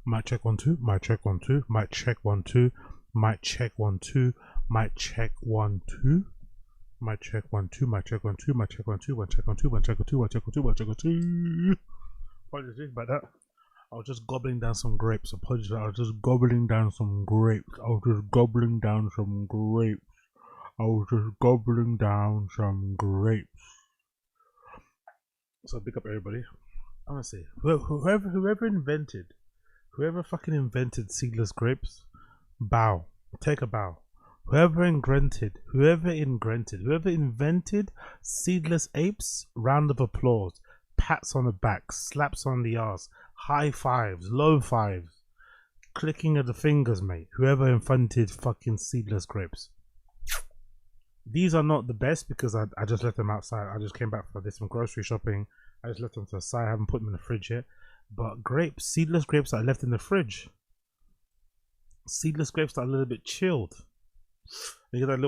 Mic check 1 2. Mic check 1 2. Mic check 1 2. Mic check 1 2. Mic check 1 2. Mic check 1 2. Mic check 1 2. Mic check 1 2. Mic check 1 2. Mic check 1 2. Mic check 1 2. Mic check 1 2. Apologies about that. I was just gobbling down some grapes. Apologies. I was just gobbling down some grapes. I was just gobbling down some grapes. So big up everybody. I'm gonna say whoever fucking invented seedless grapes, bow. Take a bow. Whoever invented seedless apes, round of applause, pats on the back, slaps on the ass, high fives, low fives, clicking of the fingers, mate. Whoever invented fucking seedless grapes. These are not the best because I just left them outside. I just came back for this some grocery shopping. I just left them to the side. I haven't put them in the fridge yet. But grapes, seedless grapes that I left in the fridge. Seedless grapes that are a little bit chilled. You get that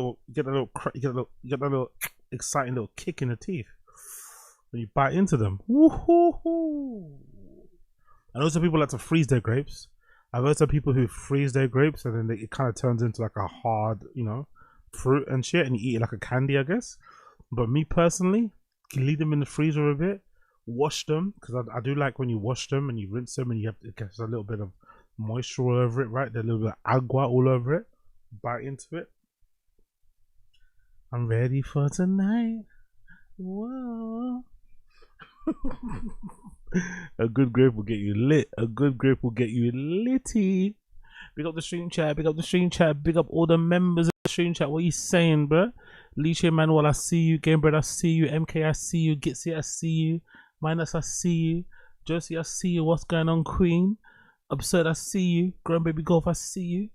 little exciting little kick in the teeth when you bite into them. Woo-hoo-hoo. And also people like to freeze their grapes. I've heard some people who freeze their grapes and then it kind of turns into like a hard, you know, fruit and shit, and you eat it like a candy, I guess. But me personally, you leave them in the freezer a bit, wash them, because I do like when you wash them and you rinse them and you have it gets a little bit of moisture all over it, right? There's a little bit of agua all over it. Bite into it. I'm ready for tonight. Whoa. A good grape will get you lit. A good grape will get you litty. Big up the stream chat. Big up the stream chat. Big up all the members of the stream chat. What are you saying, bro? Leech Manuel, I see you. Gamebred, I see you. MK, I see you. Gitsy, I see you. Minus, I see you. Josie, I see you. What's going on, Queen? Absurd, I see you. Grown Baby Golf, I see you.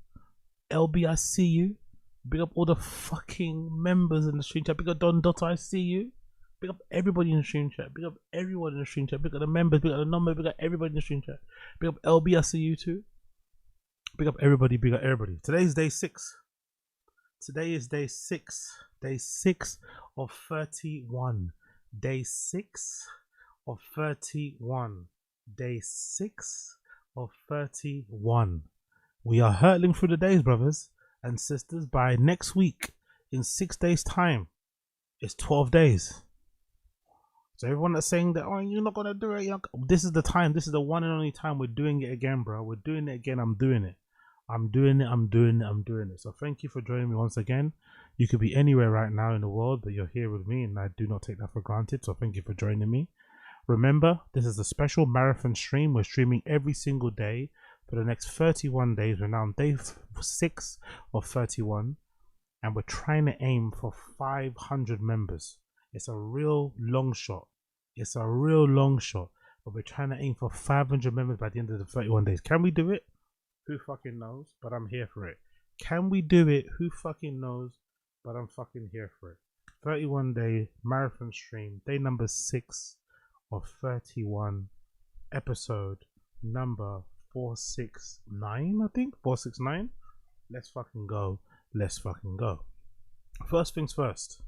LB, I see you. Big up all the fucking members in the stream chat. Big up Don Dotto, I see you. Big up everybody in the stream chat. Big up everyone in the stream chat. Big up the members. Big up the number. Big up everybody in the stream chat. Big up LB, I see you too. Big up everybody. Big up everybody. Today is day 6. Today is day 6. Day 6 of 31. Day 6 of 31. Day 6 of 31. We are hurtling through the days, brothers and sisters. By next week, in 6 days' time, it's 12 days. So everyone that's saying that, oh, you're not gonna do it, this is the time. This is the one and only time we're doing it again, bro. We're doing it again. I'm doing it. I'm doing it. So thank you for joining me once again. You could be anywhere right now in the world, but you're here with me, and I do not take that for granted. So thank you for joining me. Remember, this is a special marathon stream. We're streaming every single day for the next 31 days. We're now on day 6 of 31, and we're trying to aim for 500 members. It's a real long shot. It's a real long shot, but we're trying to aim for 500 members by the end of the 31 days. Can we do it? Who fucking knows? But I'm here for it. Can we do it? Who fucking knows? But I'm fucking here for it. 31 day marathon stream, day number 6 of 31, episode number 469, I think 469. Let's fucking go. Let's fucking go. First things first,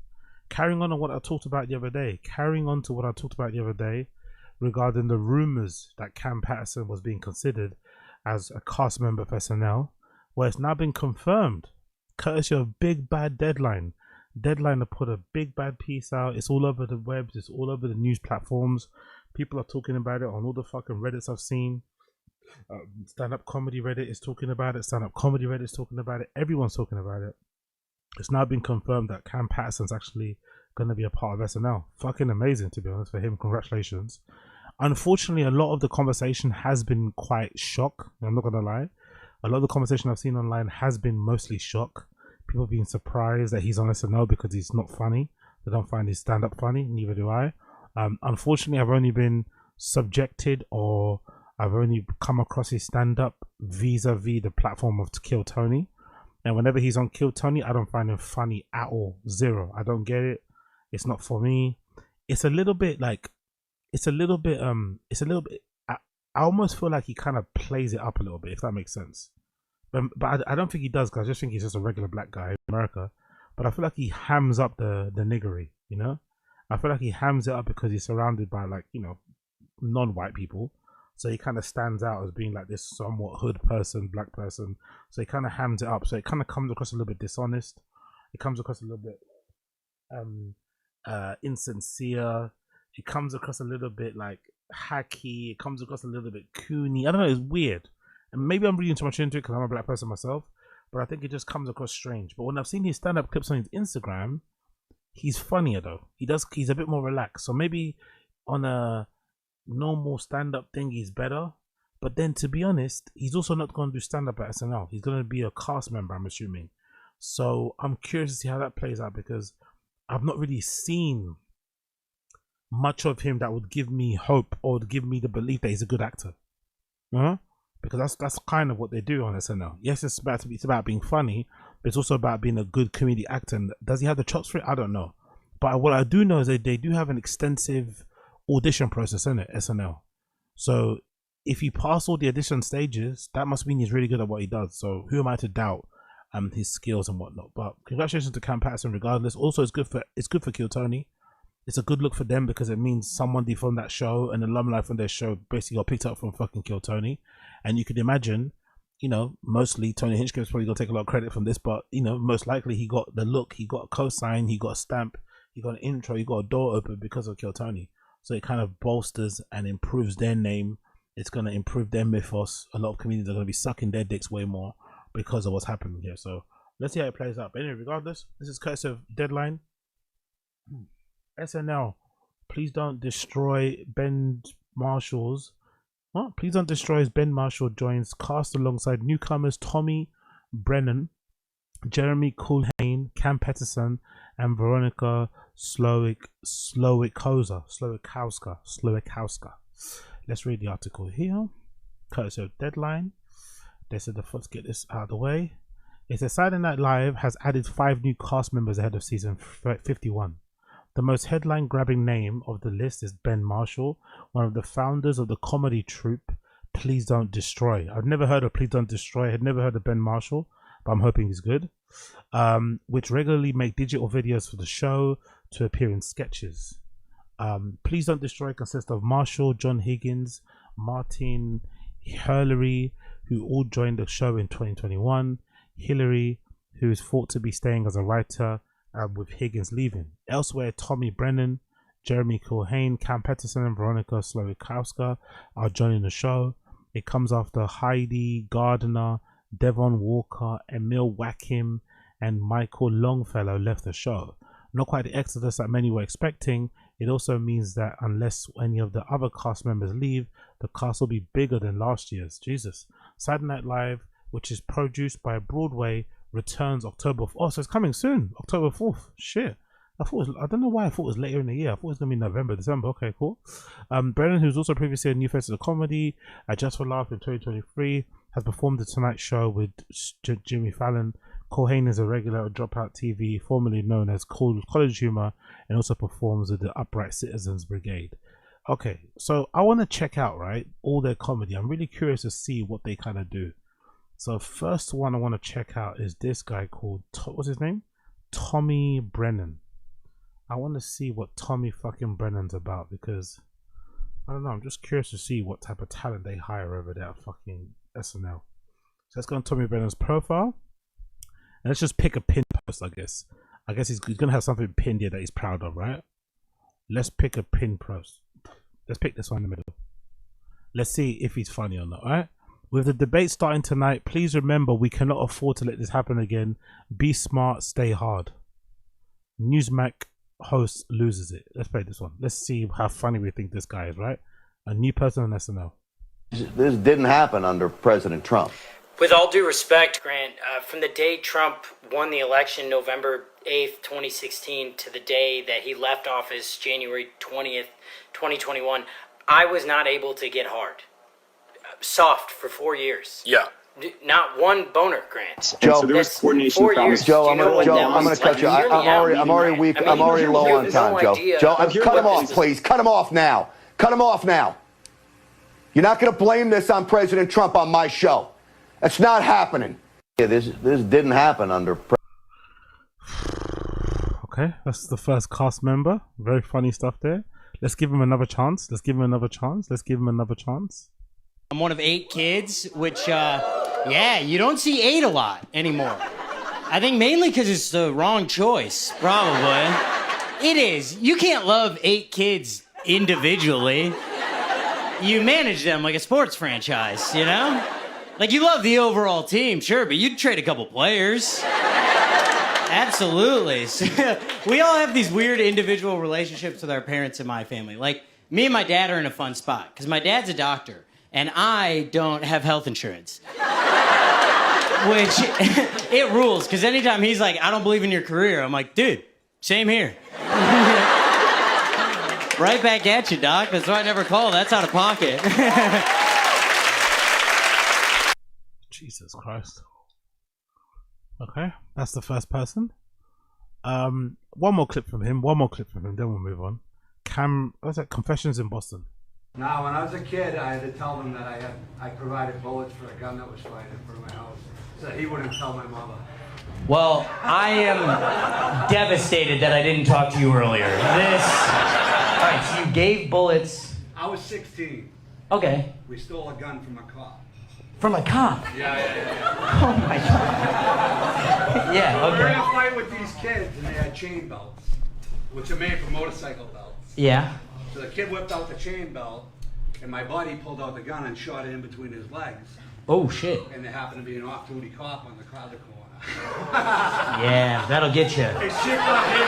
carrying on what I talked about the other day, regarding the rumors that Cam Patterson was being considered as a cast member of SNL, where it's now been confirmed courtesy of Big Bad Deadline to put a big bad piece out. It's all over the webs, it's all over the news platforms. People are talking about it on all the fucking Reddits I've seen. Stand-up comedy Reddit is talking about it. Stand-up comedy Reddit is talking about it. Everyone's talking about it. It's now been confirmed that Cam Patterson's actually going to be a part of SNL. Fucking amazing, to be honest, for him. Congratulations. Unfortunately, a lot of the conversation has been quite shock. I'm not going to lie. A lot of the conversation I've seen online has been mostly shock. People being surprised that he's on SNL because he's not funny. They don't find his stand-up funny. Neither do I. Unfortunately, I've only been subjected, or I've only come across his stand-up vis-a-vis the platform of Kill Tony. And whenever he's on Kill Tony, I don't find him funny at all. Zero. I don't get it. It's not for me. It's a little bit like, I almost feel like he kind of plays it up a little bit, if that makes sense. But I don't think he does, because I just think he's just a regular black guy in America. But I feel like he hams up the niggery, you know? I feel like he hams it up because he's surrounded by, like, you know, non-white people. So he kind of stands out as being like this somewhat hood person, black person. So he kind of hams it up. So it kind of comes across a little bit dishonest. It comes across a little bit insincere. It comes across a little bit like hacky. It comes across a little bit coony. I don't know. It's weird. And maybe I'm reading too much into it because I'm a black person myself. But I think it just comes across strange. But when I've seen his stand-up clips on his Instagram, he's funnier though. He's a bit more relaxed. So maybe on a normal stand-up thing he's better. But then to be honest, he's also not going to do stand-up at SNL. He's going to be a cast member, I'm assuming. So I'm curious to see how that plays out, because I've not really seen much of him that would give me hope or would give me the belief that he's a good actor. Because that's kind of what they do on SNL. Yes, it's about being funny, but it's also about being a good comedic actor. And does he have the chops for it? I don't know. But what I do know is that they do have an extensive audition process in it, SNL. So if he passed all the audition stages, that must mean he's really good at what he does. So who am I to doubt his skills and whatnot? But congratulations to Cam Patterson regardless. Also, it's good for Kill Tony. It's a good look for them because it means somebody from that show, an alumni from their show, basically got picked up from fucking Kill Tony. And you could imagine, you know, mostly Tony Hinchcliffe's probably gonna take a lot of credit from this, but you know, most likely he got the look, he got a cosign, he got a stamp, he got an intro, he got a door open because of Kill Tony. So it kind of bolsters and improves their name. It's gonna improve their mythos. A lot of comedians are gonna be sucking their dicks way more because of what's happening here. So let's see how it plays out. But anyway, regardless, this is courtesy of Deadline. SNL, please don't destroy Ben Marshall's. What? Please don't destroy as Ben Marshall joins cast alongside newcomers Tommy Brennan, Jeremy Culhane, Cam Patterson, and Veronica Slowikowska. Let's read the article here. Courtesy of Deadline. They said, let's get this out of the way. It says Saturday Night Live has added 5 new cast members ahead of season 51. The most headline-grabbing name of the list is Ben Marshall, one of the founders of the comedy troupe Please Don't Destroy. I've never heard of Please Don't Destroy. I had never heard of Ben Marshall, but I'm hoping he's good. Which regularly make digital videos for the show to appear in sketches. Please Don't Destroy consists of Marshall, John Higgins, Martin Hurlery, who all joined the show in 2021. Hillary, who is thought to be staying as a writer, with Higgins leaving. Elsewhere, Tommy Brennan, Jeremy Culhane, Cam Patterson, and Veronica Slowikowska are joining the show. It comes after Heidi Gardner, Devon Walker, Emil Wackim, and Michael Longfellow left the show. Not quite the exodus that many were expecting. It also means that unless any of the other cast members leave, the cast will be bigger than last year's. Jesus. Saturday Night Live, which is produced by Broadway, returns October. Oh, so it's coming soon, October 4th. Shit, I don't know why I thought it was later in the year. I thought it was gonna be November, December. Okay, cool. Brennan, who's also previously a new face of the comedy at Just for Laugh in 2023, has performed the Tonight Show with Jimmy Fallon. Culhane is a regular at Dropout TV, formerly known as College Humor, and also performs with the Upright Citizens Brigade. Okay, so I want to check out all their comedy. I'm really curious to see what they kind of do. So first one I want to check out is this guy called, what's his name? Tommy Brennan. I want to see what Tommy fucking Brennan's about, because I don't know, I'm just curious to see what type of talent they hire over there at fucking SNL. So let's go on Tommy Brennan's profile. And let's just pick a pin post, I guess. I guess he's going to have something pinned here that he's proud of, right? Let's pick a pin post. Let's pick this one in the middle. Let's see if he's funny or not, right? With the debate starting tonight, please remember we cannot afford to let this happen again. Be smart, stay hard. Newsmax host loses it. Let's play this one. Let's see how funny we think this guy is, right? A new person on SNL. This didn't happen under President Trump. With all due respect, Grant, from the day Trump won the election, November 8th, 2016, to the day that he left office, January 20th, 2021, I was not able to get hard. Soft for 4 years. Yeah. Not one boner, Grant. Joe, so there was coordination 4 years. Joe, I'm gonna cut you. I'm already weak. I'm already low on time, Joe. Joe, cut him off, please. Cut him off now. Cut him off now. You're not gonna blame this on President Trump on my show. That's not happening. Yeah, this didn't happen under. Okay, that's the first cast member. Very funny stuff there. Let's give him another chance. Let's give him another chance. Let's give him another chance. I'm one of 8 kids, which, yeah, you don't see 8 a lot anymore. I think mainly because it's the wrong choice, probably. It is. You can't love 8 kids individually. You manage them like a sports franchise, you know? Like, you love the overall team, sure, but you'd trade a couple players. Absolutely. We all have these weird individual relationships with our parents in my family. Like, me and my dad are in a fun spot, because my dad's a doctor, and I don't have health insurance. Which, it rules, because anytime he's like, I don't believe in your career, I'm like, dude, same here. Right back at you, doc. That's why I never call. That's out of pocket. Jesus Christ. Okay, that's the first person. One more clip from him, then we'll move on. What's that? Confessions in Boston. Now, when I was a kid, I had to tell them that I provided bullets for a gun that was fired in front of my house, so he wouldn't tell my mother. Well, I am devastated that I didn't talk to you earlier. All right, so you gave bullets. I was 16. Okay. We stole a gun from a cop. From a cop? Yeah. Oh my God. Yeah, okay. We were in a fight with these kids, and they had chain belts, which are made from motorcycle belts. Yeah. So the kid whipped out the chain belt, and my buddy pulled out the gun and shot it in between his legs. Oh, shit. And there happened to be an off-duty cop on the corner. Yeah, that'll get you. Hey, shit got hairy.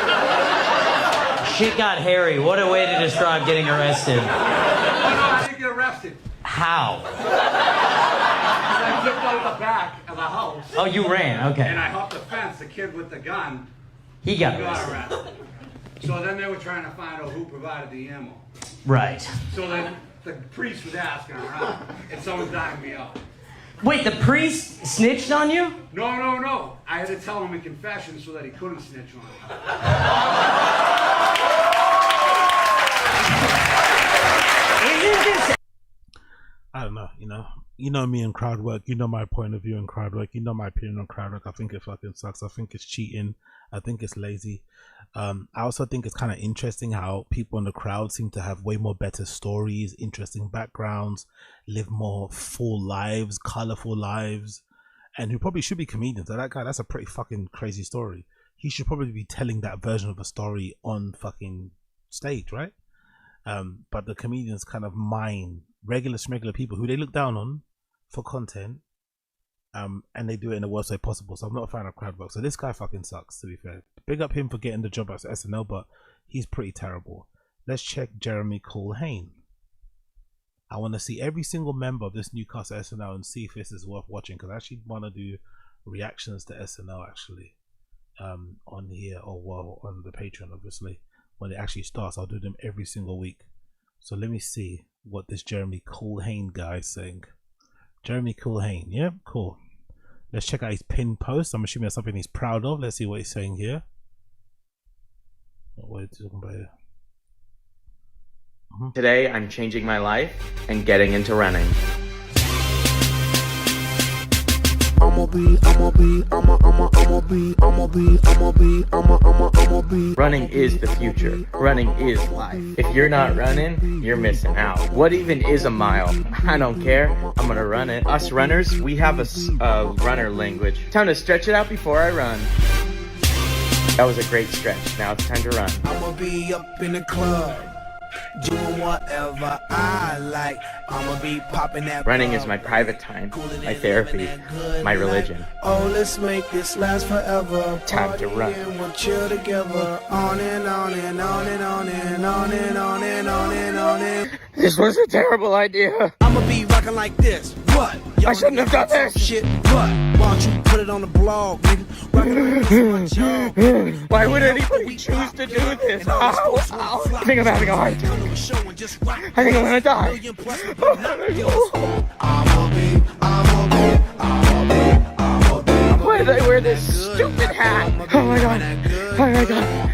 Shit got hairy. What a way to describe getting arrested. Oh, no, I didn't get arrested. How? I flipped out the back of the house. Oh, you ran, okay. And I hopped the fence. The kid with the gun, he got arrested. So then they were trying to find out who provided the ammo. Right. So then the priest was asking around, and someone dialed me out. Wait, the priest snitched on you? No. I had to tell him in confession so that he couldn't snitch on me. I don't know, you know me in crowd work, you know my point of view in crowd work, you know my opinion on crowd work. I think it fucking sucks. I think it's cheating. I think it's lazy. I also think it's kind of interesting how people in the crowd seem to have way more better stories, interesting backgrounds, live more full lives, colorful lives, and who probably should be comedians. That guy, that's a pretty fucking crazy story. He should probably be telling that version of a story on fucking stage, right? But the comedians kind of mine regular people who they look down on for content, and they do it in the worst way possible. So I'm not a fan of crowd work. So this guy fucking sucks, to be fair. Big up him for getting the job at SNL, but he's pretty terrible. Let's check Jeremy Culhane. I want to see every single member of this new cast at SNL and see if this is worth watching, because I actually want to do reactions to SNL actually on here, or well, on the Patreon obviously. When it actually starts, I'll do them every single week. So let me see what this Jeremy Culhane guy is saying. Jeremy Culhane, yeah, cool. Let's check out his pinned post. I'm assuming that's something he's proud of. Let's see what he's saying here. What are you talking about here? Today, I'm changing my life and getting into running. Running is the future. Running is life. If you're not running, you're missing out. What even is a mile? I don't care. I'm gonna run it. Us runners, we have a runner language. Time to stretch it out before I run. That was a great stretch. Now it's time to run. I'ma be up in the club, doing whatever I like. I'ma be popping that. Running is my private time, my therapy, my religion. Oh, let's make this last forever. Time to run. We'll chill together. On and on and on and on and on and on and on and on and. This was a terrible idea. I'ma be rocking like this. What? I shouldn't have done this. Shit. What? Why don't you put it on the blog, nigga? Why would anybody choose to do this? Ow, ow. I think I'm having a heart attack. I think I'm gonna die. Why did I wear this stupid hat? Oh my god. Oh my god.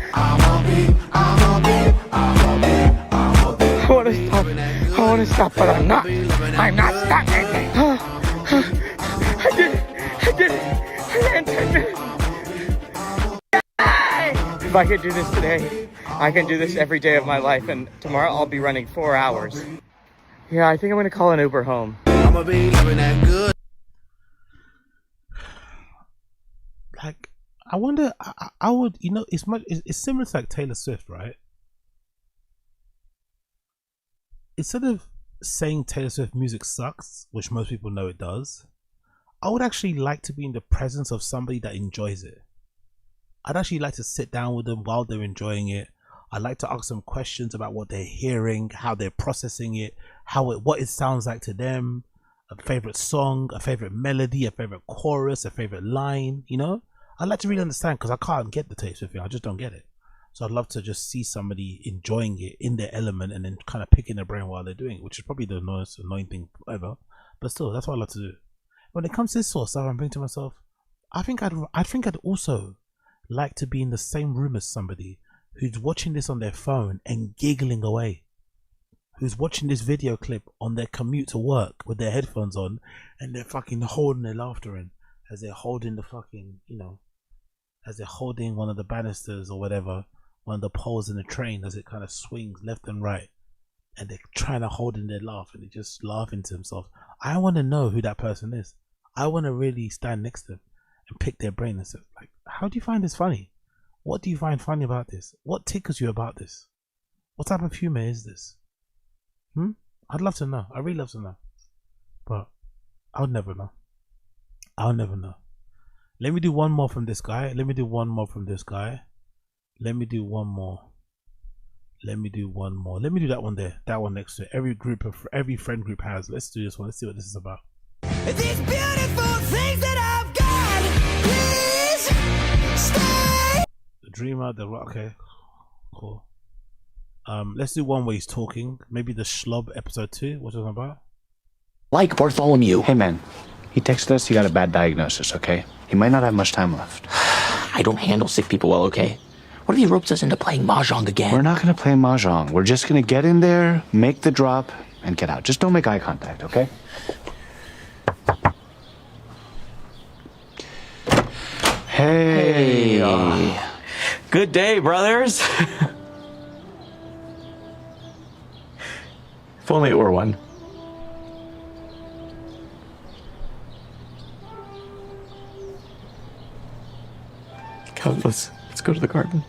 I want to stop, but I'm not. I'm not stopping. I did it. I ran 10 minutes. If I could do this today, I can do this every day of my life, and tomorrow I'll be running 4 hours. Yeah, I think I'm gonna call an Uber home. I'ma be living that good. Like, I wonder, I would, you know, it's similar to like Taylor Swift, right? Instead of saying Taylor Swift music sucks, which most people know it does, I would actually like to be in the presence of somebody that enjoys it. I'd actually like to sit down with them while they're enjoying it. I'd like to ask them questions about what they're hearing, how they're processing it, what it sounds like to them, a favorite song, a favorite melody, a favorite chorus, a favorite line, you know? I'd like to really understand, because I can't get the Taylor Swift thing. I just don't get it. So I'd love to just see somebody enjoying it in their element and then kind of picking their brain while they're doing it, which is probably the most annoying thing ever. But still, that's what I love to do. When it comes to this sort of stuff, I'm thinking to myself, I think I'd also like to be in the same room as somebody who's watching this on their phone and giggling away, who's watching this video clip on their commute to work with their headphones on, and they're fucking holding their laughter in as they're holding the fucking, you know, as they're holding one of the banisters or whatever, one of the poles in the train as it kind of swings left and right, and they're trying to hold in their laugh and they're just laughing to themselves. I want to know who that person is. I want to really stand next to them and pick their brain and say, like, how do you find this funny? What do you find funny about this? What tickles you about this? What type of humor is this? I'd love to know. I really love to know. But I'll never know. I'll never know. Let me do one more from this guy. Let me do one more from this guy. Let me do one more. Let me do one more. Let me do that one there. That one next to it. Every friend group has. Let's do this one. Let's see what this is about. These beautiful things that I've got, please stay. The dreamer, okay, cool. Let's do one where he's talking. Maybe the Schlob episode 2. What's it about? Like Bartholomew. Hey man, he texted us he got a bad diagnosis, okay? He might not have much time left. I don't handle sick people well, okay? What if he ropes us into playing Mahjong again? We're not gonna play Mahjong. We're just gonna get in there, make the drop, and get out. Just don't make eye contact, okay? Hey. Good day, brothers. If only it were one. Come, let's go to the garden.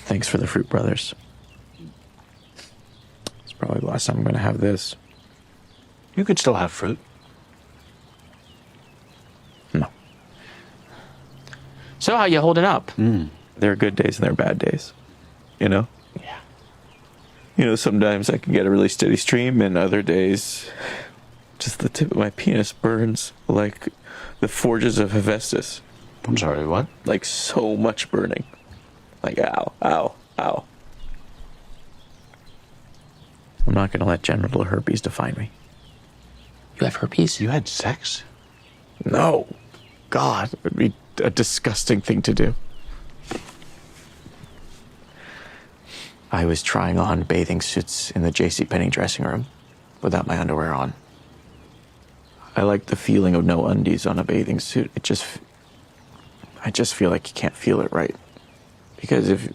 Thanks for the fruit, brothers. It's probably the last time I'm gonna have this. You could still have fruit. No. So how you holding up? There are good days and there are bad days. You know? Yeah. You know, sometimes I can get a really steady stream, and other days, just the tip of my penis burns like the forges of Hephaestus. I'm sorry, what? Like so much burning. Like, ow, ow, ow. I'm not gonna let genital herpes define me. You have herpes? You had sex? No. God, it would be a disgusting thing to do. I was trying on bathing suits in the JCPenney dressing room without my underwear on. I like the feeling of no undies on a bathing suit. I just feel like you can't feel it right. Because if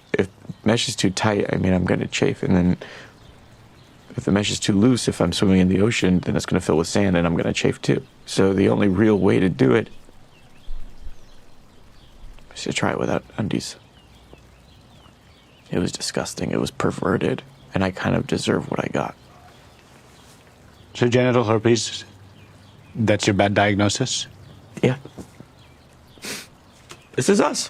mesh is too tight, I mean, I'm going to chafe. And then if the mesh is too loose, if I'm swimming in the ocean, then it's going to fill with sand and I'm going to chafe too. So the only real way to do it is to try it without undies. It was disgusting. It was perverted. And I kind of deserve what I got. So genital herpes, that's your bad diagnosis? Yeah. This is us.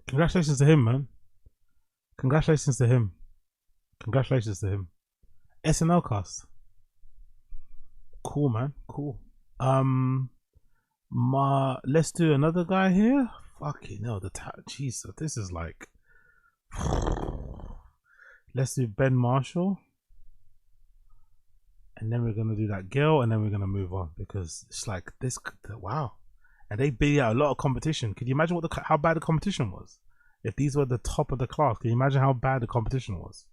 Congratulations to him, man. Congratulations to him. Congratulations to him. SNL cast. Cool, man. Cool. Let's do another guy here. Fucking hell, Jesus, this is like. Let's do Ben Marshall. And then we're gonna do that girl, and then we're gonna move on because it's like this. Wow. And they beat out a lot of competition. Can you imagine how bad the competition was? If these were the top of the class, can you imagine how bad the competition was?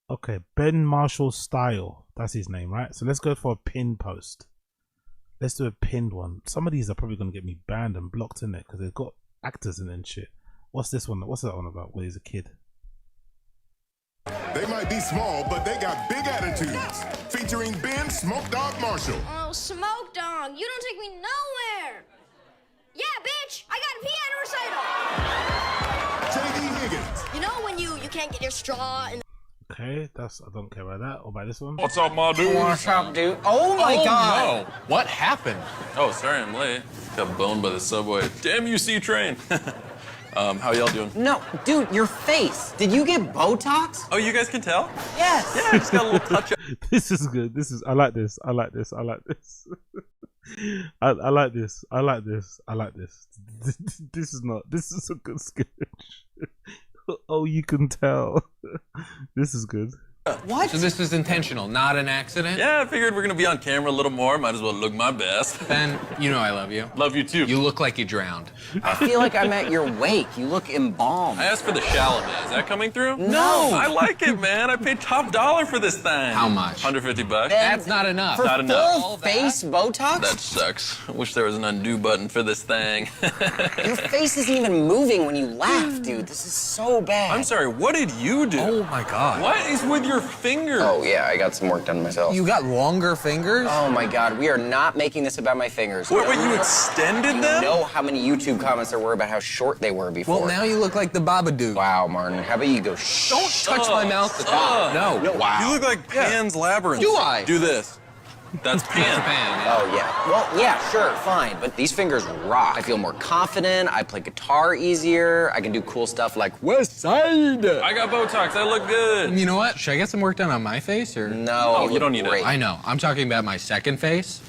Okay, Ben Marshall Style. That's his name, right? So let's go for a pinned post. Let's do a pinned one. Some of these are probably going to get me banned and blocked in it because they've got actors in it and shit. What's this one? What's that one about? Where he's a kid. They might be small, but they got big attitudes. Featuring Ben Smoke Dog Marshall. Oh, Smoke Dog, you don't take me nowhere. Yeah, bitch, I got a piano recital. J.D. Higgins. You know when you can't get your straw and... Okay, I don't care about that. Or about this one. What's up, my dude? What's up, dude? Oh my God! No. What happened? Oh, sorry, I'm late. Got boned by the subway. Damn you, C-Train. How y'all doing? No, dude, your face. Did you get Botox? Oh, you guys can tell? Yes. Yeah, I just got a little touch up. This is good. I like this. I like this. I like this. I like this. I like this. I like this. This is a good sketch. Oh, you can tell. This is good. What? So this was intentional, not an accident? Yeah, I figured we're gonna be on camera a little more. Might as well look my best. Ben, you know I love you. Love you too. You look like you drowned. I feel like I'm at your wake. You look embalmed. I asked for the Chalamet. Is that coming through? No. I like it, man. I paid top dollar for this thing. How much? $150. That's not enough. For Not enough. full face Botox? That sucks. I wish there was an undo button for this thing. Your face isn't even moving when you laugh, dude. This is so bad. I'm sorry, what did you do? Oh my God. What is with your fingers? Oh, yeah, I got some work done myself. You got longer fingers? Oh my God, we are not making this about my fingers. What, you extended You them? know how many YouTube comments there were about how short they were before. Well, now you look like the Babadook. Wow, Martin, how about you go shh? Don't touch my mouth. No. Wow. You look like Pan's Labyrinth. Do I? Do this. That's Pan. Oh, yeah. Well, yeah, sure, fine. But these fingers rock. I feel more confident. I play guitar easier. I can do cool stuff like West Side. I got Botox. I look good. You know what? Should I get some work done on my face or? No, Oh, you don't need it. I know. I'm talking about my second face.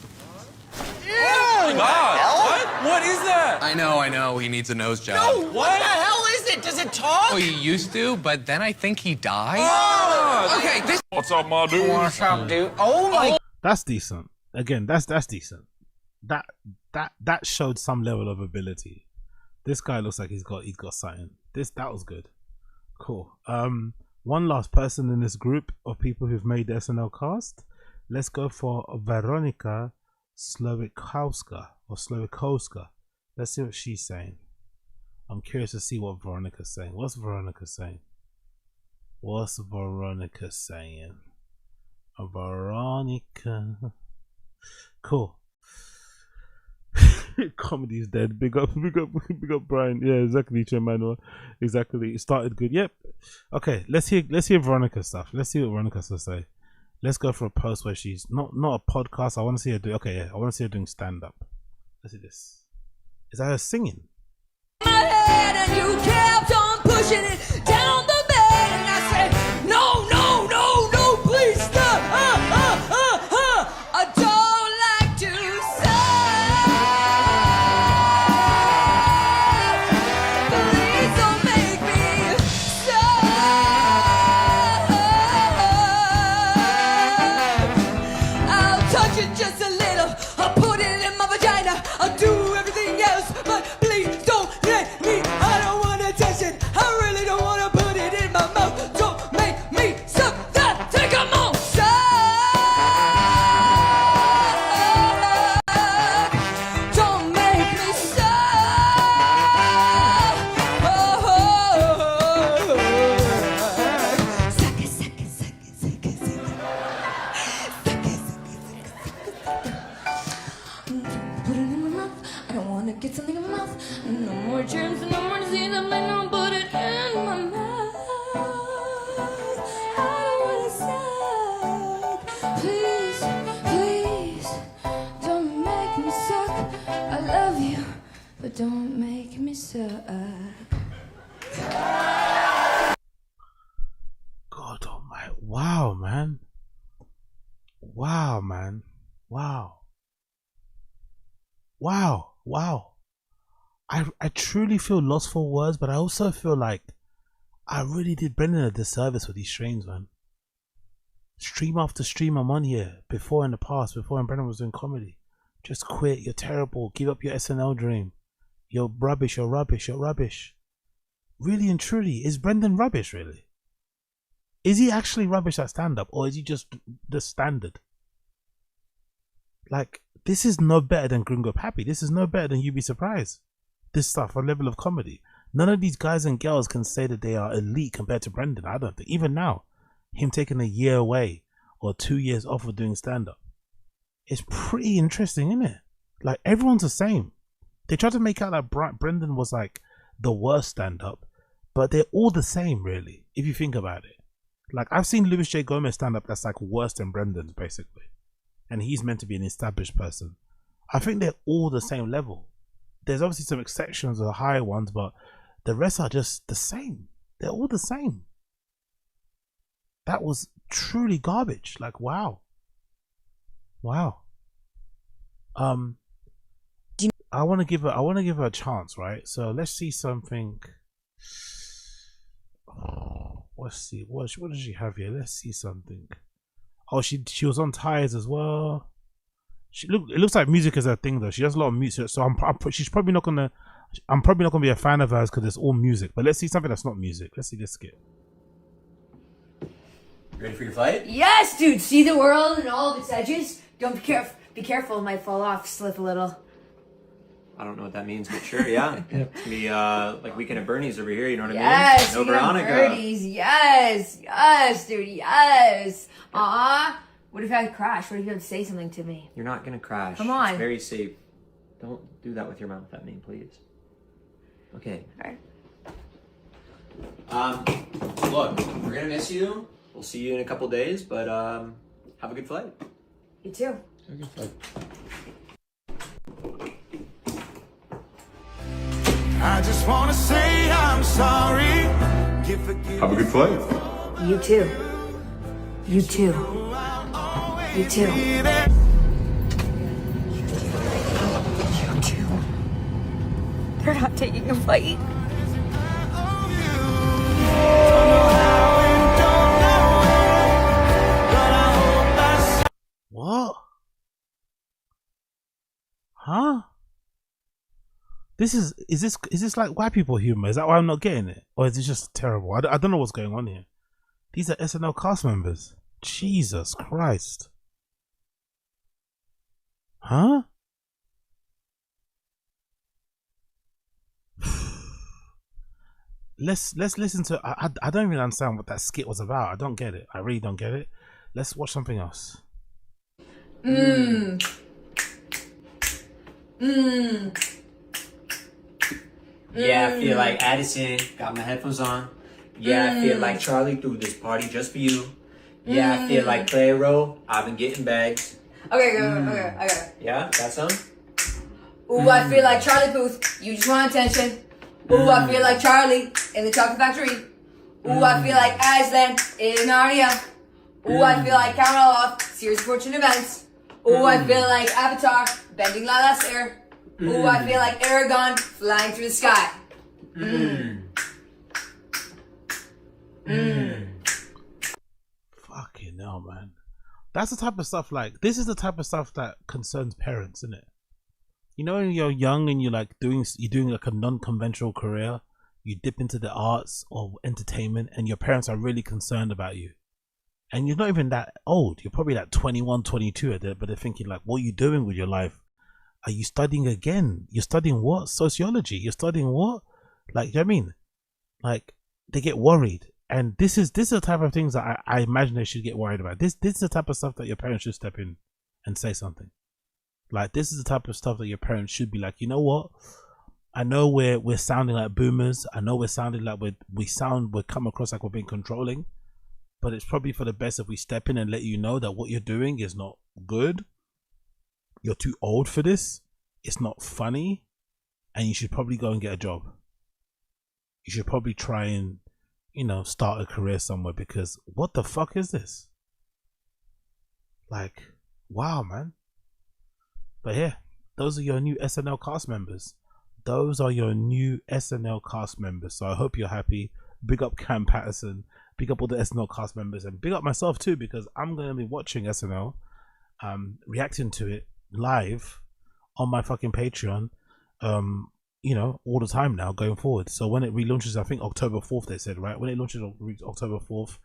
Oh, God. What? What is that? I know. He needs a nose job. No, what the hell is it? Does it talk? Oh, he used to, but then I think he died. Oh, Okay, this. What's up, my dude? What's up, dude? Oh, my That's decent. Again, that's decent. That showed some level of ability. This guy looks like he's got something. That was good. Cool. One last person in this group of people who've made the SNL cast. Let's go for Veronika Slowikowska or Slowikowska. Let's see what she's saying. I'm curious to see what Veronika's saying. What's Veronika saying? Veronica. Cool. Comedy's dead. Big up Brian. Yeah, exactly, Manuel. Exactly. It started good. Yep. Okay, let's hear Veronica's stuff. Let's see what Veronica has to say. Let's go for a post where she's not a podcast. I want to see her do. Okay, yeah, I want to see her doing stand up. Let's see this. Is that her singing? My head and you kept on pushing it down the bed and I said, no, please stop. I don't like to sigh. Please don't make me sigh. I'll touch it just a little. I'll put it in my vagina. I'll do everything else, but please don't let me. I don't want to touch it. I really don't want to put it in my mouth. Don't make me suck that thing. Come on, suck. Don't make me suck. Suck it, suck it, suck it, suck it, suck it. Put it in my mouth. I don't want to get something in my mouth. No more germs and no more disease. I might not put it in my mouth. I don't want to suck. Please, don't make me suck. I love you, but don't make me suck. God almighty. Wow, man. Wow. I truly feel lost for words, but I also feel like I really did Brendan a disservice with these streams, man. Stream after stream I'm on here. Before in the past, before when Brendan was doing comedy. Just quit, you're terrible. Give up your SNL dream. You're rubbish. Really and truly, is Brendan rubbish, really? Is he actually rubbish at stand up, or is he just the standard? Like, this is no better than Gringo Pappy. This is no better than You'd Be Surprised. This stuff, a level of comedy. None of these guys and girls can say that they are elite compared to Brendan. I don't think. Even now, him taking a year away or 2 years off of doing stand up, it's pretty interesting, isn't it? Like, everyone's the same. They try to make out that Brendan was like the worst stand up, but they're all the same, really, if you think about it. Like, I've seen Louis J. Gomez stand up that's like worse than Brendan's, basically. And he's meant to be an established person. I think they're all the same level. There's obviously some exceptions or higher ones, but the rest are just the same. They're all the same. That was truly garbage. Like, wow. Wow. I want to give her a chance, right? So let's see something. Let's see. What does she have here? Let's see something. Oh, she was on Tires as well. It looks like music is her thing though. She does a lot of music, so she's probably not gonna. I'm probably not gonna be a fan of hers because it's all music. But let's see something that's not music. Let's see this skit. Ready for your flight? Yes, dude. See the world and all of its edges. Don't be careful. Be careful. It might fall off. Slip a little. I don't know what that means, but sure, yeah. It's gonna be like Weekend at Bernie's over here, you know what I mean? Yes, No Veronica. Yes, dude, yes. What if I crash? What if you have to say something to me? You're not gonna crash. Come on. It's very safe. Don't do that with your mouth at me, please. Okay. Alright. Look, we're gonna miss you. We'll see you in a couple days, but have a good flight. You too. Have a good flight. I just wanna say I'm sorry. Have a good flight. You too. You too. You too. You too. You're not taking a flight. What? Huh? Is this like white people humor? Is that why I'm not getting it? Or is it just terrible? I don't know what's going on here. These are SNL cast members. Jesus Christ. Huh? Let's listen to. I don't even understand what that skit was about. I don't get it. I really don't get it. Let's watch something else. Yeah, I feel like Addison, got my headphones on. Yeah, I feel like Charlie threw this party just for you. Yeah, I feel like Clairo, I've been getting bags. Okay, okay. Yeah, got some? Ooh, I feel like Charlie Puth. You just want attention. Ooh, I feel like Charlie in the Chocolate Factory. Ooh, I feel like Aslan in Narnia. Ooh, I feel like Count Olaf, Series of Fortune Events. Ooh, I feel like Avatar, bending Lala's air. Ooh, I feel like Aragon, flying through the sky. Fucking hell, man. That's the type of stuff this is the type of stuff that concerns parents, isn't it? You know, when you're young and you're doing like a non-conventional career, you dip into the arts or entertainment and your parents are really concerned about you. And you're not even that old. You're probably like 21, 22 but they're thinking like, what are you doing with your life? Are you studying again? You're studying what? Sociology? You're studying what? Like, you know what I mean? Like, they get worried. And this is the type of things that I imagine they should get worried about. This is the type of stuff that your parents should step in and say something. Like, this is the type of stuff that your parents should be like, you know what? I know we're sounding like boomers. I know we're sounding like we come across like we're being controlling. But it's probably for the best if we step in and let you know that what you're doing is not good. You're too old for this. It's not funny. And you should probably go and get a job. You should probably try and, start a career somewhere, because what the fuck is this? Like, wow, man. But yeah, those are your new SNL cast members. Those are your new SNL cast members. So I hope you're happy. Big up Cam Patterson. Big up all the SNL cast members. And big up myself too, because I'm going to be watching SNL, reacting to it live on my fucking Patreon, all the time now going forward. So when it relaunches, I think October 4th, they said, right? When it launches October 4th,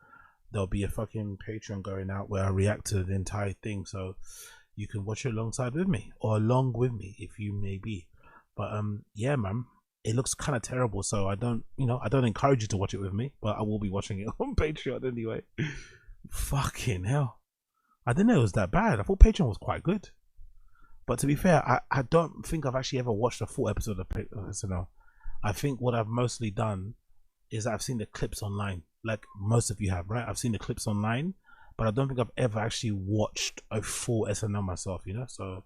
there'll be a fucking Patreon going out where I react to the entire thing, so you can watch it alongside with me, or along with me if you may be. But yeah, man, it looks kind of terrible, so I don't encourage you to watch it with me, but I will be watching it on Patreon anyway. Fucking hell, I didn't know it was that bad. I thought Patreon was quite good, but to be fair, I don't think I've actually ever watched a full episode of SNL. I think what I've mostly done is I've seen the clips online, like most of you have, right? I've seen the clips online, but I don't think I've ever actually watched a full SNL myself, you know? So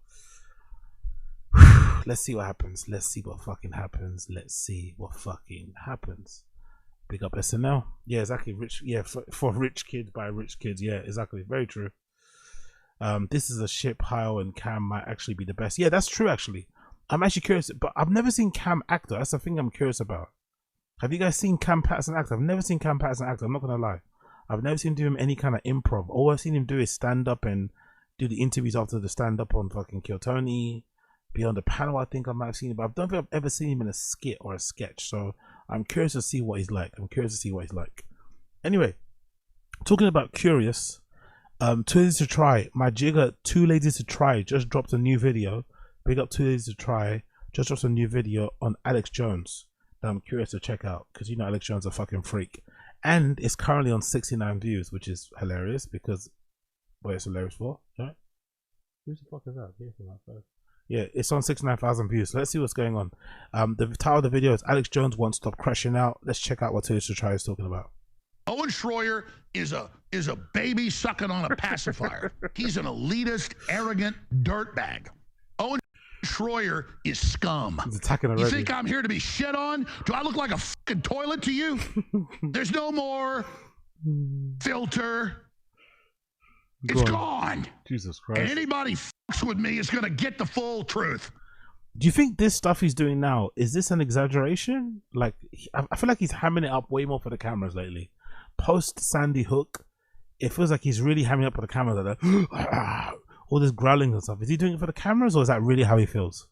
let's see what happens. Let's see what fucking happens. Let's see what fucking happens. Big up SNL. Yeah, exactly. Rich, yeah, for rich kids by rich kids. Yeah, exactly. Very true. This is a ship. Hyle and Cam might actually be the best. Yeah, that's true actually. I'm actually curious, but I've never seen Cam act. That's the thing I'm curious about. Have you guys seen Cam Patterson act? I've never seen Cam Patterson act. I'm not gonna lie. I've never seen him do any kind of improv. All I've seen him do is stand up and do the interviews after the stand up on fucking Kill Tony. Be on the panel, I think I might have seen him, but I don't think I've ever seen him in a skit or a sketch. So I'm curious to see what he's like. Anyway, talking about curious, Too Lazy to Try. My jigger, Too Lazy to Try, just dropped a new video. Big up Too Lazy to Try. Just dropped a new video on Alex Jones that I'm curious to check out, because you know Alex Jones is a fucking freak. And it's currently on 69 views, which is hilarious because what it's hilarious for, right? Who the fuck is that? Yeah, it's on 69,000 views. So let's see what's going on. The title of the video is Alex Jones Won't Stop Crashing Out. Let's check out what Too Lazy to Try is talking about. Owen Schroyer is a baby sucking on a pacifier. He's an elitist, arrogant dirtbag. Owen Schroyer is scum. He's attacking already. You think I'm here to be shit on? Do I look like a fucking toilet to you? There's no more filter. It's gone. Jesus Christ. And anybody fucks with me is gonna get the full truth. Do you think this stuff he's doing now, is this an exaggeration? Like, I feel like he's hamming it up way more for the cameras lately. Post Sandy Hook, it feels like he's really hamming up for the cameras, like that. All this growling and stuff. Is he doing it for the cameras, or is that really how he feels?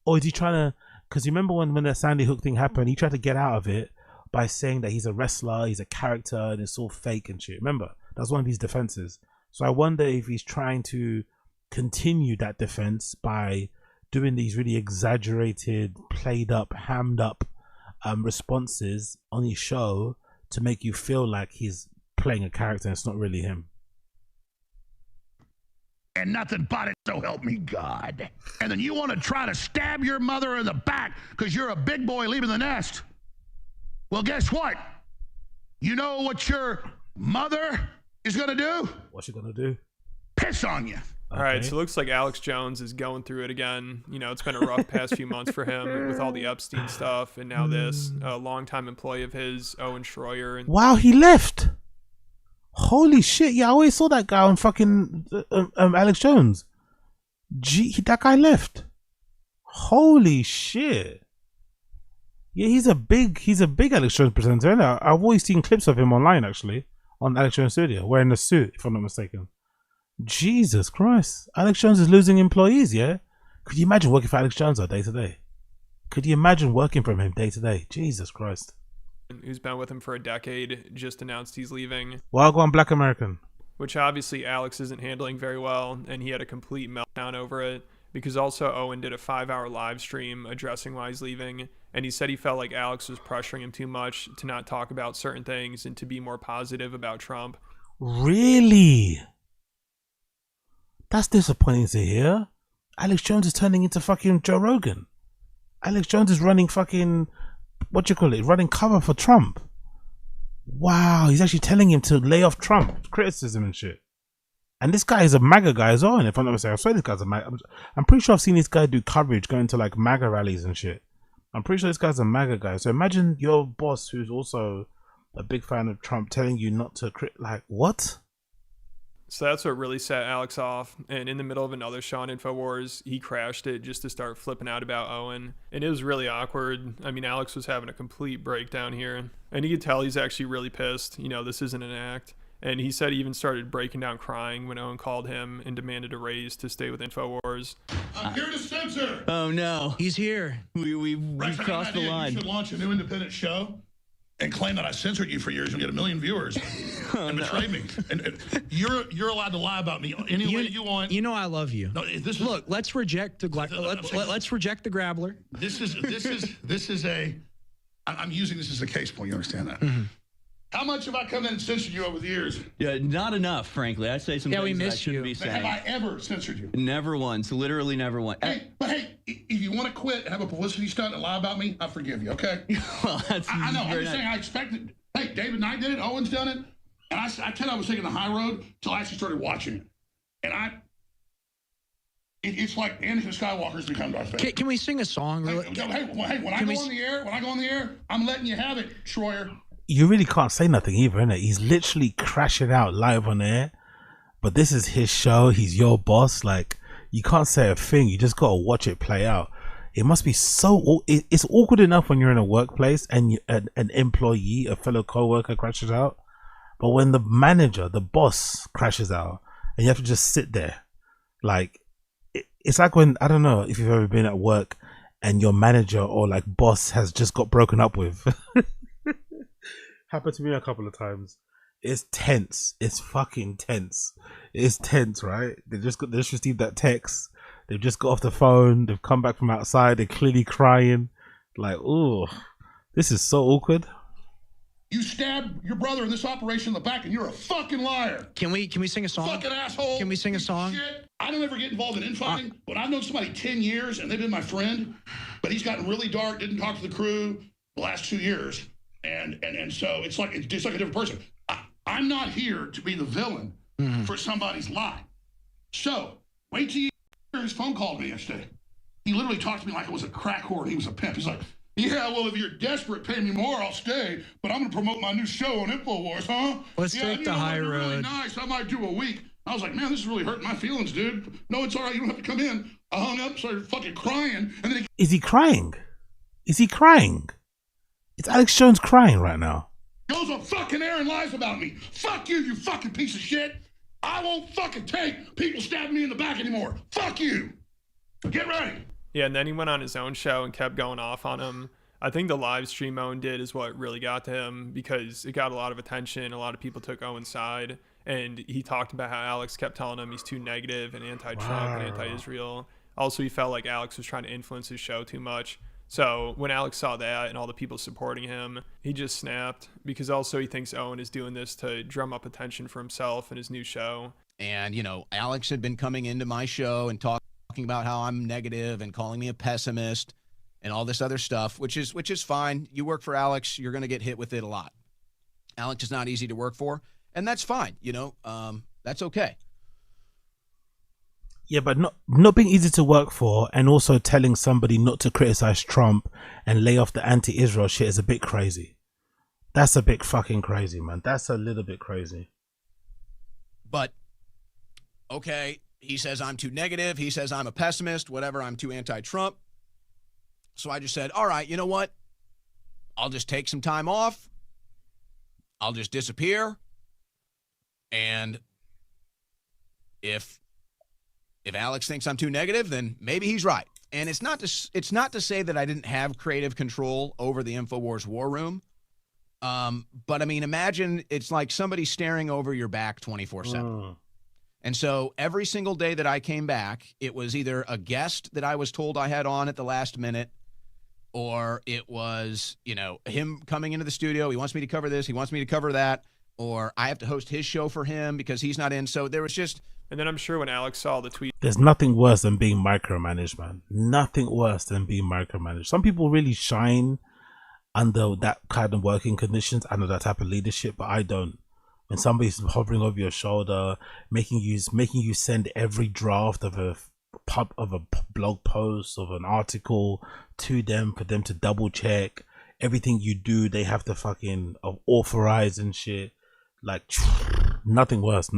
Or is he trying to, because you remember when the Sandy Hook thing happened, he tried to get out of it by saying that he's a wrestler, he's a character, and it's all fake and shit. Remember, that's one of his defenses. So I wonder if he's trying to continue that defense by doing these really exaggerated, played up, hammed up responses on his show to make you feel like he's playing a character and it's not really him. And nothing but it, so help me God. And then you want to try to stab your mother in the back because you're a big boy leaving the nest. Well, guess what? You know what your mother is going to do? What's she going to do? Piss on you. All right, so it looks like Alex Jones is going through it again. You know, it's been a rough past few months for him with all the Epstein stuff, and now this longtime employee of his, Owen Schroyer. Wow, he left. Holy shit! Yeah, I always saw that guy on fucking Alex Jones. Gee, that guy left. Holy shit! Yeah, he's a big Alex Jones presenter. Isn't it? I've always seen clips of him online, actually, on Alex Jones Studio, wearing a suit, if I'm not mistaken. Jesus Christ, Alex Jones is losing employees. Yeah, could you imagine working for Alex Jones day to day? Could you imagine working from him day to day? Jesus Christ. Who's been with him for a decade, just announced he's leaving. Wagwan Black American. Which obviously Alex isn't handling very well, and he had a complete meltdown over it, because also Owen did a 5-hour live stream addressing why he's leaving, and he said he felt like Alex was pressuring him too much to not talk about certain things and to be more positive about Trump. Really? That's disappointing to hear. Alex Jones is turning into fucking Joe Rogan. Alex Jones is running fucking, running cover for Trump. Wow, he's actually telling him to lay off Trump criticism and shit. And this guy is a MAGA guy as well. And if I'm not mistaken, I swear this guy's a MAGA. I'm pretty sure I've seen this guy do coverage going to like MAGA rallies and shit. I'm pretty sure this guy's a MAGA guy. So imagine your boss, who's also a big fan of Trump, telling you not to like, what? So that's what really set Alex off. And in the middle of another show on InfoWars, he crashed it just to start flipping out about Owen. And it was really awkward. I mean, Alex was having a complete breakdown here. And you could tell he's actually really pissed. You know, this isn't an act. And he said he even started breaking down crying when Owen called him and demanded a raise to stay with InfoWars. I'm here to censor. Oh no, he's here. We've crossed the line. You should launch a new independent show. and claim that I censored you for years and get 1 million viewers and betray me. And you're allowed to lie about me any way you want. You know I love you. No, this is, look. Let's reject the let's reject the grabbler. This is a. I'm using this as a case point. You understand that? How much have I come in and censored you over the years? Yeah, not enough, frankly. I say some things that I shouldn't be saying. Have I ever censored you? Never once. Literally never once. Hey, if you want to quit and have a publicity stunt and lie about me, I forgive you, okay? Well, that's I know. I'm very just saying I expected. Hey, David Knight did it. Owen's done it. And I tell you, I was taking the high road until I actually started watching it. And it's like Anakin Skywalker's become Darth Vader. Can we sing a song? Hey, when I go on the air, I'm letting you have it, Schroyer. You really can't say nothing either, innit? He's literally crashing out live on air, but this is his show. He's your boss. Like, you can't say a thing. You just gotta watch it play out. It must be so. It's awkward enough when you're in a workplace and an employee, a fellow coworker, crashes out, but when the manager, the boss, crashes out, and you have to just sit there, like, it's like when, I don't know if you've ever been at work and your manager or like boss has just got broken up with. Happened to me a couple of times. It's tense. It's fucking tense. It's tense, right? They just received that text. They've just got off the phone. They've come back from outside. They're clearly crying. Like, ooh, this is so awkward. You stabbed your brother in this operation in the back, and you're a fucking liar. Can we sing a song? Fucking asshole. Can we sing a song? Shit. I don't ever get involved in infighting, but I've known somebody 10 years, and they've been my friend. But he's gotten really dark. Didn't talk to the crew the last 2 years. And so it's like a different person. I'm not here to be the villain for somebody's lie. So wait till you hear his phone call to me yesterday. He literally talked to me like it was a crack whore and he was a pimp. He's like, yeah, well, if you're desperate, pay me more, I'll stay. But I'm going to promote my new show on InfoWars, huh? Let's take the high road. Really nice. I might do a week. I was like, man, this is really hurting my feelings, dude. No, it's all right. You don't have to come in. I hung up, started fucking crying. And then Is he crying? Is he crying? It's Alex Jones crying right now. Goes on fucking air and lies about me. Fuck you, you fucking piece of shit. I won't fucking take people stabbing me in the back anymore. Fuck you. Get ready. Yeah, and then he went on his own show and kept going off on him. I think the live stream Owen did is what really got to him because it got a lot of attention. A lot of people took Owen's side. And he talked about how Alex kept telling him he's too negative and anti-Trump and anti-Israel. Also, he felt like Alex was trying to influence his show too much. So when Alex saw that and all the people supporting him, he just snapped because also he thinks Owen is doing this to drum up attention for himself and his new show. And, you know, Alex had been coming into my show and talking about how I'm negative and calling me a pessimist and all this other stuff, which is fine. You work for Alex, you're going to get hit with it a lot. Alex is not easy to work for, and that's fine. You know, that's okay. Yeah, but not being easy to work for and also telling somebody not to criticize Trump and lay off the anti-Israel shit is a bit crazy. That's a bit fucking crazy, man. That's a little bit crazy. But, okay, he says I'm too negative. He says I'm a pessimist, whatever. I'm too anti-Trump. So I just said, all right, you know what? I'll just take some time off. I'll just disappear. And if Alex thinks I'm too negative, then maybe he's right. And it's not to say that I didn't have creative control over the InfoWars war room. But I mean, imagine it's like somebody staring over your back 24/7. And so every single day that I came back, it was either a guest that I was told I had on at the last minute, or it was, you know, him coming into the studio. He wants me to cover this. He wants me to cover that. Or I have to host his show for him because he's not in. So there was just... And then I'm sure when Alex saw the tweet... There's nothing worse than being micromanaged, man. Nothing worse than being micromanaged. Some people really shine under that kind of working conditions, under that type of leadership, but I don't. When somebody's hovering over your shoulder, making you send every draft of a blog post, of an article to them for them to double check everything you do, they have to fucking authorize and shit. Like, nothing worse.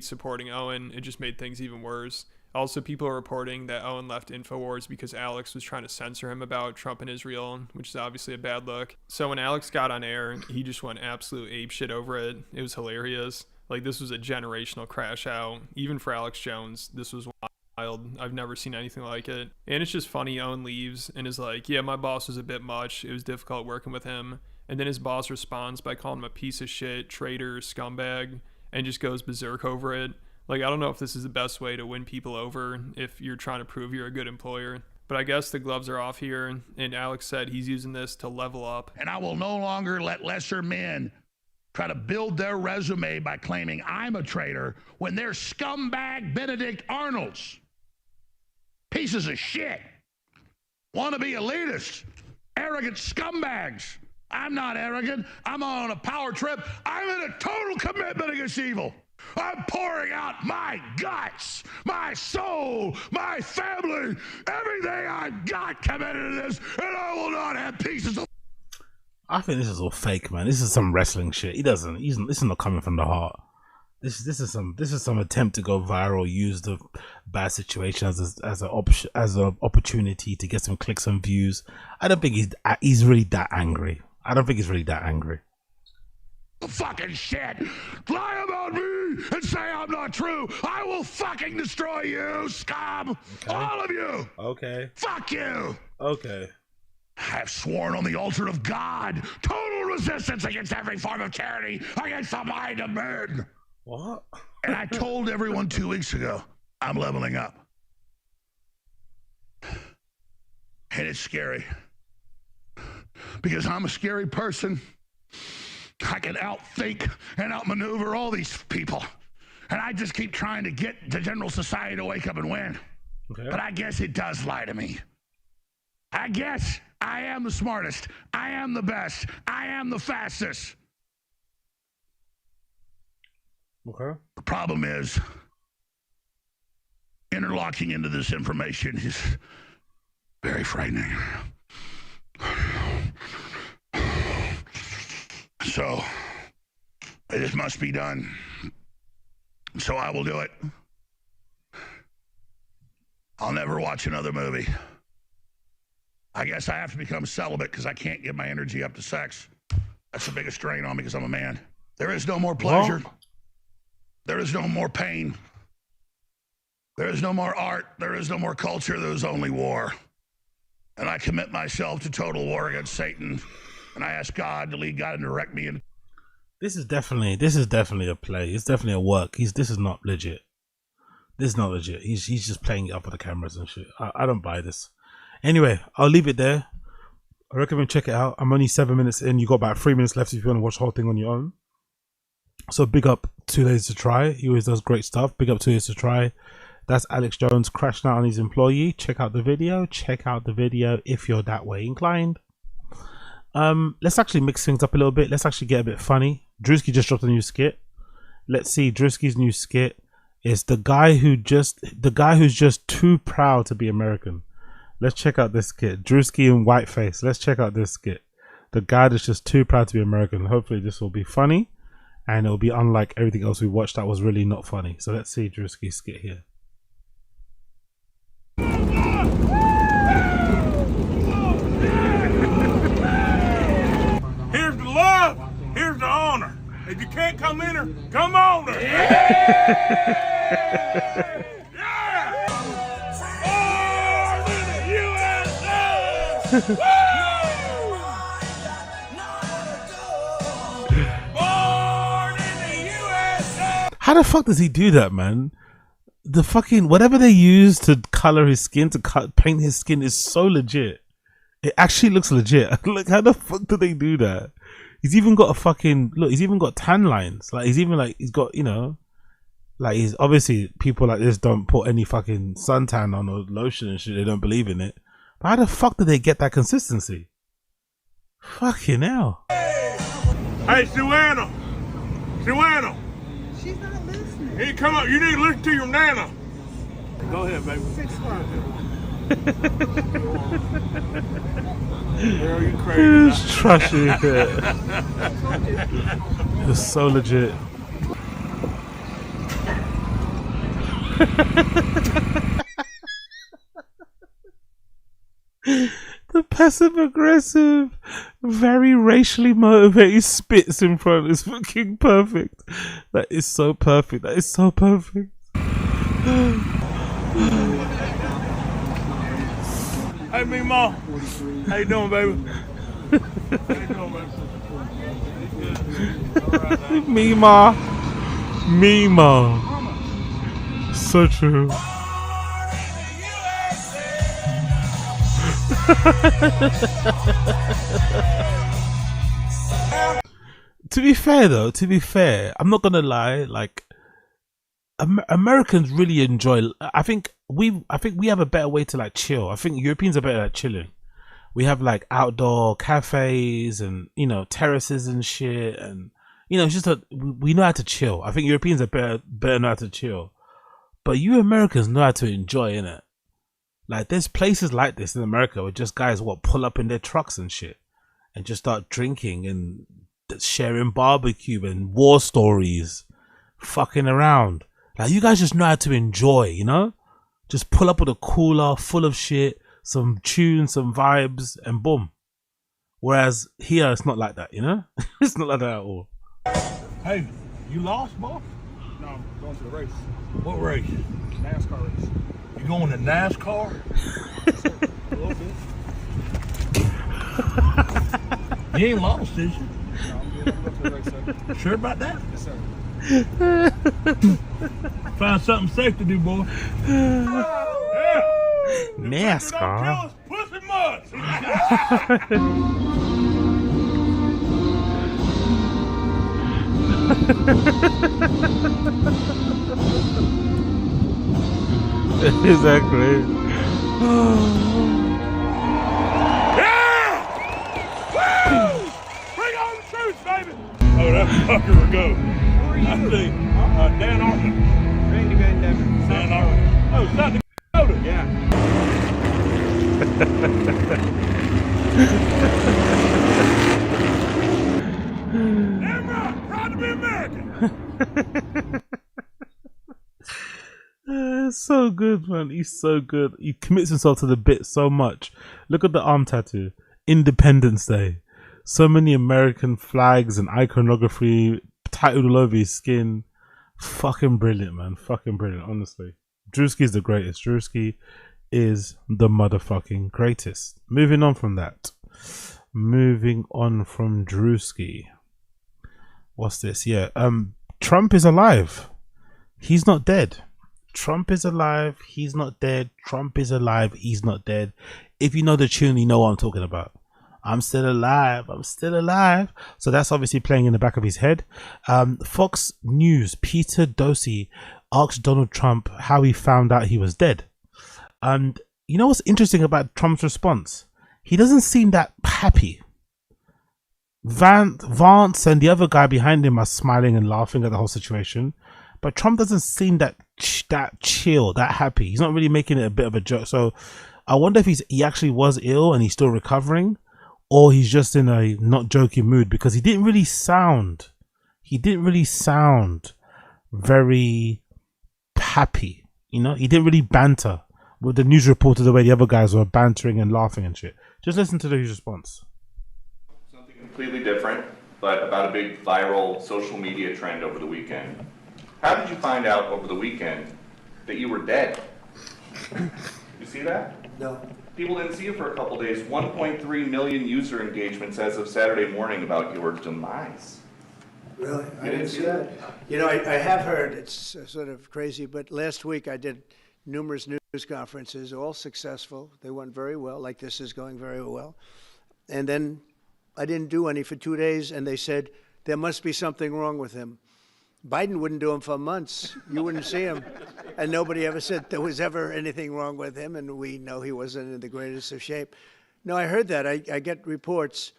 Supporting Owen, it just made things even worse. Also, people are reporting that Owen left InfoWars because Alex was trying to censor him about Trump and Israel, which is obviously a bad look. So when Alex got on air, he just went absolute apeshit over it. It was hilarious. Like, this was a generational crash out. Even for Alex Jones, this was wild. I've never seen anything like it. And it's just funny, Owen leaves and is like, yeah, my boss was a bit much. It was difficult working with him. And then his boss responds by calling him a piece of shit, traitor, scumbag, and just goes berserk over it. Like, I don't know if this is the best way to win people over if you're trying to prove you're a good employer. But I guess the gloves are off here, and Alex said he's using this to level up. And I will no longer let lesser men try to build their resume by claiming I'm a traitor when they're scumbag Benedict Arnolds. Pieces of shit. Wannabe elitists. Arrogant scumbags. I'm not arrogant. I'm on a power trip. I'm in a total commitment against evil. I'm pouring out my guts, my soul, my family, everything I've got committed to this, and I will not have pieces of... I think this is all fake, man. This is some wrestling shit. This is not coming from the heart. This is some attempt to go viral, use the bad situation as an opportunity to get some clicks and views. I don't think he's really that angry. I don't think he's really that angry. Fucking shit. Lie about me and say I'm not true. I will fucking destroy you, scum. Okay. All of you. Okay. Fuck you. Okay. I have sworn on the altar of God, total resistance against every form of tyranny, against the mind of men. What? And I told everyone 2 weeks ago, I'm leveling up. And it's scary. Because I'm a scary person. I can outthink and outmaneuver all these people. And I just keep trying to get the general society to wake up and win. Okay. But I guess it does lie to me. I guess I am the smartest. I am the best. I am the fastest. Okay. The problem is, interlocking into this information is very frightening. So, it must be done. So I will do it. I'll never watch another movie. I guess I have to become celibate because I can't give my energy up to sex. That's the biggest strain on me because I'm a man. There is no more pleasure. What? There is no more pain. There is no more art. There is no more culture. There is only war. And I commit myself to total war against Satan. And I ask God to lead God and direct me. And this is definitely a play. It's definitely a work. This is not legit. This is not legit. He's just playing it up for the cameras and shit. I don't buy this. Anyway, I'll leave it there. I recommend check it out. I'm only 7 minutes in. You got about 3 minutes left if you want to watch the whole thing on your own. So big up 2 Days to Try. He always does great stuff. Big up 2 Days to Try. That's Alex Jones crashing out on his employee. Check out the video. Check out the video if you're that way inclined. Let's actually mix things up a little bit. Let's actually get a bit funny. DRUSKI just dropped a new skit. Let's see. DRUSKI's new skit is the guy who's just too proud to be American. Let's check out this skit. DRUSKI in whiteface. Let's check out this skit. The guy that's just too proud to be American. Hopefully this will be funny, and it'll be unlike everything else we watched that was really not funny. So let's see DRUSKI's skit here. Here's the love. Here's the honor. If you can't come in her, come on her. How the fuck does he do that, man? The fucking whatever they use to color his skin, to paint his skin is so legit. It actually looks legit. Like, how the fuck do they do that? He's even got a fucking look. He's even got tan lines. Like, he's got, you know, like, he's obviously, people like this don't put any fucking suntan on or lotion and shit. They don't believe in it. But how the fuck do they get that consistency? Fucking hell. Hey, Suanna. Suanna. She's not listening. Hey, come up. You need to listen to your nana. Go ahead, baby. 6 Girl, you crazy. It's trashy. It's so legit. The passive aggressive, very racially motivated spits in front is fucking perfect. That is so perfect. That is so perfect. Hey, me, Ma. How you doing, baby? How you doing, baby? Mima. Mima. So true. To be fair though, I'm not gonna lie, like Americans really enjoy, I think we have a better way to like chill. I think Europeans are better at chilling. We have like outdoor cafes and, you know, terraces and shit, and, you know, it's just we know how to chill. I think Europeans are better know how to chill. But you Americans know how to enjoy, innit? Like, there's places like this in America where just guys pull up in their trucks and shit and just start drinking and sharing barbecue and war stories, fucking around. Like, you guys just know how to enjoy, you know? Just pull up with a cooler full of shit, some tunes, some vibes, and boom. Whereas here, it's not like that, you know? It's not like that at all. Hey, you lost, boss? No, I'm going to the race. What race? NASCAR race. You going to NASCAR? A little bit. You ain't lost, is you? No, I'm good. I'm going to the race, sir. Sure about that? Yes, sir. Find something safe to do, boy. NASCAR. Pussy mud. Exactly. Yeah! Woo! Bring on the troops, baby! Oh, that fucker will go. I think Dan Arthur. Randy Van Devon. Dan Arthur. Oh, South Dakota. Yeah. Damn right. Proud to be American. So good, man. He's so good. He commits himself to the bit so much. Look at the arm tattoo. Independence Day. So many American flags and iconography tattooed all over his skin. Fucking brilliant, man. Fucking brilliant, honestly. Druski is the greatest. Druski is the motherfucking greatest. Moving on from that. Moving on from Druski. What's this? Yeah. Trump is alive. He's not dead. Trump is alive. He's not dead. Trump is alive. He's not dead. If you know the tune, you know what I'm talking about. I'm still alive. I'm still alive. So that's obviously playing in the back of his head. Fox News, Peter Dosey asked Donald Trump how he found out he was dead. And you know what's interesting about Trump's response? He doesn't seem that happy. Vance and the other guy behind him are smiling and laughing at the whole situation. But Trump doesn't seem that chill, that happy. He's not really making it a bit of a joke. So I wonder if he actually was ill and he's still recovering, or he's just in a not joking mood, because he didn't really sound very happy. You know, he didn't really banter with the news reporter the way the other guys were bantering and laughing and shit. Just listen to his response. Something completely different, but about a big viral social media trend over the weekend. How did you find out over the weekend that you were dead? You see that? No. People didn't see you for a couple days. 1.3 million user engagements as of Saturday morning about your demise. Really? You didn't see that? You know, I have heard, it's sort of crazy, but last week I did numerous news conferences, all successful. They went very well, like this is going very well. And then I didn't do any for 2 days, and they said, there must be something wrong with him. Biden wouldn't do them for months. You wouldn't see him. And nobody ever said there was ever anything wrong with him, and we know he wasn't in the greatest of shape. No, I heard that. I get reports.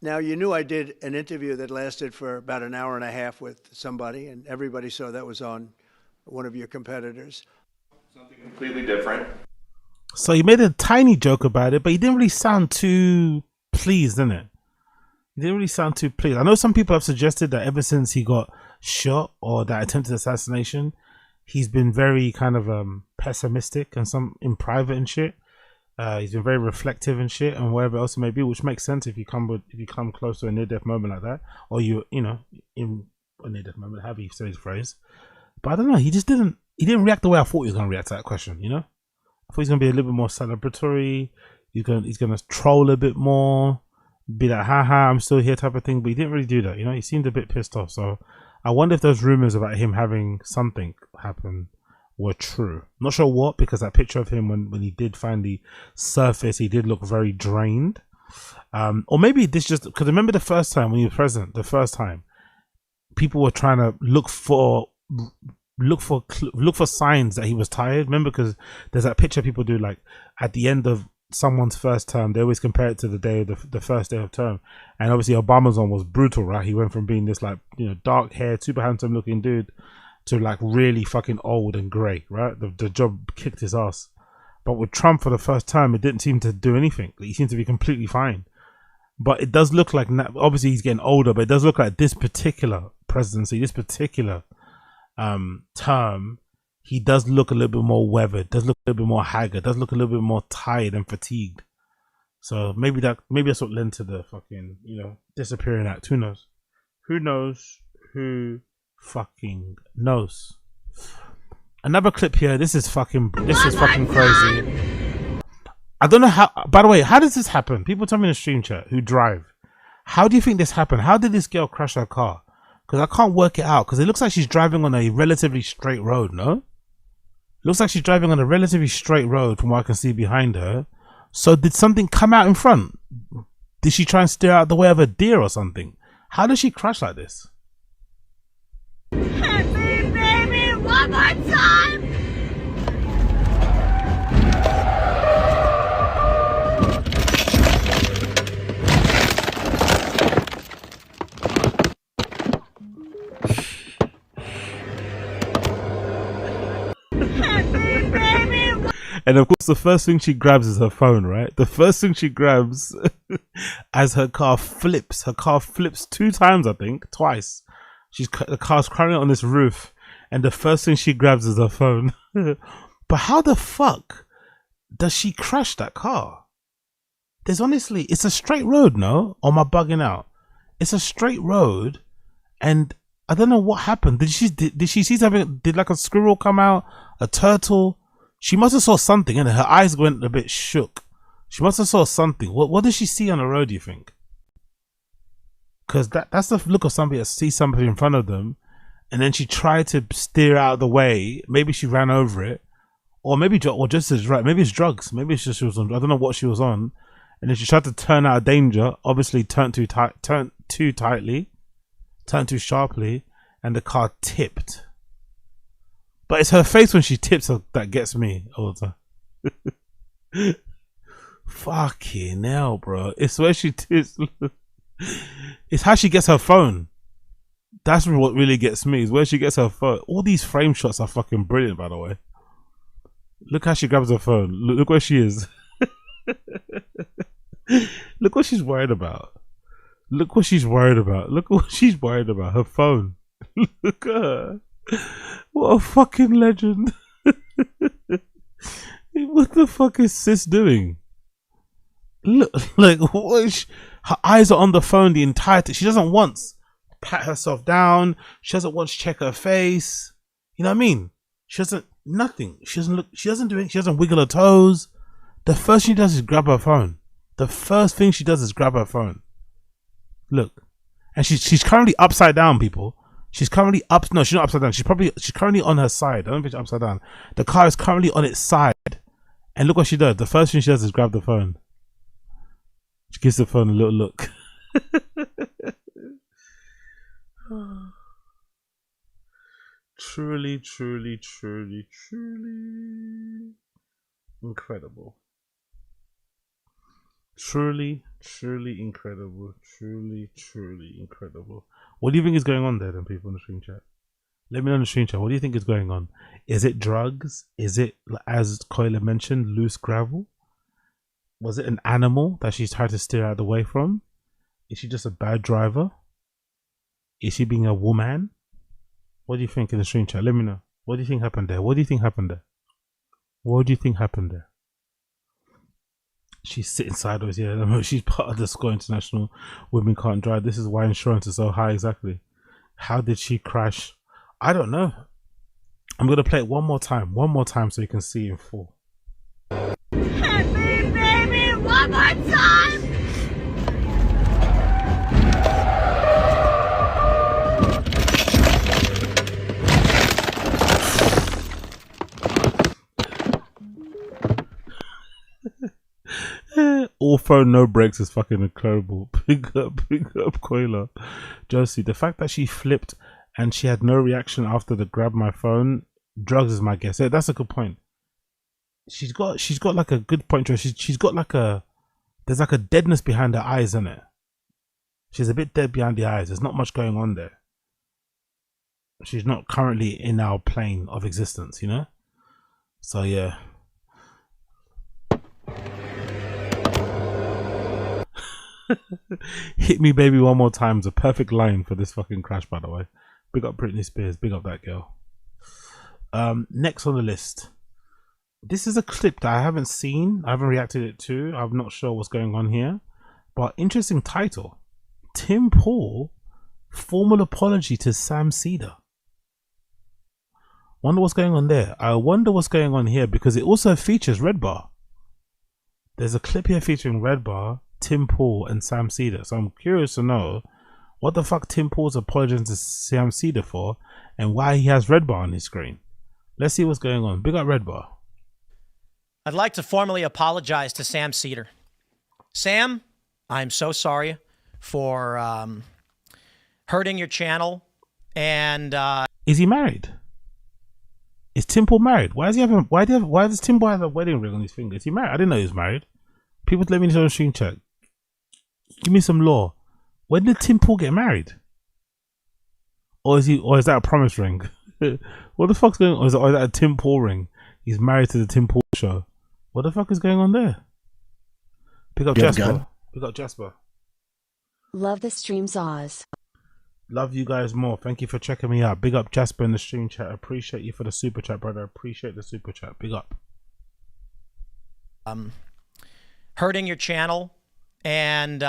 Now, you knew I did an interview that lasted for about an hour and a half with somebody, and everybody saw that was on one of your competitors. Something completely different. So he made a tiny joke about it, but he didn't really sound too pleased, didn't it? He didn't really sound too pleased. I know some people have suggested that ever since he got shot, or that attempted assassination, he's been very kind of pessimistic and some in private and shit. He's been very reflective and shit, and whatever else it may be, which makes sense if you come close to a near-death moment like that, or you know, in a near-death moment, however you say his phrase. But I don't know. He didn't react the way I thought he was gonna react to that question. You know, I thought he's gonna be a little bit more celebratory. He's gonna troll a bit more. be like, haha, I'm still here type of thing, but he didn't really do that. You know, he seemed a bit pissed off. So I wonder if those rumors about him having something happen were true. Not sure what, because that picture of him when he did finally surface, he did look very drained. Or maybe this just because remember the first time when he was president, the first time people were trying to look for signs that he was tired. Remember, because there's that picture people do, like at the end of someone's first term, they always compare it to the day of the first day of term, and obviously Obama's one was brutal, right? He went from being this like, you know, dark haired, super handsome looking dude to like really fucking old and grey, right? The job kicked his ass. But with Trump for the first time, it didn't seem to do anything. He seemed to be completely fine. But it does look like, obviously he's getting older, but it does look like this particular presidency, this particular term, he does look a little bit more weathered, does look a little bit more haggard, does look a little bit more tired and fatigued. So maybe that's what led to the fucking, you know, disappearing act. Who knows? Who knows? Who fucking knows? Another clip here. This is fucking crazy. I don't know how. By the way, how does this happen? People tell me in the stream chat who drive. How do you think this happened? How did this girl crash her car? Because I can't work it out. Because it looks like she's driving on a relatively straight road. No, looks like she's driving on a relatively straight road from what I can see behind her. So did something come out in front? Did she try and steer out the way of a deer or something? How does she crash like this? Hit me, baby, one more time. And of course, the first thing she grabs is her phone, right? The first thing she grabs as her car flips 2 times, I think, twice. The car's crawling on this roof, and the first thing she grabs is her phone. But how the fuck does she crash that car? There's honestly, it's a straight road, no? Or am I bugging out? It's a straight road, and I don't know what happened. Did she see something? Did like a squirrel come out? A turtle? She must have saw something, and her eyes went a bit shook. She must have saw something. What did she see on the road, do you think? Because that's the look of somebody that sees somebody in front of them, and then she tried to steer out of the way. Maybe she ran over it, or maybe, or just as right. Maybe it's drugs. Maybe it's just she was on. I don't know what she was on, and then she tried to turn out of danger. Obviously, turned too tightly, turned too sharply, and the car tipped. But it's her face when she tips that gets me all the time. Fucking hell, bro. It's where she tips. It's how she gets her phone. That's what really gets me, is where she gets her phone. All these frame shots are fucking brilliant, by the way. Look how she grabs her phone. Look where she is. Look what she's worried about. Look what she's worried about. Look what she's worried about. Her phone. Look at her. What a fucking legend. What the fuck is sis doing? Look, like, what is her eyes are on the phone the entire time. She doesn't once pat herself down. She doesn't once check her face. You know what I mean? She doesn't, nothing. She doesn't look, she doesn't do it. She doesn't wiggle her toes. The first thing she does is grab her phone. The first thing she does is grab her phone. Look. And she's currently upside down, people. She's currently up. No, she's not upside down. She's currently on her side. I don't think she's upside down. The car is currently on its side. And look what she does. The first thing she does is grab the phone. She gives the phone a little look. Truly, truly, truly, truly incredible. Truly, truly incredible. Truly, truly incredible. What do you think is going on there, then, people in the stream chat? Let me know in the stream chat. What do you think is going on? Is it drugs? Is it, as Coiler mentioned, loose gravel? Was it an animal that she's tried to steer out of the way from? Is she just a bad driver? Is she being a woman? What do you think in the stream chat? Let me know. What do you think happened there? What do you think happened there? What do you think happened there? She's sitting sideways. Yeah, she's part of the SKIT International Women Can't Drive. This is why insurance is so high. Exactly. How did she crash? I don't know. I'm gonna play it one more time so you can see in full. Hit me, baby, one more time. All phone no breaks is fucking incredible. Big up Coiler. Josie, the fact that she flipped and she had no reaction after the grab my phone, drugs is my guess. Yeah, that's a good point. She's got like a good point to her. She's got like there's like a deadness behind her eyes, isn't it? She's a bit dead behind the eyes. There's not much going on there. She's not currently in our plane of existence, you know? So yeah. Hit me baby one more time is a perfect line for this fucking crash, by the way. Big up Britney Spears, big up that girl. Next on the list. This is a clip that I haven't seen, I haven't reacted it to. I'm not sure what's going on here. But interesting title. Tim Pool, formal apology to Sam SEDER. Wonder what's going on there. I wonder what's going on here because it also features REDBAR. There's a clip here featuring REDBAR, Tim Pool and Sam SEDER. So I'm curious to know what the fuck Tim Pool's apologizing to Sam SEDER for and why he has REDBAR on his screen. Let's see what's going on. Big up REDBAR. I'd like to formally apologize to Sam SEDER. Sam, I'm so sorry for hurting your channel. And is he married? Is Tim Pool married? Why does Tim Pool have a wedding ring on his finger? Is he married? I didn't know he was married. People let me know on the stream chat. Give me some lore. When did Tim Pool get married? Or is that a promise ring? What the fuck's going on? Or is that a Tim Pool ring? He's married to the Tim Pool show. What the fuck is going on there? Pick up Jasper. Pick up Jasper. Love the streams, Oz. Love you guys more. Thank you for checking me out. Big up Jasper in the stream chat. Appreciate you for the super chat, brother. Appreciate the super chat. Big up. Hurting your channel, and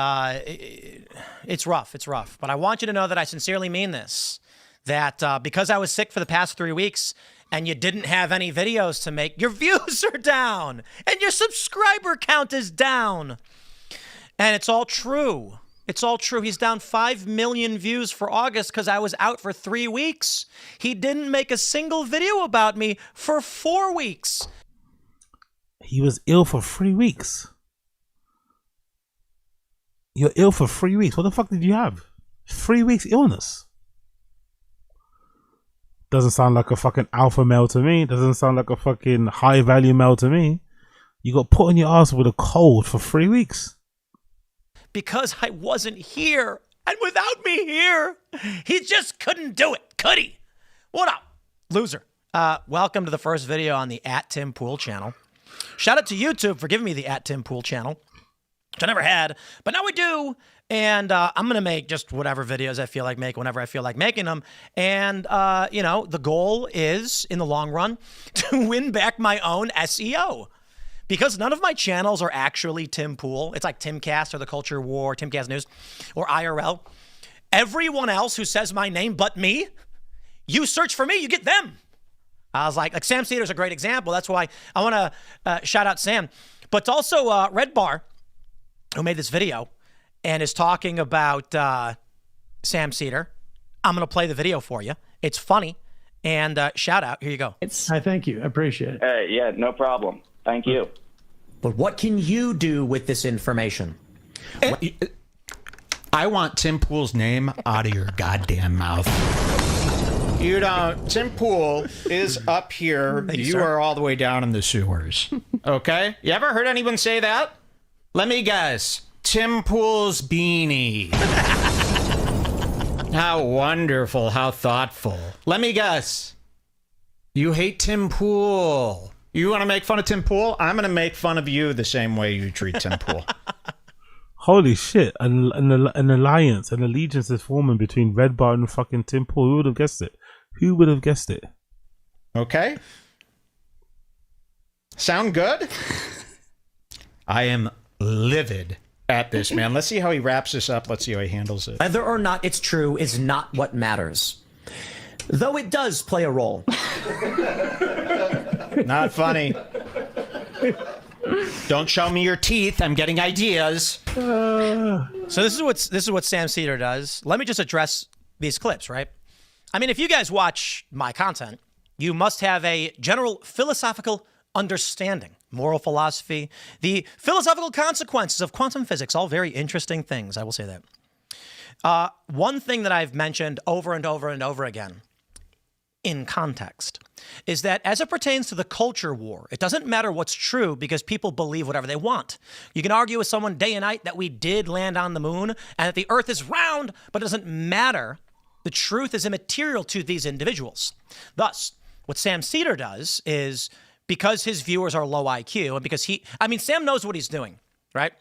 it's rough. It's rough. But I want you to know that I sincerely mean this. That because I was sick for the past 3 weeks and you didn't have any videos to make, your views are down and your subscriber count is down. And it's all true. It's all true. He's down 5 million views for August because I was out for 3 weeks. He didn't make a single video about me for 4 weeks. He was ill for 3 weeks. You're ill for 3 weeks. What the fuck did you have? 3 weeks illness. Doesn't sound like a fucking alpha male to me. Doesn't sound like a fucking high value male to me. You got put on your ass with a cold for 3 weeks. Because I wasn't here. And without me here, he just couldn't do it, could he? What up, loser? Welcome to the first video on the @TimPool channel. Shout out to YouTube for giving me the @TimPool channel, which I never had, but now we do. And I'm going to make just whatever videos I feel like making whenever I feel like making them. And, you know, the goal is, in the long run, to win back my own SEO. Because none of my channels are actually Tim Pool. It's like Timcast or The Culture War, Timcast News, or IRL. Everyone else who says my name but me, you search for me, you get them. I was like Sam SEDER's a great example. That's why I want to shout out Sam. But also REDBAR, who made this video, and is talking about Sam SEDER. I'm going to play the video for you. It's funny. And shout out. Here you go. Hi, thank you. I appreciate it. Yeah, no problem. Thank you. But what can you do with this information? I want Tim Pool's name out of your goddamn mouth. You don't. Tim Pool is up here. You are all the way down in the sewers. Okay? You ever heard anyone say that? Let me guess. Tim Pool's beanie. How wonderful. How thoughtful. Let me guess. You hate Tim Pool. You want to make fun of Tim Pool? I'm going to make fun of you the same way you treat Tim Pool. Holy shit. An alliance, an allegiance is forming between REDBAR and fucking Tim Pool. Who would have guessed it? Who would have guessed it? Okay. Sound good? I am livid at this, man. Let's see how he wraps this up. Let's see how he handles it. Whether or not it's true is not what matters. Though it does play a role. Not funny. Don't show me your teeth. I'm getting ideas. So this is what Sam SEDER does. Let me just address these clips, right? I mean, if you guys watch my content, you must have a general philosophical understanding, moral philosophy, the philosophical consequences of quantum physics, all very interesting things, I will say that. One thing that I've mentioned over and over and over again in context is that as it pertains to the culture war, it doesn't matter what's true because people believe whatever they want. You can argue with someone day and night that we did land on the moon and that the earth is round, but it doesn't matter. The truth is immaterial to these individuals. Thus, what Sam SEDER does is, because his viewers are low IQ and because Sam knows what he's doing, right?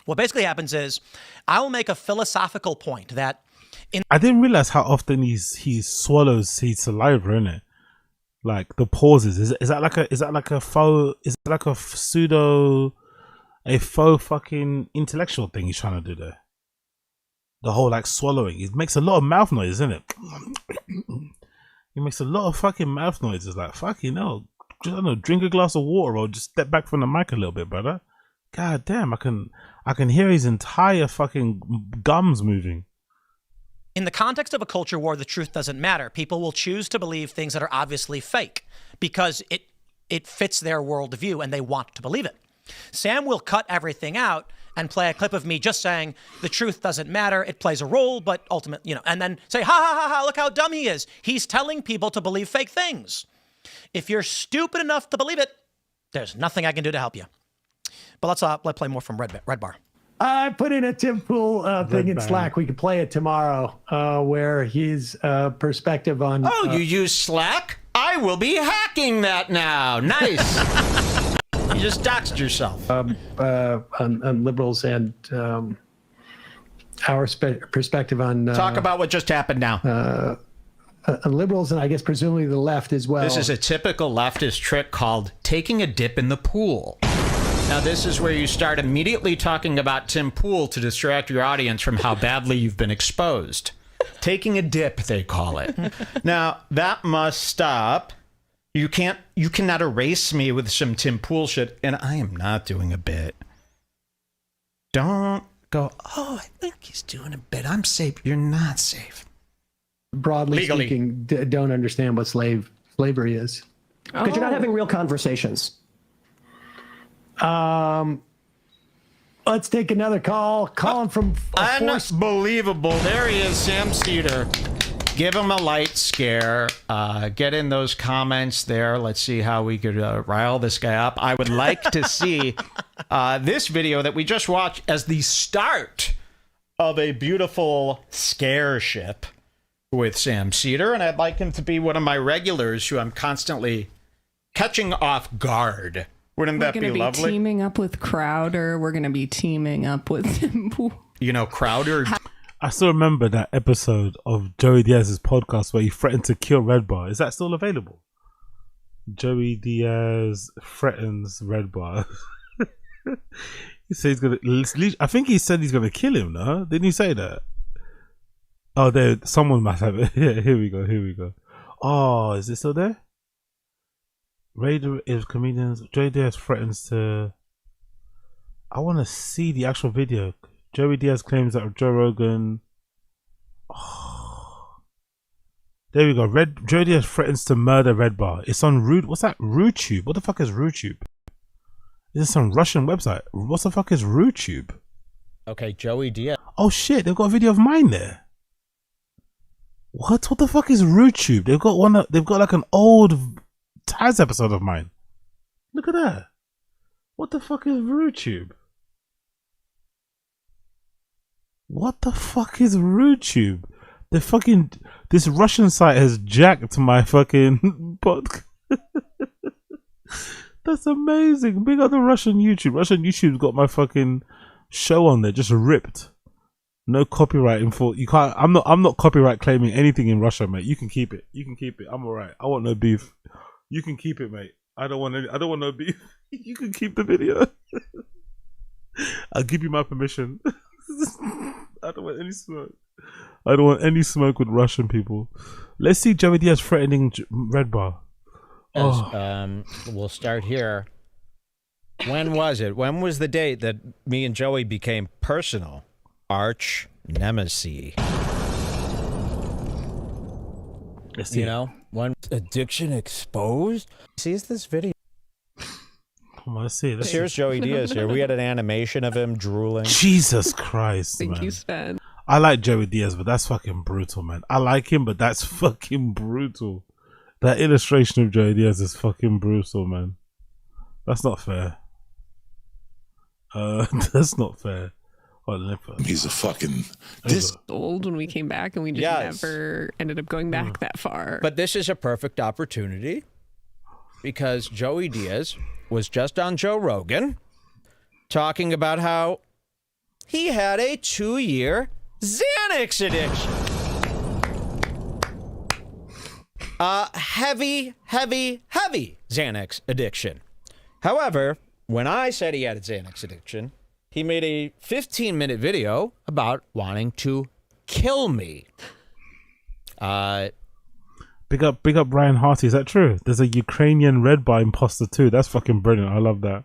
What basically happens is I will make a philosophical point that I didn't realize how often he swallows his saliva, innit? Like the pauses. Is that like a faux fucking intellectual thing he's trying to do there? The whole like swallowing. It makes a lot of mouth noises, isn't it? He makes a lot of fucking mouth noises. Like fucking hell. I don't know, drink a glass of water or just step back from the mic a little bit, brother. God damn, I can hear his entire fucking gums moving. In the context of a culture war, the truth doesn't matter. People will choose to believe things that are obviously fake because it fits their worldview and they want to believe it. Sam will cut everything out and play a clip of me just saying the truth doesn't matter. It plays a role, but ultimately, and then say, ha, ha, ha, ha, look how dumb he is. He's telling people to believe fake things. If you're stupid enough to believe it, there's nothing I can do to help you. But let's play more from REDBAR. I put in a Tim Pool thing in Slack. We could play it tomorrow, where his perspective on. Oh, you use Slack? I will be hacking that now. Nice. You just doxed yourself. On liberals and our perspective on. Talk about what just happened now. Liberals and I guess presumably the left as well. This is a typical leftist trick called taking a dip in the pool. Now, this is where you start immediately talking about Tim Pool to distract your audience from how badly you've been exposed. Taking a dip, they call it. Now, that must stop. You cannot erase me with some Tim Pool shit, and I am not doing a bit. Don't go, oh, I think he's doing a bit. I'm safe. You're not safe. Broadly Legally. speaking, don't understand what slavery is. Because you're not having real conversations. Let's take another call. Calling from unbelievable. There he is, Sam SEDER. Give him a light scare. Get in those comments there. Let's see how we could rile this guy up. I would like to see this video that we just watched as the start of a beautiful scare ship with Sam SEDER, and I'd like him to be one of my regulars who I'm constantly catching off guard. Wouldn't that be lovely? We're going to be teaming up with Crowder. We're going to be teaming up with Tim Pool. You know, Crowder. I still remember that episode of Joey Diaz's podcast where he threatened to kill REDBAR. Is that still available? Joey Diaz threatens REDBAR. He said he's going to. I think he said he's going to kill him, no? Didn't he say that? Oh, there. Someone must have it. Yeah, here we go. Oh, is it still there? Raider is comedians. Joey Diaz threatens to. I want to see the actual video. Joey Diaz claims that Joe Rogan. Oh. There we go. Joey Diaz threatens to murder REDBAR. It's on Rude. What's that? RudeTube. What the fuck is RudeTube? Is this some Russian website? What the fuck is RudeTube? Okay, Joey Diaz. Oh shit! They've got a video of mine there. What the fuck is RudeTube? They've got one. They've got like an old Taz episode of mine. Look at that. What the fuck is RudeTube? What the fuck is RudeTube? This Russian site has jacked my fucking podcast. That's amazing. Big up the Russian YouTube. Russian YouTube's got my fucking show on there, just ripped. No copyright info. You can't. I'm not copyright claiming anything in Russia, mate. You can keep it. I'm alright. I want no beef. You can keep it, mate. I don't want no beef. You can keep the video. I'll give you my permission. I don't want any smoke. I don't want any smoke with Russian people. Let's see Joey Diaz threatening REDBAR. We'll start here. When was it? When was the date that me and Joey became personal arch nemesis? You know, when addiction exposed? Sees this video. Come on, let's see. Let's Here's see. Joey Diaz here. We had an animation of him drooling. Jesus Christ, Thank man. you, Sven. I like Joey Diaz, but that's fucking brutal, man. I like him, but that's fucking brutal. That illustration of Joey Diaz is fucking brutal, man. That's not fair. That's not fair. He's a fucking Old when we came back, and we just never ended up going back that far. But this is a perfect opportunity because Joey Diaz was just on Joe Rogan talking about how he had a 2-year Xanax addiction. Heavy Xanax addiction. However, when I said he had a Xanax addiction, he made a 15-minute video about wanting to kill me. Big up Brian Harty. Is that true? There's a Ukrainian REDBAR imposter too. That's fucking brilliant. I love that.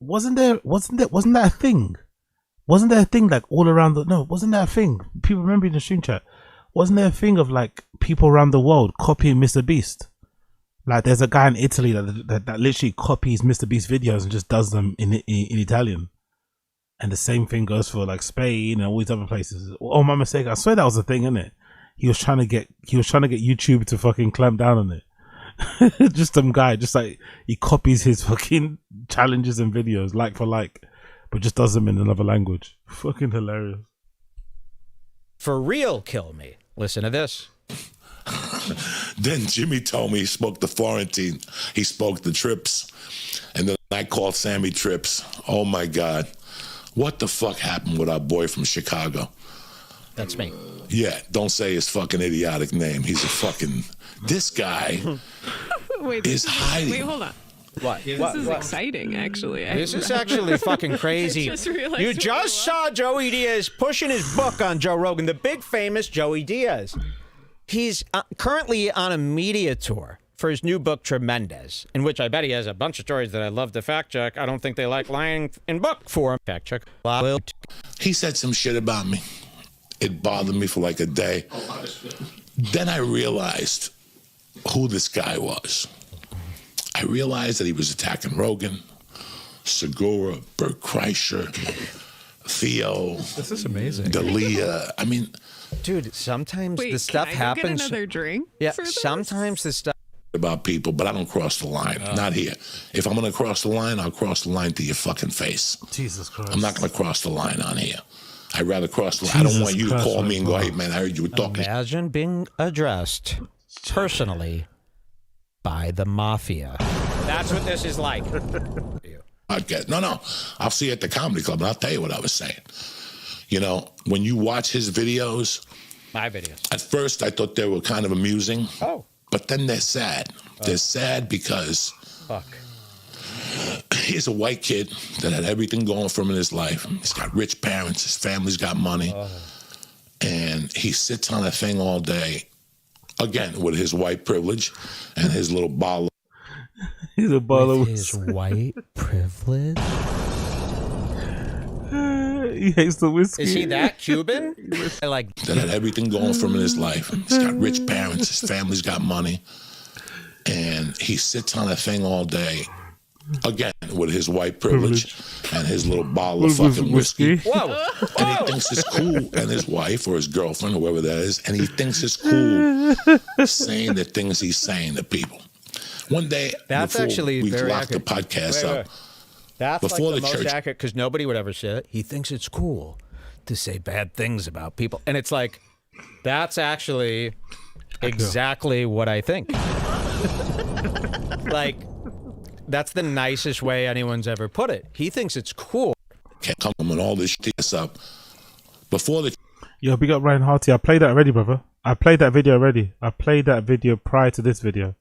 Wasn't that a thing? Wasn't there a thing like all around the wasn't that a thing? People remember in the stream chat. Wasn't there a thing of like people around the world copying Mr. Beast? Like there's a guy in Italy that literally copies Mr. Beast videos and just does them in Italian. And the same thing goes for like Spain and all these other places. Oh my mistake! I swear that was a thing, innit? He was trying to get YouTube to fucking clamp down on it. Just some guy, just like he copies his fucking challenges and videos like for like, but just does them in another language. Fucking hilarious. For real, kill me. Listen to this. Then Jimmy told me he smoked the Florentine. He smoked the Trips. And then I called Sammy Trips. Oh my God. What the fuck happened with our boy from Chicago? That's me. Yeah, don't say his fucking idiotic name. He's a fucking... This guy is hiding. Wait, hold on. What? This is exciting, actually. This is actually fucking crazy. I just realized You just saw Joey Diaz pushing his book on Joe Rogan, the big famous Joey Diaz. He's currently on a media tour for his new book, Tremendous, in which I bet he has a bunch of stories that I'd love to fact check. I don't think they like lying in book form. Fact check. He said some shit about me. It bothered me for like a day. Then I realized who this guy was. I realized that he was attacking Rogan, Segura, Bert Kreischer, Theo. This is amazing. Dalia. I mean, dude, sometimes Wait, the stuff can I go happens. Get another drink? Yeah, for this? sometimes the stuff about people, but I don't cross the line. Not here. If I'm going to cross the line, I'll cross the line to your fucking face. Jesus Christ. I'm not going to cross the line on here. I'd rather cross the line. I don't want you to call me and go, hey, man, I heard you were talking. Imagine being addressed personally by the mafia. That's what this is like. Podcast. No. I'll see you at the comedy club, and I'll tell you what I was saying. You know, when you watch his videos. My videos. At first, I thought they were kind of amusing. Oh. But then they're sad. They're sad because he's a white kid that had everything going for him in his life. He's got rich parents. His family's got money. And he sits on a thing all day, again, with his white privilege and his little bottle. He's a bottle with his white privilege. He hates the whiskey. Is he that Cuban? I like that had everything going for him in his life. He's got rich parents. His family's got money. And he sits on a thing all day, again, with his white privilege and his little bottle of fucking whiskey. Whoa. And he thinks it's cool, and his wife or his girlfriend, whoever that is, and he thinks it's cool saying the things he's saying to people. One day, that's before actually we very locked accurate. the podcast Wait. up, That's before like the the most church. accurate because nobody would ever say it. He thinks it's cool to say bad things about people. And it's like, that's actually exactly what I think. Like, that's the nicest way anyone's ever put it. He thinks it's cool. Can't come and all this shit up. Before the Yo, big up Ryan Harty. I played that already, brother. I played that video already. I played that video prior to this video.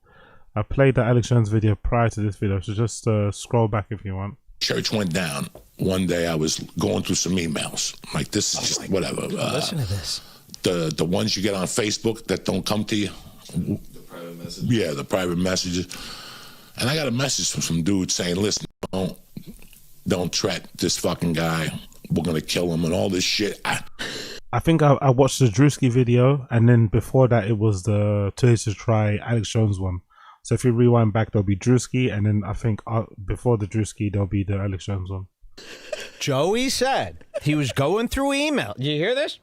I played that Alex Jones video prior to this video. So just scroll back if you want. church went down, one day I was going through some emails. Like, this is just whatever. Listen to this. The ones you get on Facebook that don't come to you. The private messages. Yeah, the private messages. And I got a message from some dude saying, listen, don't threat this fucking guy. We're going to kill him and all this shit. I think I watched the DRUSKI video, and then before that it was the Today's to Try Alex Jones one. So if you rewind back, there'll be Druski, and then I think before the Druski, there'll be the Alex Jones one. Joey said he was going through email. You hear this?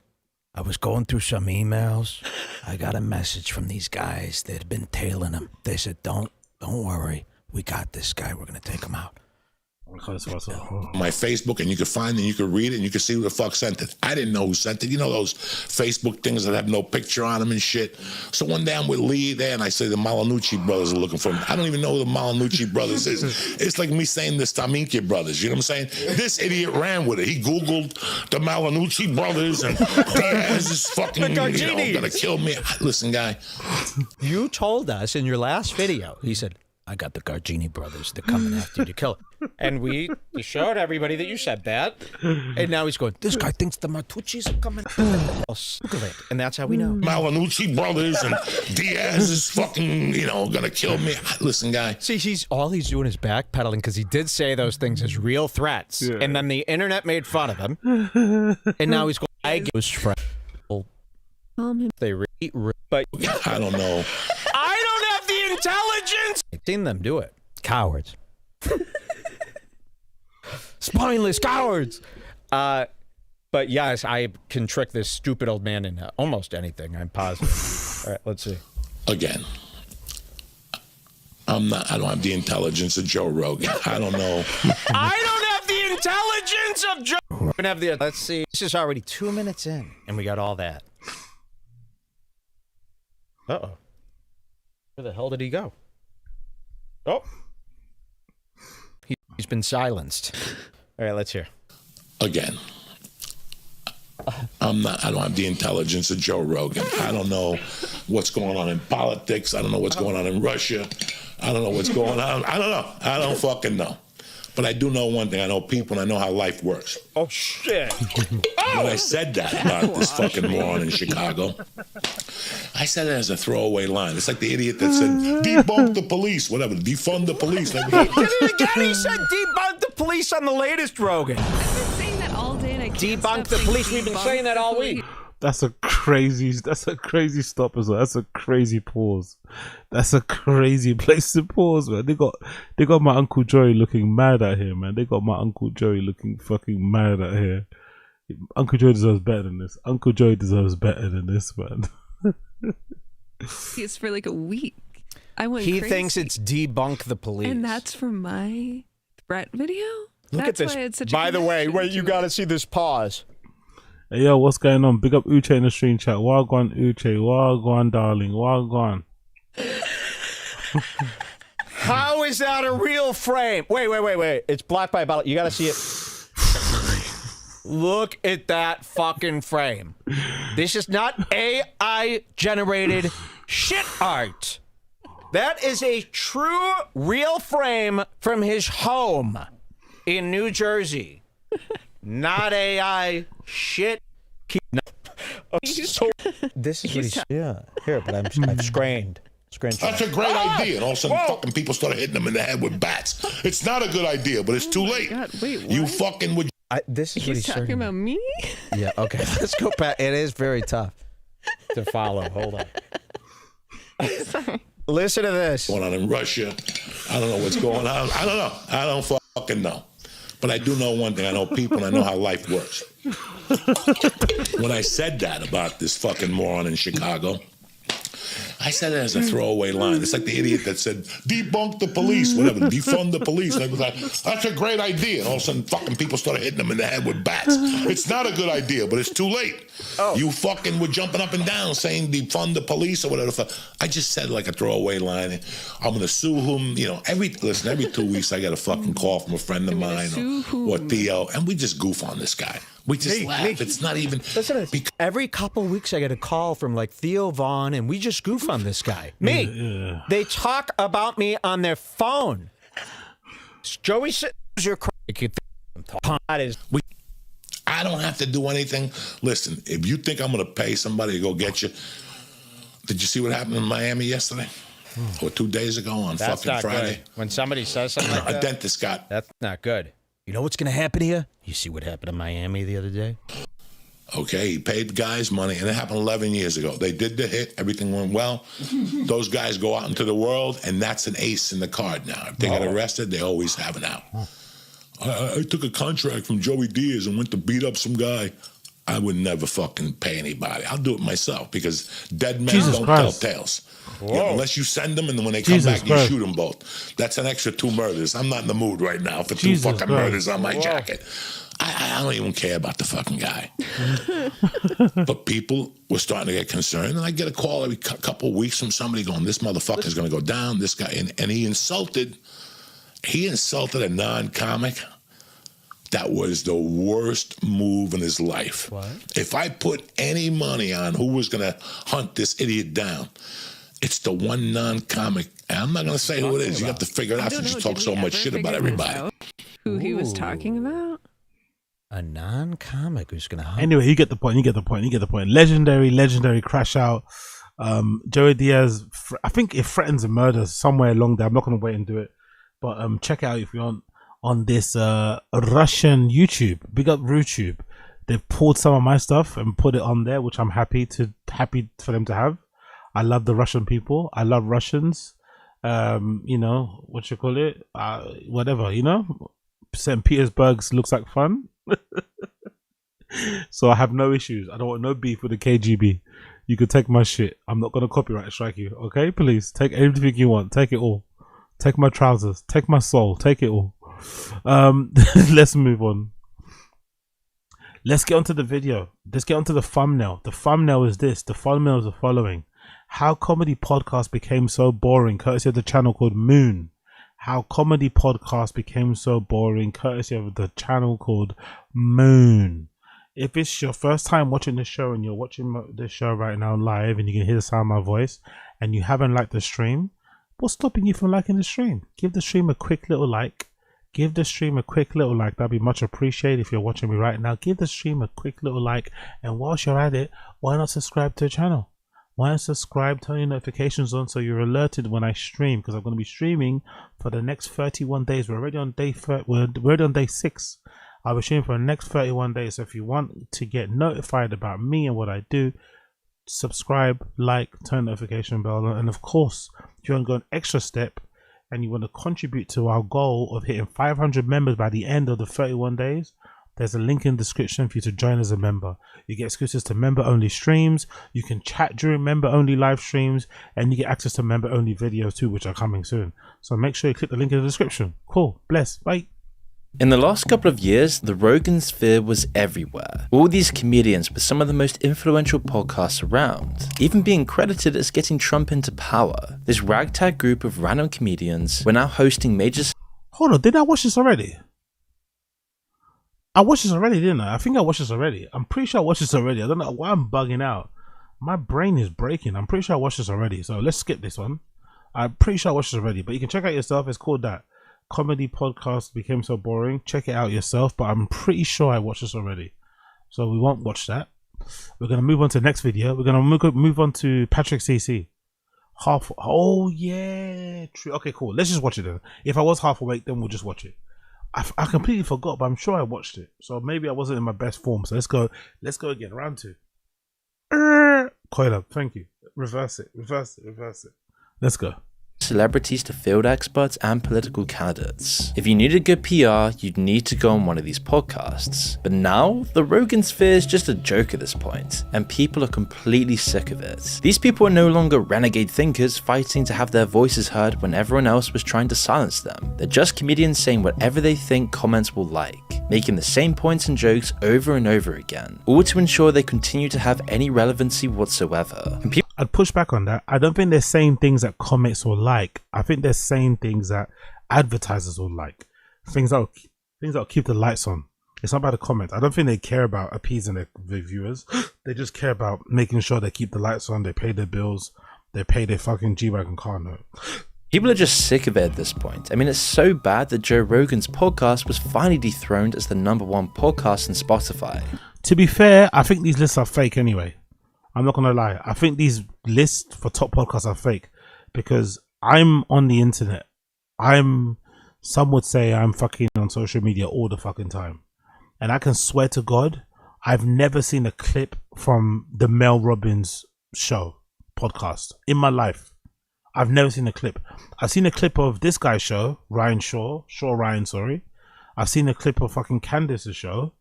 I was going through some emails. I got a message from these guys that had been tailing him. They said, don't worry. We got this guy. We're going to take him out. My Facebook, and you could find it, and you could read it, and you could see who the fuck sent it. I didn't know who sent it. You know those Facebook things that have no picture on them and shit? So one day I'm with Lee there, and I say the Malanucci brothers are looking for me. I don't even know who the Malanucci brothers is. It's like me saying the Staminki brothers, you know what I'm saying? This idiot ran with it. He Googled the Malanucci brothers, and DIAZ is fucking, gonna kill me. Listen, guy. You told us in your last video, he said, I got the Gargini brothers. They're coming after you to kill him. And we showed everybody that you said that. And now he's going, this guy thinks the Matucci's are coming. And that's how we know. Malanucci brothers and DIAZ is fucking, gonna kill me. Listen, guy. See, all he's doing is backpedaling because he did say those things as real threats. Yeah. And then the internet made fun of him. And now he's going, I was friends. They but I don't know. I don't have the intelligence. I've seen them do it. Cowards. Spineless cowards. But yes, I can trick this stupid old man into almost anything. I'm positive. All right, let's see. Again, I don't have the intelligence of Joe Rogan. I don't know. I don't have the intelligence of Joe. We're gonna have the. Let's see. This is already 2 minutes in, and we got all that. Uh-oh. Where the hell did he go? Oh. He's been silenced. All right, let's hear. Again. I don't have the intelligence of Joe Rogan. I don't know what's going on in politics. I don't know what's going on in Russia. I don't know what's going on. I don't know. I don't fucking know. But I do know one thing. I know people, and I know how life works. Oh, shit. When I said that about this fucking moron in Chicago, I said it as a throwaway line. It's like the idiot that said, debunk the police, whatever, defund the police. Again, he said debunk the police on the latest Rogan. I've been saying that all day, and I can't debunk the police. We've been saying that all week. That's a crazy stop as well. That's a crazy pause. That's a crazy place to pause, man. They got my Uncle Joey looking mad at here, man. They got my Uncle Joey looking fucking mad at here. Uncle Joey deserves better than this. Uncle Joey deserves better than this, man. It's for like a week. I went He crazy. thinks it's debunk the police. And that's from my threat video? Look That's at this. why it's such By a the way, connection wait, you to got to it. see this pause. Hey, yo, what's going on? Big up Uche in the stream chat. Wagwan Uche. Wagwan, darling. Wagwan. How is that a real frame? Wait. It's blocked by a ballot. You got to see it. Look at that fucking frame. This is not AI generated shit art. That is a true, real frame from his home in New Jersey. Not AI shit. So, this is what he's. Yeah, here, but I've screened. That's a great idea. And all of a sudden, fucking people started hitting them in the head with bats. It's not a good idea, but it's too late. God, wait, what? You fucking would. This is what He's talking about me? Yeah, okay. Let's go back. It is very tough to follow. Hold on. Sorry. Listen to this. Going on in Russia. I don't know what's going on. I don't know. I don't fucking know. But I do know one thing. I know people, and I know how life works. When I said that about this fucking moron in Chicago, I said it as a throwaway line. It's like the idiot that said, debunk the police, whatever, defund the police. And I was like, that's a great idea. And all of a sudden, fucking people started hitting them in the head with bats. It's not a good idea, but it's too late. Oh. You fucking were jumping up and down saying defund the police or whatever. I just said like a throwaway line. I'm going to sue him. Every 2 weeks I get a fucking call from a friend of mine or Theo, and we just goof on this guy. We just laugh. It's not even. Listen, every couple of weeks I get a call from like Theo Vaughn, and we just goof on this guy. Me. Yeah. They talk about me on their phone. Joey says you're crazy. I don't have to do anything. Listen, if you think I'm going to pay somebody to go get you, did you see what happened in Miami yesterday? Or 2 days ago on That's fucking not Friday? Good. When somebody says something like that. A dentist got. That's not good. You know what's going to happen here? You see what happened in Miami the other day? Okay, he paid guys money, and it happened 11 years ago. They did the hit, everything went well. Those guys go out into the world, and that's an ace in the card now. If they get arrested, they always have an out. I took a contract from Joey Diaz and went to beat up some guy. I would never fucking pay anybody. I'll do it myself because dead men don't tell tales. You know, unless you send them, and then when they come back, you shoot them both. That's an extra 2 murders. I'm not in the mood right now for 2 fucking murders on my jacket. I don't even care about the fucking guy. But people were starting to get concerned, and I get a call every couple of weeks from somebody going, this motherfucker's going to go down, this guy. And he insulted a non-comic. That was the worst move in his life. What? If I put any money on who was going to hunt this idiot down, it's the one non-comic. And I'm not going to say who it is. You have to figure it out since you talk so much shit about everybody. Who he was talking about? A non-comic who's going to hunt. Anyway, you get the point. You get the point. You get the point. Legendary crash out. Joey Diaz, I think it threatens a murder somewhere along there. I'm not going to wait and do it. But check it out if you want. On this Russian YouTube, big up YouTube. They've pulled some of my stuff and put it on there, which I'm happy for them to have. I love the Russian people. I love Russians. You know what you call it? Whatever, you know. St. Petersburg looks like fun. So I have no issues. I don't want no beef with the KGB. You can take my shit. I'm not gonna copyright strike you. Okay, please take everything you want. Take it all. Take my trousers. Take my soul. Take it all. Let's move on. Let's get onto the video. Let's get onto the thumbnail. The thumbnail is this. The thumbnail is the following: how comedy podcast became so boring, courtesy of the channel called Moon. How comedy podcast became so boring, courtesy of the channel called Moon. If it's your first time watching the show and you're watching the show right now live and you can hear the sound of my voice and you haven't liked the stream, what's stopping you from liking the stream? Give the stream a quick little like. Give the stream a quick little like. That'd be much appreciated. If you're watching me right now, give the stream a quick little like. And whilst you're at it, why not subscribe to the channel? Why not subscribe, turn your notifications on so you're alerted when I stream, because I'm going to be streaming for the next 31 days. We're already on day 6. I'll be streaming for the next 31 days. So if you want to get notified about me and what I do, subscribe, like, turn the notification bell on. And of course, if you want to go an extra step and you want to contribute to our goal of hitting 500 members by the end of the 31 days, there's a link in the description for you to join as a member. You get exclusive to member-only streams, you can chat during member-only live streams, and you get access to member-only videos too, which are coming soon. So make sure you click the link in the description. Cool. Bless. Bye. In the last couple of years, the Rogan sphere was everywhere. All these comedians were some of the most influential podcasts around, even being credited as getting Trump into power. This ragtag group of random comedians were now hosting major... Hold on, did I watch this already? I watched this already, didn't I? I think I watched this already. I'm pretty sure I watched this already. I don't know why I'm bugging out. My brain is breaking. I'm pretty sure I watched this already. So let's skip this one. I'm pretty sure I watched this already, but you can check out yourself. It's called that. Comedy podcast became so boring. Check it out yourself, but I'm pretty sure I watched this already, so we won't watch that. We're gonna move on to the next video. We're gonna move on to Patrick CC. Oh yeah, true. Okay, cool. Let's just watch it then. If I was half awake, then we'll just watch it. I completely forgot, but I'm sure I watched it. So maybe I wasn't in my best form. So let's go again. Round 2. Coil up. Thank you. Reverse it. Let's go. Celebrities to field experts and political candidates. If you needed good PR, you'd need to go on one of these podcasts. But now, the Rogan sphere is just a joke at this point, and people are completely sick of it. These people are no longer renegade thinkers fighting to have their voices heard when everyone else was trying to silence them. They're just comedians saying whatever they think comments will like, making the same points and jokes over and over again, all to ensure they continue to have any relevancy whatsoever. And I'd push back on that. I don't think they're saying things that comments will like. I think they're saying things that advertisers will like. Things that'll keep the lights on. It's not about the comments. I don't think they care about appeasing their viewers. They just care about making sure they keep the lights on, they pay their bills, they pay their fucking G-Wagon car note. People are just sick of it at this point. I mean, it's so bad that Joe Rogan's podcast was finally dethroned as the #1 podcast on Spotify. To be fair, I think these lists are fake anyway. I'm not gonna lie. I think these lists for top podcasts are fake because I'm on the internet. Some would say I'm fucking on social media all the fucking time. And I can swear to God, I've never seen a clip from the Mel Robbins show podcast in my life. I've never seen a clip. I've seen a clip of this guy's show, Ryan Shaw Ryan, sorry. I've seen a clip of fucking Candace's show,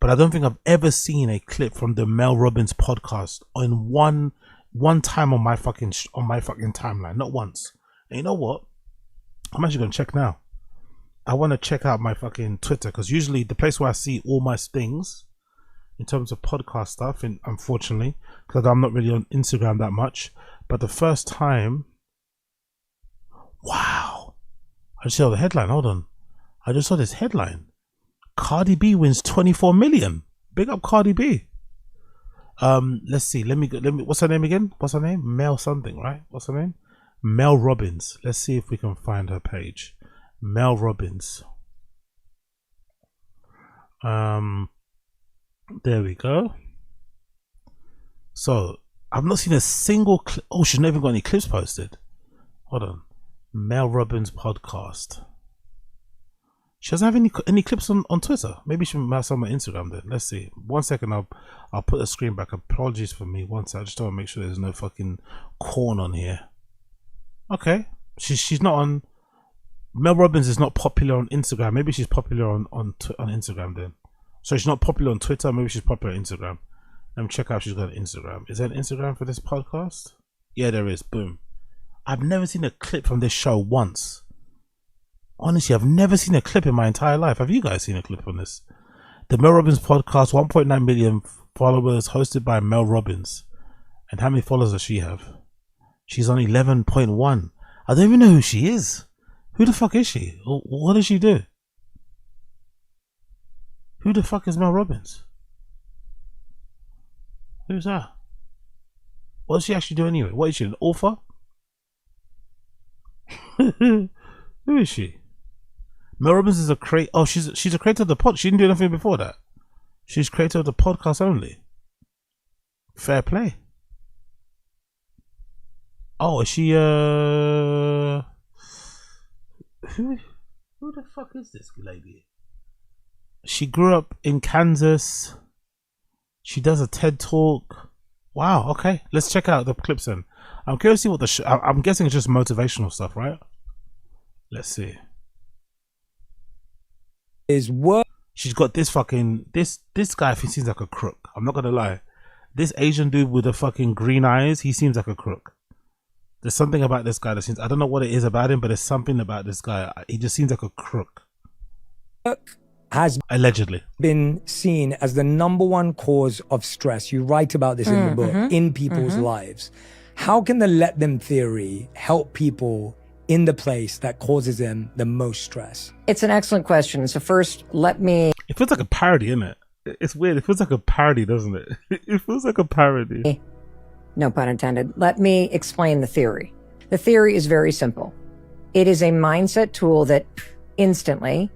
but I don't think I've ever seen a clip from the Mel Robbins podcast on one time on my fucking timeline. Not once. And you know what? I'm actually gonna check now. I want to check out my fucking Twitter, because usually the place where I see all my things in terms of podcast stuff, and unfortunately, because I'm not really on Instagram that much, but the first time, wow, I just saw the headline. Hold on, I just saw this headline. Cardi B wins 24 million. Big up Cardi B. Let's see. Let me. What's her name again? What's her name? Mel something, right? What's her name? Mel Robbins. Let's see if we can find her page. Mel Robbins. There we go. So I've not seen a single clip. Oh, she's not even got any clips posted. Hold on. Mel Robbins podcast. She doesn't have any clips on Twitter. Maybe she might have some on Instagram then. Let's see. 1 second, I'll put the screen back. Apologies for me. One second. I just want to make sure there's no fucking corn on here. Okay. She's not on. Mel Robbins is not popular on Instagram. Maybe she's popular on Instagram then. So she's not popular on Twitter. Maybe she's popular on Instagram. Let me check out if she's got an Instagram. Is there an Instagram for this podcast? Yeah, there is. Boom. I've never seen a clip from this show once. Honestly, I've never seen a clip in my entire life. Have you guys seen a clip on this? The Mel Robbins podcast, 1.9 million followers, hosted by Mel Robbins. And how many followers does she have? She's on 11.1. I don't even know who she is. Who the fuck is she? What does she do? Who the fuck is Mel Robbins? Who's that? What does she actually do anyway? What is she, an author? Who is she? Mel Robbins is a creator. Oh, she's a creator of the pod. She didn't do anything before that. She's creator of the podcast only. Fair play. Oh, is she who the fuck is this lady? She grew up in Kansas. She does a TED talk. Wow, okay. Let's check out the clips then. I'm curious to see what the I'm guessing it's just motivational stuff, right? Let's see. Is what she's got this fucking this guy seems like a crook. I'm not gonna lie. This Asian dude with the fucking green eyes, he seems like a crook. There's something about this guy that seems, I don't know what it is about him, but there's something about this guy. He just seems like a crook. Has allegedly been seen as the #1 cause of stress. You write about this in the book, in people's lives. How can the let them theory help people in the place that causes them the most stress? It's an excellent question. So first, let me... It feels like a parody, isn't it? It's weird. It feels like a parody, doesn't it? It feels like a parody. No pun intended. Let me explain the theory. The theory is very simple. It is a mindset tool that instantly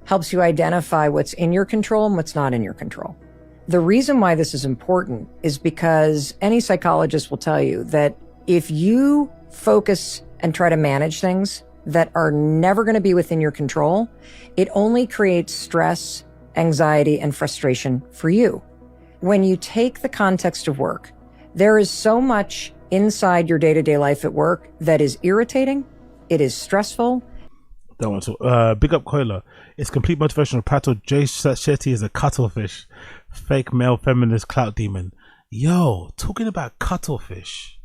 helps you identify what's in your control and what's not in your control. The reason why this is important is because any psychologist will tell you that if you focus and try to manage things that are never going to be within your control, it only creates stress, anxiety, and frustration for you. When you take the context of work, there is so much inside your day-to-day life at work that is irritating, it is stressful. That one. So, big up Koila. It's complete motivational prattle. Jay Shetty is a cuttlefish. Fake male feminist clout demon. Yo, talking about cuttlefish.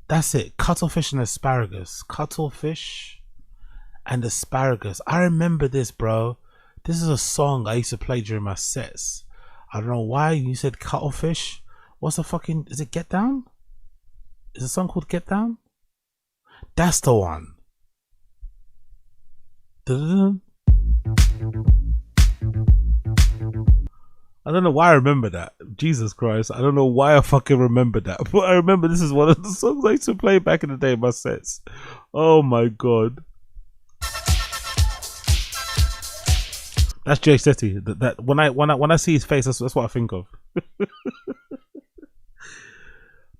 That's it. Cuttlefish and asparagus. Cuttlefish and asparagus. I remember this, bro. This is a song I used to play during my sets. I don't know why you said cuttlefish. What's the fucking... Is it Get Down? Is the song called Get Down? That's the one. Dun-dun-dun. I don't know why I remember that. Jesus Christ. I don't know why I fucking remember that. But I remember this is one of the songs I used to play back in the day in my sets. Oh my god. That's Jay Shetty. That when I see his face, that's what I think of.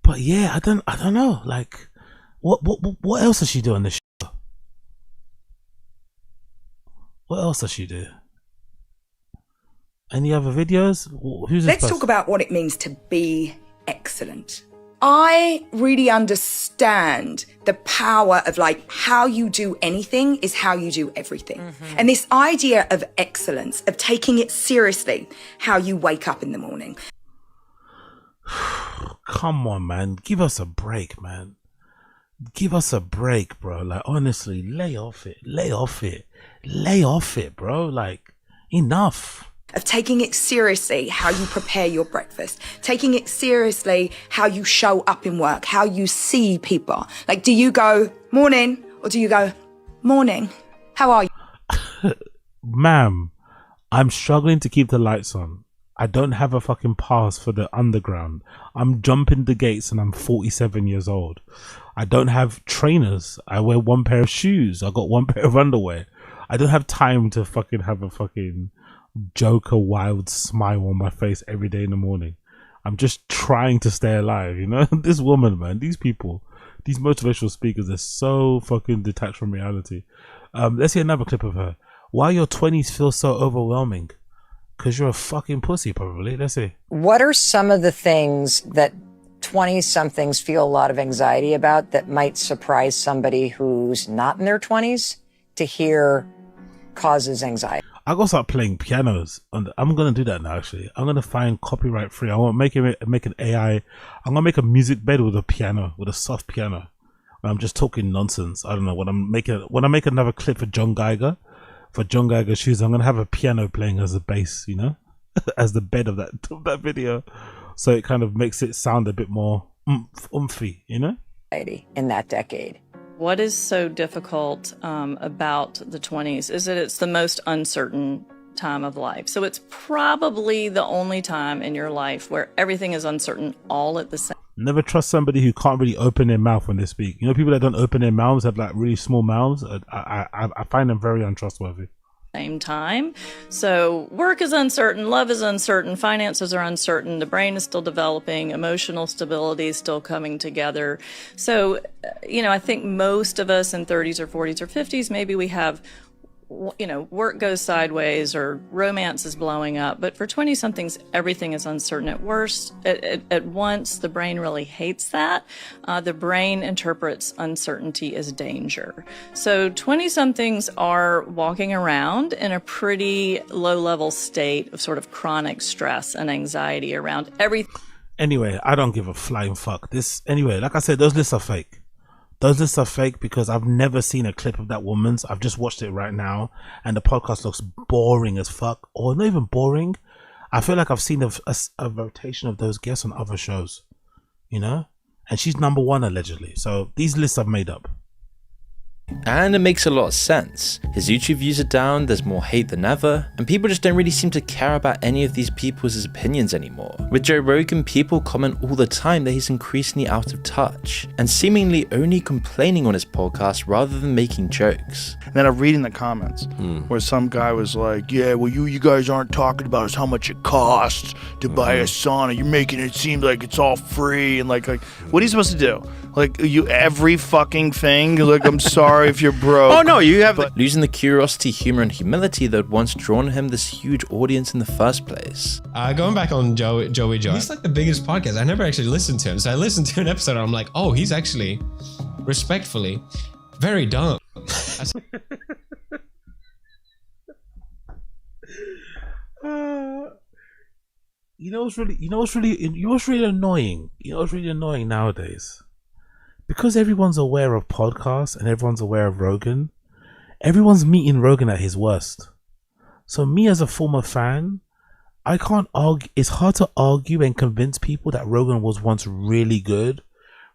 But yeah, I don't know. Like, what else does she do on this show? What else does she do? Any other videos? Who's this Let's person? talk about what it means to be excellent. I really understand the power of like how you do anything is how you do everything. And this idea of excellence, of taking it seriously, how you wake up in the morning. Come on, man. Give us a break, man. Give us a break, bro. Like, honestly, lay off it. Lay off it. Lay off it, bro. Like, enough. Of taking it seriously, how you prepare your breakfast, taking it seriously, how you show up in work, how you see people. Like, do you go morning or do you go morning? How are you? Ma'am, I'm struggling to keep the lights on. I don't have a fucking pass for the underground. I'm jumping the gates and I'm 47 years old. I don't have trainers. I wear one pair of shoes. I got one pair of underwear. I don't have time to fucking have a fucking Joker wild smile on my face every day in the morning. I'm just trying to stay alive, you know. This woman, man, these people, these motivational speakers are so fucking detached from reality. Let's see another clip of her. Why your 20s feel so overwhelming? Because you're a fucking pussy, probably. Let's see. What are some of the things that 20-somethings feel a lot of anxiety about that might surprise somebody who's not in their 20s to hear causes anxiety? I gotta start playing pianos, and I'm gonna do that now. Actually, I'm gonna find copyright free. I want to make an AI. I'm gonna make a music bed with a piano, with a soft piano. I'm just talking nonsense. I don't know when I make another clip for John Geiger, shoes. I'm gonna have a piano playing as a bass, you know, as the bed of that video, so it kind of makes it sound a bit more oomphy, you know. In that decade. What is so difficult about the 20s is that it's the most uncertain time of life. So it's probably the only time in your life where everything is uncertain all at the same time. Never trust somebody who can't really open their mouth when they speak. You know, people that don't open their mouths, have like really small mouths. I find them very untrustworthy. Same time. So work is uncertain, love is uncertain, finances are uncertain, the brain is still developing, emotional stability is still coming together. So, you know, I think most of us in 30s or 40s or 50s, maybe we have, you know, work goes sideways or romance is blowing up. But for 20-somethings, everything is uncertain. At worst, at once, the brain really hates that. The brain interprets uncertainty as danger. So 20-somethings are walking around in a pretty low-level state of sort of chronic stress and anxiety around everything. Anyway, I don't give a flying fuck. Anyway, like I said, those lists are fake. Those lists are fake because I've never seen a clip of that woman's. I've just watched it right now, and the podcast looks boring as fuck. Or not even boring. I feel like I've seen a rotation of those guests on other shows, you know? And she's #1 allegedly. So these lists are made up. And it makes a lot of sense. His YouTube views are down, there's more hate than ever, and people just don't really seem to care about any of these people's opinions anymore. With Joe Rogan, people comment all the time that he's increasingly out of touch, and seemingly only complaining on his podcast rather than making jokes. And then I'm reading the comments where some guy was like, yeah, well, you guys aren't talking about is how much it costs to buy a sauna. You're making it seem like it's all free. And like what are you supposed to do? Like, every fucking thing? Like, I'm sorry if you're broke. Oh no, you have losing the curiosity, humor, and humility that once drawn him this huge audience in the first place. Going back on Joey Joe, he's like the biggest podcast. I never actually listened to him, so I listened to an episode and I'm like, oh, he's actually, respectfully, very dumb. You know what's really annoying nowadays? Because everyone's aware of podcasts and everyone's aware of Rogan, everyone's meeting Rogan at his worst. So me as a former fan, I can't argue. It's hard to argue and convince people that Rogan was once really good,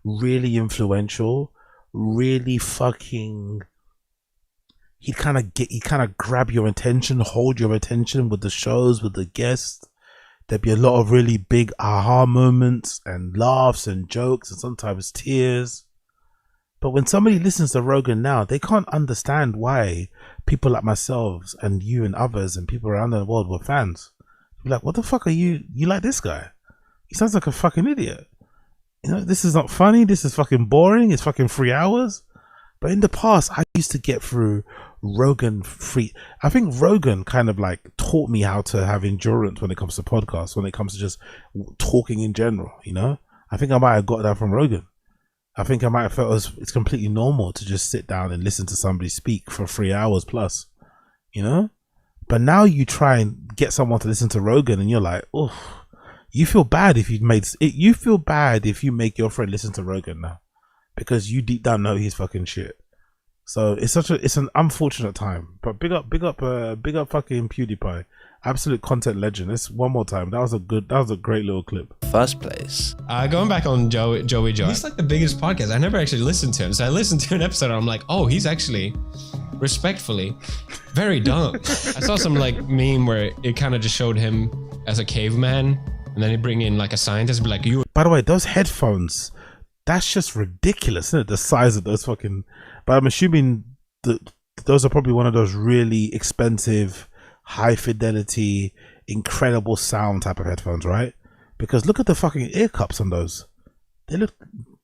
really influential, really fucking. He'd kind of grab your attention, hold your attention with the shows, with the guests. There'd be a lot of really big aha moments and laughs and jokes and sometimes tears. But when somebody listens to Rogan now, they can't understand why people like myself and you and others and people around the world were fans. You're like, what the fuck are you? You like this guy? He sounds like a fucking idiot. You know, this is not funny. This is fucking boring. It's fucking 3 hours. But in the past, I used to get through Rogan free. I think Rogan kind of like taught me how to have endurance when it comes to podcasts, when it comes to just talking in general, you know? I think I might have got that from Rogan. I think I might have felt it's completely normal to just sit down and listen to somebody speak for 3 hours plus, you know? But now you try and get someone to listen to Rogan and you're like, oh, you feel bad if you feel bad if you make your friend listen to Rogan now, because you deep down know he's fucking shit. So it's an unfortunate time. But big up fucking PewDiePie. Absolute content legend. This one more time. That was a great little clip. First place. Going back on Joey Joe. He's like the biggest podcast. I never actually listened to him. So I listened to an episode and I'm like, oh, he's actually respectfully very dumb. I saw some like meme where it kind of just showed him as a caveman and then he bring in like a scientist and be like, you. By the way, those headphones, that's just ridiculous, isn't it? The size of those fucking, but I'm assuming that those are probably one of those really expensive, high fidelity, incredible sound type of headphones, right? Because look at the fucking ear cups on those. That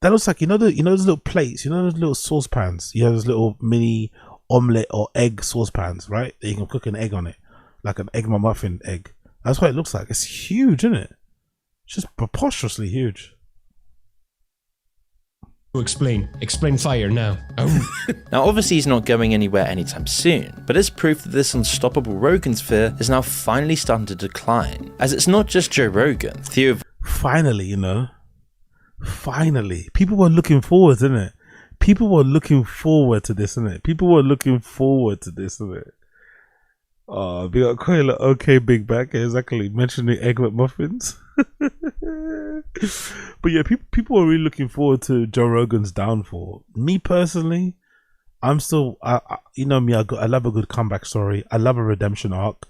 looks like, you know those little plates, you know those little saucepans. You have those little mini omelette or egg saucepans, right? That you can cook an egg on it, like an egg muffin egg. That's what it looks like. It's huge, isn't it? It's just preposterously huge. Explain fire now. Oh. Now obviously he's not going anywhere anytime soon, but it's proof that this unstoppable Rogan sphere is now finally starting to decline, as it's not just Joe Rogan. Finally, you know, finally, people were looking forward, isn't it? People were looking forward to this, isn't it? People were looking forward to this, isn't it? Oh, we got quite a okay big back, exactly, mentioning egg McMuffins. But yeah, people are really looking forward to Joe Rogan's downfall. Me personally, I'm still, you know me, I love a good comeback story. I love a redemption arc.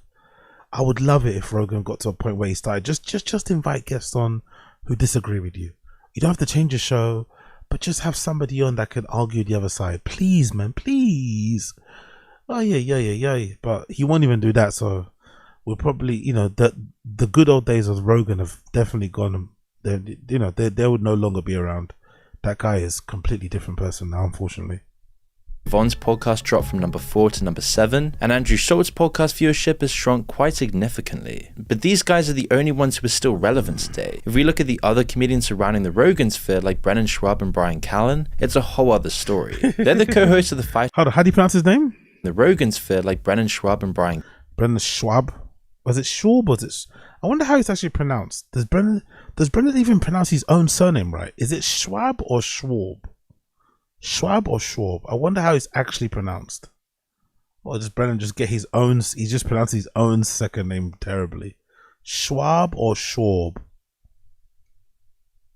I would love it if Rogan got to a point where he started just invite guests on who disagree with you. You don't have to change the show, but just have somebody on that can argue the other side. Please, man, please. Oh yeah. But he won't even do that, so we'll probably, you know, the good old days of Rogan have definitely gone. They would no longer be around. That guy is a completely different person now, unfortunately. Vaughn's podcast dropped from number 4 to number 7, and Andrew Schultz's podcast viewership has shrunk quite significantly. But these guys are the only ones who are still relevant today. If we look at the other comedians surrounding the Rogan sphere, like Brennan Schwab and Brian Callen, it's a whole other story. They're the co-hosts of the Fight. How do you pronounce his name? The Rogan sphere, like Brennan Schwab and Brian. Brennan Schwab? Was it Schaub? Was it? I wonder how it's actually pronounced. Does Brennan even pronounce his own surname right? Is it Schwab or Schwab? Schwab or Schwab? I wonder how it's actually pronounced. Or does Brennan just get his own? He just pronounced his own second name terribly. Schwab or Schwab?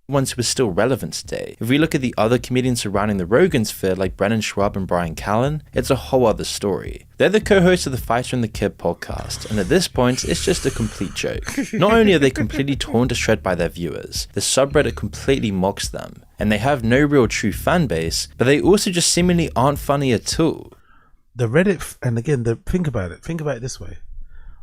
Ones who are still relevant today. If we look at the other comedians surrounding the Rogan sphere, like Brennan Schwab and Brian Callen, it's a whole other story. They're the co-hosts of the Fighter and the Kid podcast, and at this point, it's just a complete joke. Not only are they completely torn to shred by their viewers, the subreddit completely mocks them, and they have no real true fan base, but they also just seemingly aren't funny at all. The Reddit, and again, think about it this way.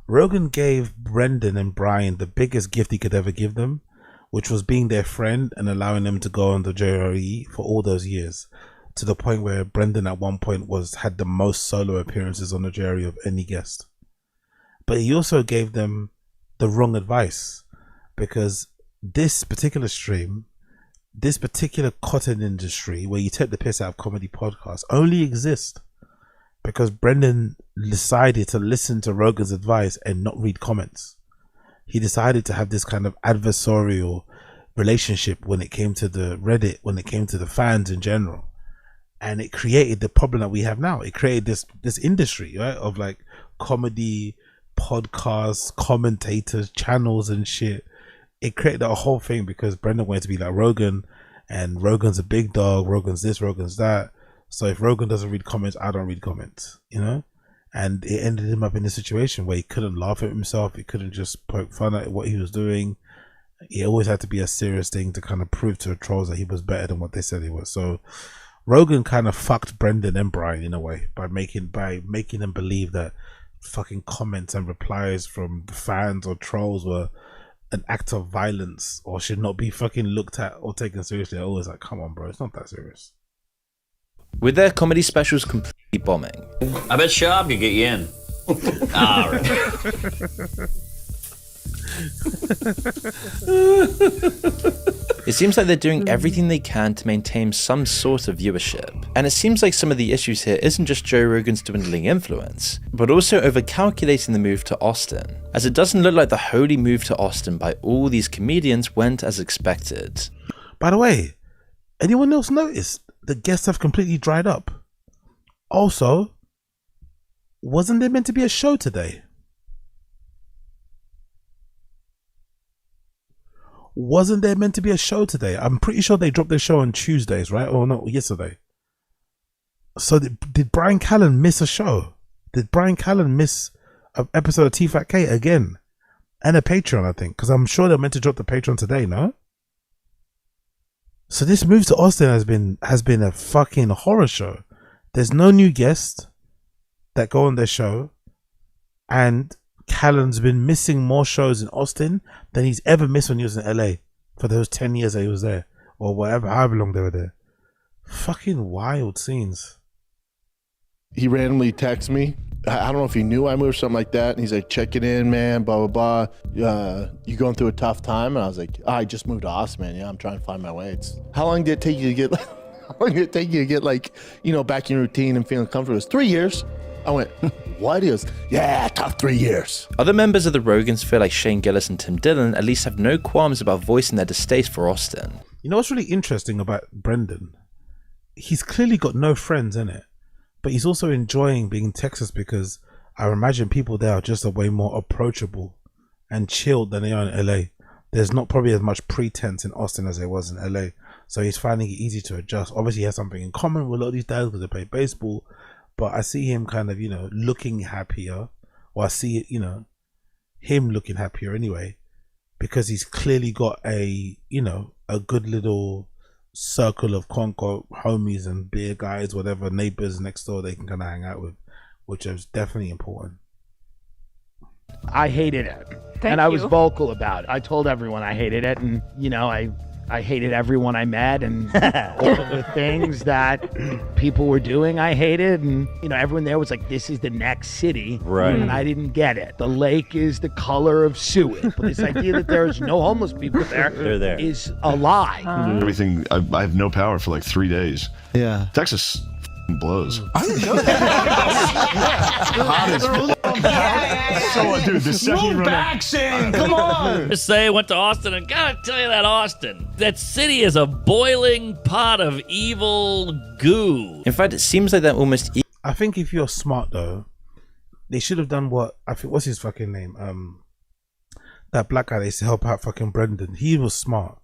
Rogan gave Brendan and Brian the biggest gift he could ever give them, which was being their friend and allowing them to go on the JRE for all those years, to the point where Brendan at one point had the most solo appearances on the JRE of any guest. But he also gave them the wrong advice, because this particular stream, this particular cotton industry where you take the piss out of comedy podcasts, only exists because Brendan decided to listen to Rogan's advice and not read comments. He decided to have this kind of adversarial relationship when it came to the Reddit, when it came to the fans in general. And it created the problem that we have now. It created this industry, right, of like comedy, podcasts, commentators, channels and shit. It created a whole thing because Brendan wanted to be like Rogan, and Rogan's a big dog, Rogan's this, Rogan's that. So if Rogan doesn't read comments, I don't read comments, you know? And it ended him up in a situation where he couldn't laugh at himself. He couldn't just poke fun at what he was doing. It always had to be a serious thing to kind of prove to the trolls that he was better than what they said he was. So Rogan kind of fucked Brendan and Brian in a way by making them believe that fucking comments and replies from the fans or trolls were an act of violence or should not be fucking looked at or taken seriously. I was like, come on, bro, it's not that serious. with their comedy specials completely bombing. I bet Schaub could get you in. All right. It seems like they're doing everything they can to maintain some sort of viewership. And it seems like some of the issues here isn't just Joe Rogan's dwindling influence, but also overcalculating the move to Austin, as it doesn't look like the holy move to Austin by all these comedians went as expected. By the way, anyone else notice the guests have completely dried up? Also, wasn't there meant to be a show today? Wasn't there meant to be a show today? I'm pretty sure they dropped their show on Tuesdays, right? Or no, yesterday. So did Brian Callen miss a show? Did Brian Callen miss an episode of Tfatk again? And a Patreon, I think. Because I'm sure they're meant to drop the Patreon today, no? So this move to Austin has been a fucking horror show. There's no new guests that go on their show. And Callen's been missing more shows in Austin than he's ever missed when he was in LA for those 10 years that he was there, or whatever, however long they were there. Fucking wild scenes. He randomly texts me. I don't know if he knew I moved or something like that. And he's like, checking in, man, blah, blah, blah. You going through a tough time? And I was like, I just moved to Austin, man. Yeah, I'm trying to find my way. How long did it take you to get, how long did it take you to get, like, you know, back in your routine and feeling comfortable? It was 3 years. I went, what? He goes, yeah, tough 3 years. Other members of the Rogans feel like Shane Gillis and Tim Dillon at least have no qualms about voicing their distaste for Austin. You know what's really interesting about Brendan? He's clearly got no friends in it, but he's also enjoying being in Texas because I imagine people there are just a way more approachable and chilled than they are in LA. There's not probably as much pretense in Austin as there was in LA, so he's finding it easy to adjust. Obviously he has something in common with a lot of these guys because they play baseball, but I see him kind of, you know, looking happier, or I see it, you know, him looking happier anyway, because he's clearly got a, you know, a good little circle of quote-unquote homies and beer guys, whatever, neighbors next door they can kind of hang out with, which is definitely important. I hated it. And I was vocal about it. I told everyone I hated it, and, you know, I hated everyone I met, and all of the things that people were doing I hated, and you know, everyone there was like, this is the next city, right? And I didn't get it. The lake is the color of sewage, but this idea that there's no homeless people there, they're there, is a lie. Everything, I have no power for like 3 days. Yeah, Texas blows. I didn't know that. So, dude, the second you run back, Shane, come on. Just say I went to Austin, and gotta tell you that Austin, that city is a boiling pot of evil goo. In fact, it seems like that almost. I think if you're smart though, they should have done what I think. What's his fucking name? That black guy they used to help out fucking Brendan. He was smart.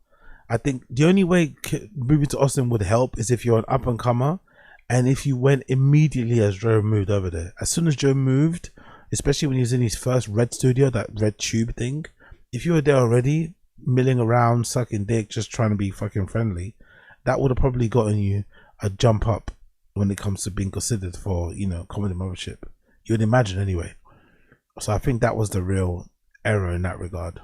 I think the only way moving to Austin would help is if you're an up and comer. And if you went immediately as Joe moved over there, as soon as Joe moved, especially when he was in his first Red studio, that Red Tube thing, if you were there already, milling around, sucking dick, just trying to be fucking friendly, that would have probably gotten you a jump up when it comes to being considered for, you know, comedy membership. You would imagine anyway. So I think that was the real error in that regard.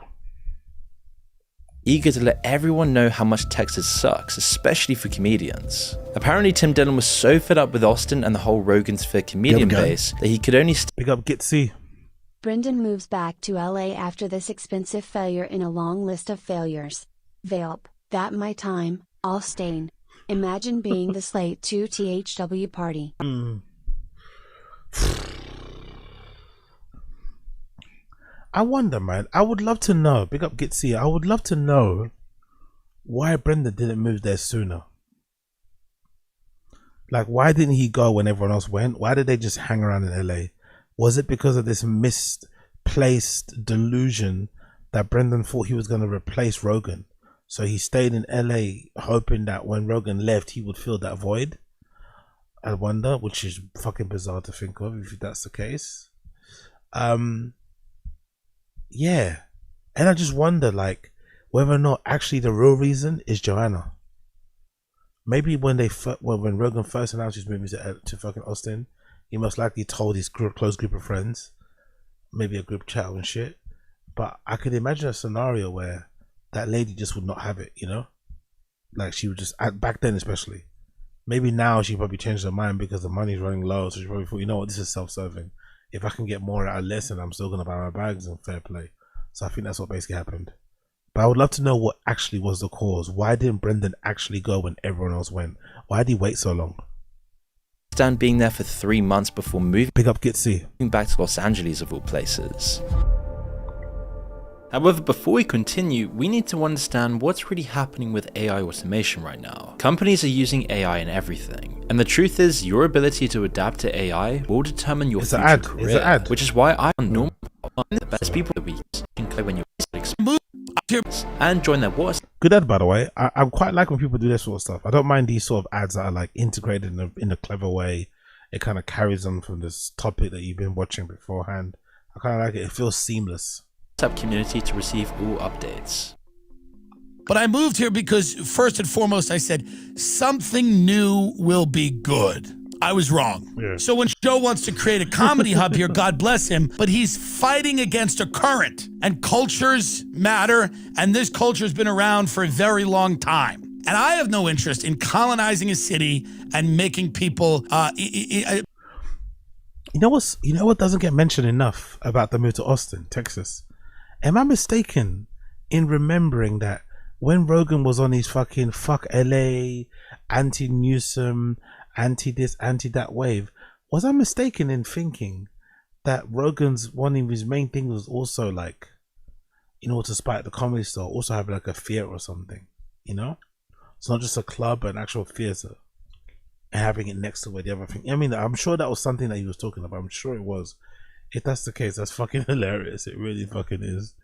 Eager to let everyone know how much Texas sucks, especially for comedians. Apparently Tim Dillon was so fed up with Austin and the whole Rogan Sphere comedian base that he could only pick up Gitsy. Brendan moves back to LA after this expensive failure in a long list of failures. Vape, that my time, all stain. Imagine being the Slate 2 THW party. I wonder, man. I would love to know. Big up Gitsy. I would love to know why Brendan didn't move there sooner. Like, why didn't he go when everyone else went? Why did they just hang around in LA? Was it because of this misplaced delusion that Brendan thought he was going to replace Rogan? So he stayed in LA hoping that when Rogan left, he would fill that void? I wonder, which is fucking bizarre to think of if that's the case. Yeah, and I just wonder, like, whether or not actually the real reason is Joanna. Maybe when when Rogan first announced his movie to fucking Austin, he most likely told his close group of friends, maybe a group chat and shit. But I could imagine a scenario where that lady just would not have it, you know, like she would just, back then especially, Maybe now she probably changed her mind because the money's running low. So she probably thought, you know what, this is self-serving. If I can get more out of less, and I'm still gonna buy my bags and fair play. So I think that's what basically happened. But I would love to know what actually was the cause. Why didn't Brendan actually go when everyone else went? Why did he wait so long? Stan being there for 3 months before moving Gitsy. back to Los Angeles of all places. However, before we continue, we need to understand what's really happening with AI automation right now. Companies are using AI in everything, and the truth is your ability to adapt to AI will determine your future career, which is why I normally one of the best people that we can play when you're and join their wars. Good ad, by the way. I quite like when people do this sort of stuff. I don't mind these sort of ads that are like integrated in a clever way. It kind of carries on from this topic that you've been watching beforehand. I kind of like it. It feels seamless. Community to receive all updates. But I moved here because first and foremost, I said something new will be good. I was wrong. Yeah. So when Joe wants to create a comedy hub here, God bless him, but he's fighting against a current, and cultures matter, and this culture's been around for a very long time. And I have no interest in colonizing a city and making people You know what doesn't get mentioned enough about the move to Austin, Texas? Am I mistaken in remembering that when Rogan was on his fucking fuck LA, anti-Newsom, anti-this, anti-that wave, was I mistaken in thinking that Rogan's one of his main things was also like, in order to spike the comedy store, also have like a theater or something, you know? It's not just a club, but an actual theater, and having it next to where the other thing. I mean, I'm sure that was something that he was talking about. I'm sure it was. If that's the case, that's fucking hilarious. It really fucking is.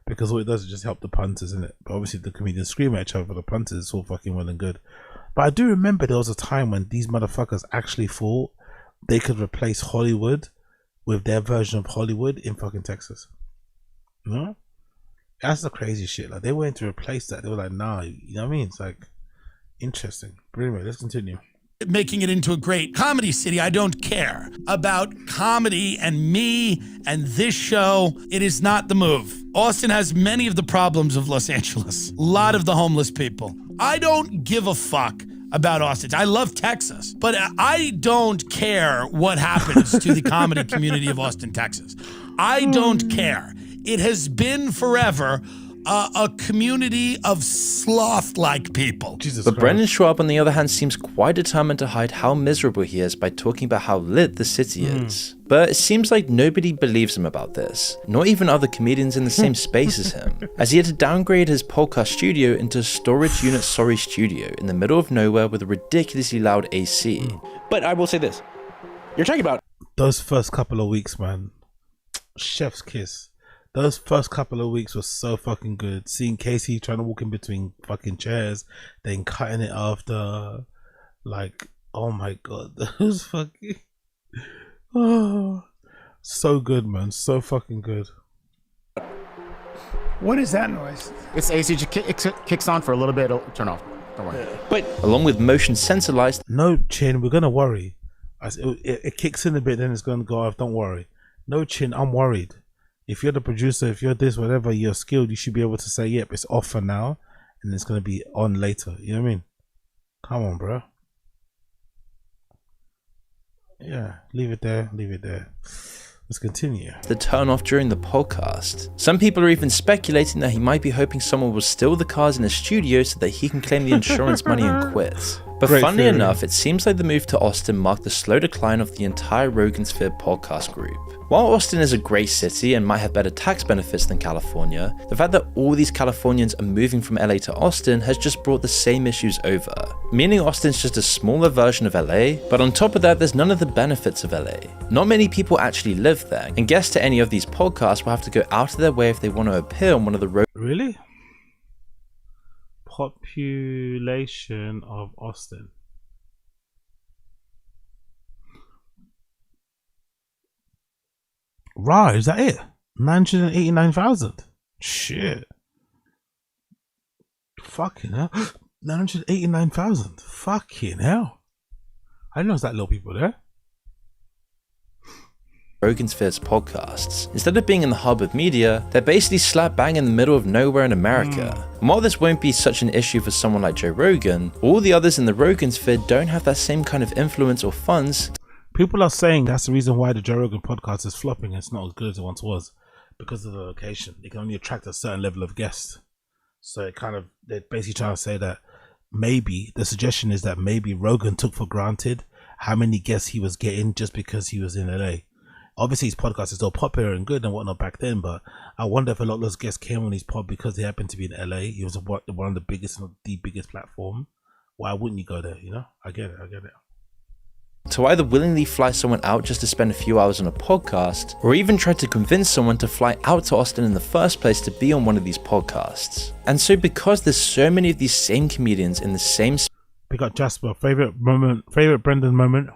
Because all it does is just help the punters, isn't it? But obviously the comedians scream at each other for the punters. It's all fucking well and good. But I do remember there was a time when these motherfuckers actually thought they could replace Hollywood with their version of Hollywood in fucking Texas. You know? That's the crazy shit. Like, they went to replace that. They were like, nah, you know what I mean? It's like, interesting. But anyway, let's continue. Making it into a great comedy city. I don't care about comedy and me and this show. It is not the move. Austin has many of the problems of Los Angeles. A lot of the homeless people. I don't give a fuck about Austin. I love Texas, but I don't care what happens to the comedy community of Austin, Texas. I don't care. It has been forever a community of sloth-like people. But Brendan Schaub, on the other hand, seems quite determined to hide how miserable he is by talking about how lit the city is. But it seems like nobody believes him about this, not even other comedians in the same space as him, as he had to downgrade his podcast studio into a storage unit studio in the middle of nowhere with a ridiculously loud AC. But I will say this, you're talking about those first couple of weeks, man. Chef's kiss. Those first couple of weeks were so fucking good. Seeing Casey trying to walk in between fucking chairs, then cutting it after, like, oh my god, that was fucking, oh, so good, man, so fucking good. What is that noise? It's AC. It kicks on for a little bit. It'll turn off. Don't worry. But along with motion sensorized, no Chin, we're gonna worry. It kicks in a bit, then it's gonna go off. Don't worry. No Chin, I'm worried. If you're the producer, if you're this, whatever, you're skilled, you should be able to say, yep, it's off for now, and it's going to be on later. You know what I mean? Come on, bro. Yeah, leave it there, leave it there. Let's continue. The turn off during the podcast. Some people are even speculating that he might be hoping someone will steal the cars in the studio so that he can claim the insurance money and quit. But Great funnily theory. enough, it seems like the move to Austin marked the slow decline of the entire Rogan Sphere podcast group. While Austin is a great city and might have better tax benefits than California, the fact that all these Californians are moving from LA to Austin has just brought the same issues over. Meaning Austin's just a smaller version of LA, but on top of that, there's none of the benefits of LA. Not many people actually live there, and guests to any of these podcasts will have to go out of their way if they want to appear on one of the road. Really? Population of Austin. Right, is that it? 989,000. Shit. Fucking hell. 989,000. Fucking hell. I didn't know there's that little people there. Rogan's Fierce podcasts. Instead of being in the hub of media, they're basically slap bang in the middle of nowhere in America. And while this won't be such an issue for someone like Joe Rogan, all the others in the Rogan sphere don't have that same kind of influence or funds. People are saying that's the reason why the Joe Rogan podcast is flopping. It's not as good as it once was because of the location. It can only attract a certain level of guests. So it kind of, they're basically trying to say that maybe the suggestion is that maybe Rogan took for granted how many guests he was getting just because he was in LA. Obviously his podcast is still popular and good and whatnot back then, but I wonder if a lot of those guests came on his pod because they happened to be in LA. He was one of the biggest, not the biggest platform. Why wouldn't you go there? You know, I get it. To either willingly fly someone out just to spend a few hours on a podcast, or even try to convince someone to fly out to Austin in the first place to be on one of these podcasts. And so because there's so many of these same comedians in the same space. Pick up Jasper, favorite Brendan moment.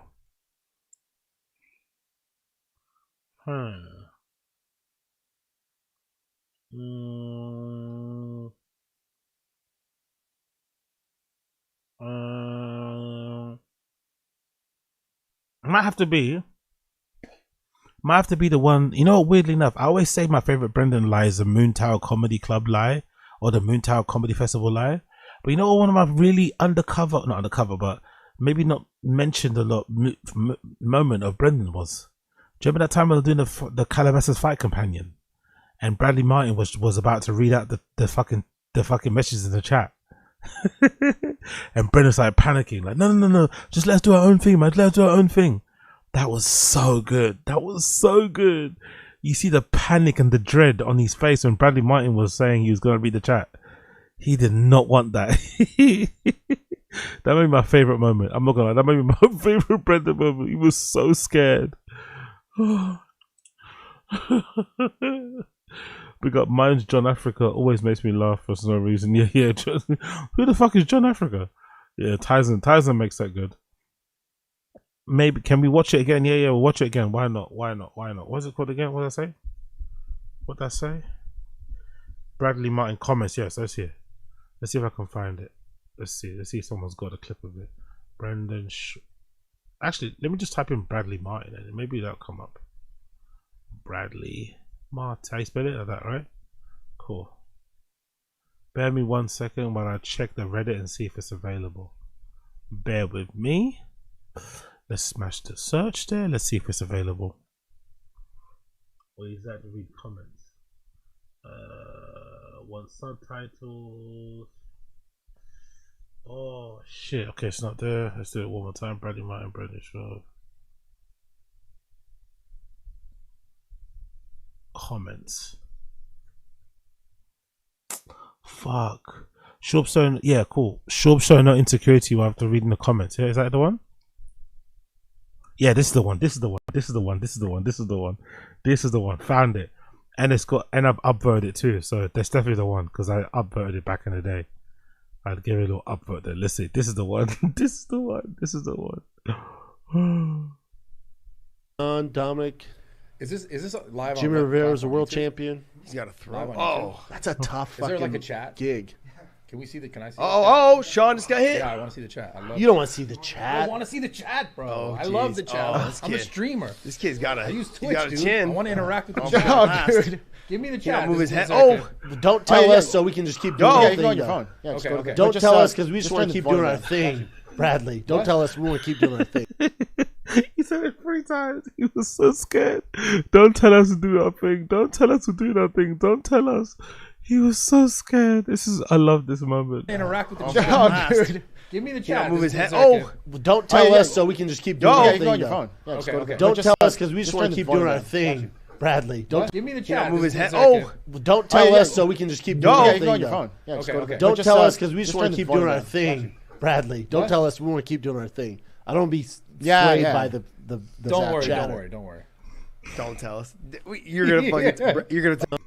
Might have to be the one, you know, weirdly enough, I always say my favorite Brendan lie is the Moon Tower Comedy Club lie or the Moon Tower Comedy Festival lie. But you know, one of my really not undercover, but maybe not mentioned a lot moment of Brendan was, do you remember that time we were doing the Calabasas Fight Companion and Bradley Martin was about to read out the fucking messages in the chat. And Brendan started panicking, like, no, just let's do our own thing, man. Let's do our own thing. That was so good. You see the panic and the dread on his face when Bradley Martin was saying he was going to read the chat. He did not want that. That made my favorite moment. I'm not gonna lie, that made me my favorite Brendan moment. He was so scared. We got mine's John Africa. Always makes me laugh for no reason. Yeah. Who the fuck is John Africa? Yeah, Tyson makes that good. Maybe can we watch it again? Yeah, we'll watch it again. Why not? What's it called again? What did I say? Bradley Martin comments. Yes, let's see it. Let's see if I can find it. Let's see if someone's got a clip of it. Brendan. Actually, let me just type in Bradley Martin and maybe that'll come up. Bradley Martin. How you spell it like that, right? Cool. Bear me 1 second while I check the Reddit and see if it's available. Bear with me. Let's smash the search there. Let's see if it's available. Or is that to read comments? Want subtitles? Oh shit! Okay, it's not there. Let's do it one more time. Bradley Martin, Brendan Schaub. Comments. Fuck. Schaub showing, yeah, cool. Schaub showing no insecurity while after reading the comments. Yeah, is that the one? Yeah, this is the one. Found it. And it's got, and I've upvoted it too. So that's definitely the one because I upvoted it back in the day. I'd give it a little upvote there. Let's see. This is the one. This is the one. Dominic. Is this live? Jimmy Rivera's a world champion. He's got a throw. Oh, that's a tough Is there fucking like a chat gig. Can we see the? Can I see? Oh, Sean just got hit. Yeah, I want to see the chat. You don't want to see the chat. I want to see the chat, bro. Oh, I love the chat. Oh, I'm a streamer. This kid's got a. I use Twitch, got a dude. chin. I want to interact with the Oh, chat. dude. Give me the Can't chat. move his head. Oh, don't tell us so we can just keep doing Go. our Yeah, thing. you can go on your though. phone. Yeah, just Okay, go- okay. Don't Just, tell us because we just just want turn to keep the doing volume our down. thing. Bradley, don't What? tell us we want to keep doing our thing. He said it 3 times. He was so scared. Don't tell us to do our thing. Don't tell us to do that thing. Don't tell us. He was so scared. I love this moment. Interact with the Oh, chat. dude. Give me the Can't chat. move his This head. is Oh, okay. Don't tell us so we can just keep doing Go. our Yeah, thing. You can go on your though. phone. Yeah, just Okay, go to okay. Don't just, tell us because we just just want turn to the keep doing volume our down. thing. Bradley, don't Give me the Can't chat. move his This head. is okay. don't tell yeah. us so we can just keep doing Go. our Yeah, thing. you can go on your though. phone. Yeah, just Okay, go to okay. Don't just, tell us because we just just want turn to the keep doing volume our down. thing. Bradley, don't What? tell us we want to keep doing our thing. I don't be Yeah, swayed yeah. by the Don't worry. chatter. Don't worry. Don't tell us. You're gonna fucking. You're gonna tell.